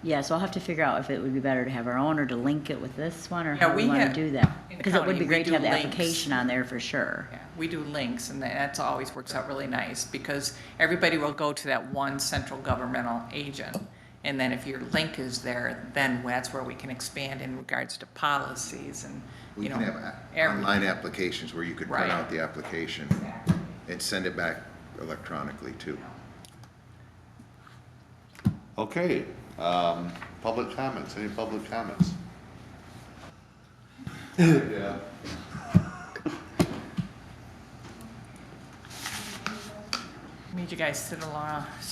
yeah, so I'll have to figure out if it would be better to have our own or to link it with this one, or Yeah, how we we want have- to do that. in Because it would county, be we great to do have the links. application on there for sure. Yeah, we do links, and that's always works out really nice, because everybody will go to that one central governmental agent. And then if your link is there, then that's where we can expand in regards to policies and, We you know. can have everything. online applications where you could print Right. out the application and send it back electronically too. Okay, public comments, any public comments? Yeah. Made you guys sit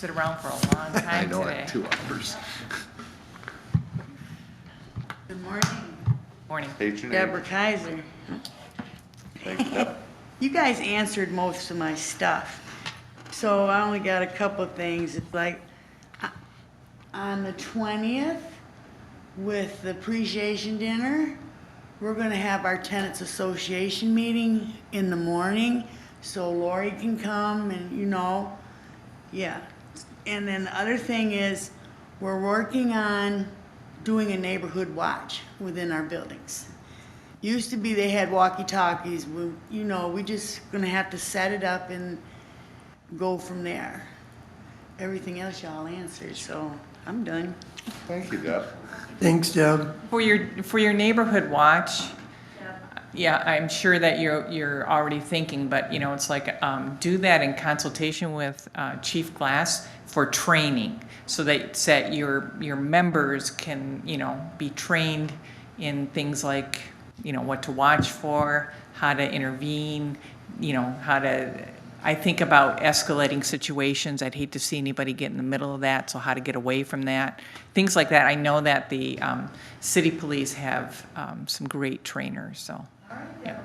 around for a long I time know today. it, 2 hours. Good morning. Morning. State your Deborah name. Kaiser. Thanks, Deb. You guys answered most of my stuff. So I only got a couple of things. It's like, on the 20th, with the appreciation dinner, we're gonna have our tenants association meeting in the morning, so Lori can come and, yeah. And then the other thing is, we're working on doing a neighborhood watch within our buildings. Used to be they had walkie-talkies, we just gonna have to set it up and go from there. Everything else y'all answered, so I'm done. Thank you, Deb. Thanks, Deb. For your neighborhood watch, yeah, I'm sure that you're already thinking, but it's like, do that in consultation with Chief Glass for training, so that your members can, be trained in things like, what to watch for, how to intervene, I think about escalating situations. I'd hate to see anybody get in the middle of that, so how to get away from that. Things like that. I know that the city police have some great trainers, so. Yeah.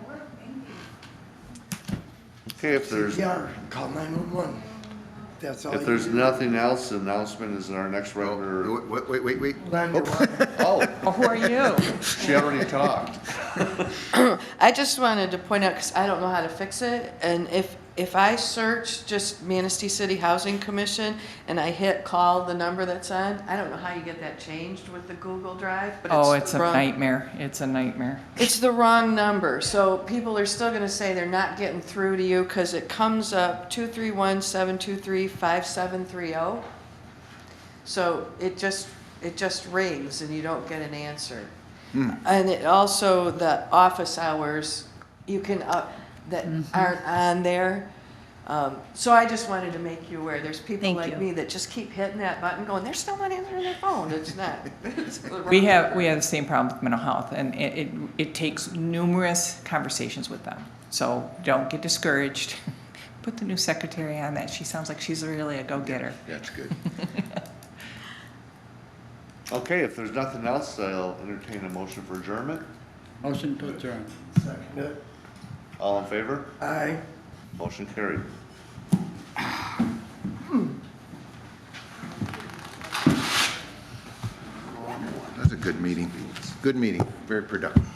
Okay, if there's, Yeah, call 911. That's all. if you there's do. nothing else, the announcement is our next regular. Wait. Line your water. Oh, Oh, who are you? she already talked. I just wanted to point out, because I don't know how to fix it, and if I search just Manistee City Housing Commission and I hit call the number that's on, I don't know how you get that changed with the Google Drive, but Oh, it's it's the a wrong. nightmare. It's a nightmare. It's the wrong number, so people are still gonna say they're not getting through to you, because it comes up 231-723-5730. So it just rings and you don't get an answer. And it also, the office hours, you can that aren't on there. So I just wanted to make you aware, there's people Thank like you. me that just keep hitting that button going, they're still not answering their phone. It's not. It's the wrong We have number. the same problem with mental health, and it takes numerous conversations with them. So don't get discouraged. Put the new secretary on that. She sounds like she's really a go-getter. That's good. Okay, if there's nothing else, I'll entertain a motion for adjournment. Motion to adjourn. Second it. All in favor? Aye. Motion carried. That's a good meeting. Good meeting, very productive.